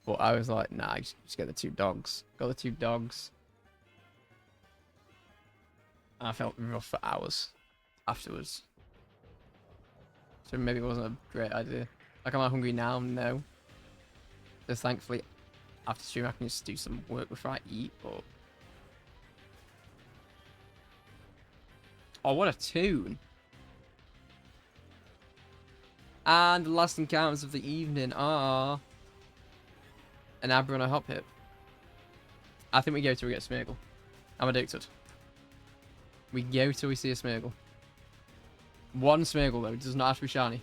But I was like, nah, just get the 2 dogs. Got the 2 dogs. And I felt rough for hours afterwards. So maybe it wasn't a great idea. Like, am I hungry now? No. So thankfully, after stream, I can just do some work before I eat. But oh, what a tune! And the last encounters of the evening are an Abra and a Hop Hip. I think we go till we get a Smeargle. I'm addicted. We go till we see a Smeargle. 1 Smeargle though, it does not have to be shiny.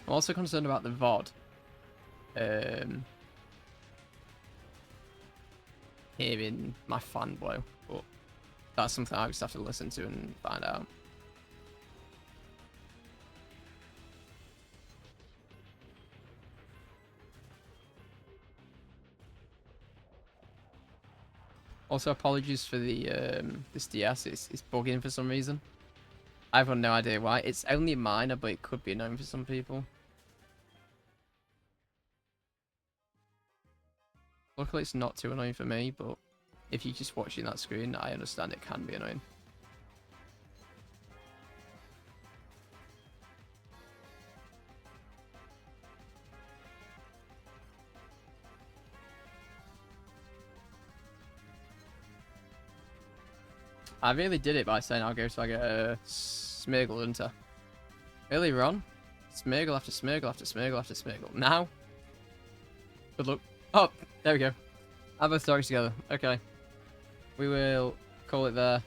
I'm also concerned about the VOD. Hearing my fan blow, but that's something I just have to listen to and find out. Also, apologies for the this DS. It's bugging for some reason. I've got no idea why. It's only minor, but it could be annoying for some people. Luckily, it's not too annoying for me, but if you're just watching that screen, I understand it can be annoying. I really did it by saying I'll go till I get a Smeargle, didn't I? Earlier on, Smeargle after Smeargle after Smeargle after Smeargle. Now, good luck. Oh, there we go. Have both dogs together. Okay. We will call it there.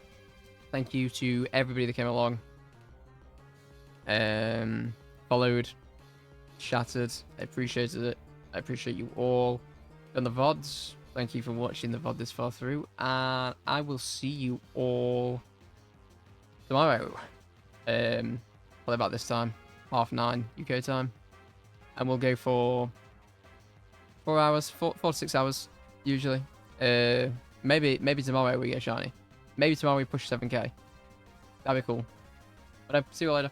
Thank you to everybody that came along. Followed, chatted. I appreciated it. I appreciate you all. And the VODs, thank you for watching the VOD this far through. And I will see you all tomorrow. Probably about this time. 9:30 UK time. And we'll go for 4 hours, 4 to 6 hours, usually. Maybe tomorrow we get shiny. Maybe tomorrow we push 7k. That'd be cool. But I'll see you later.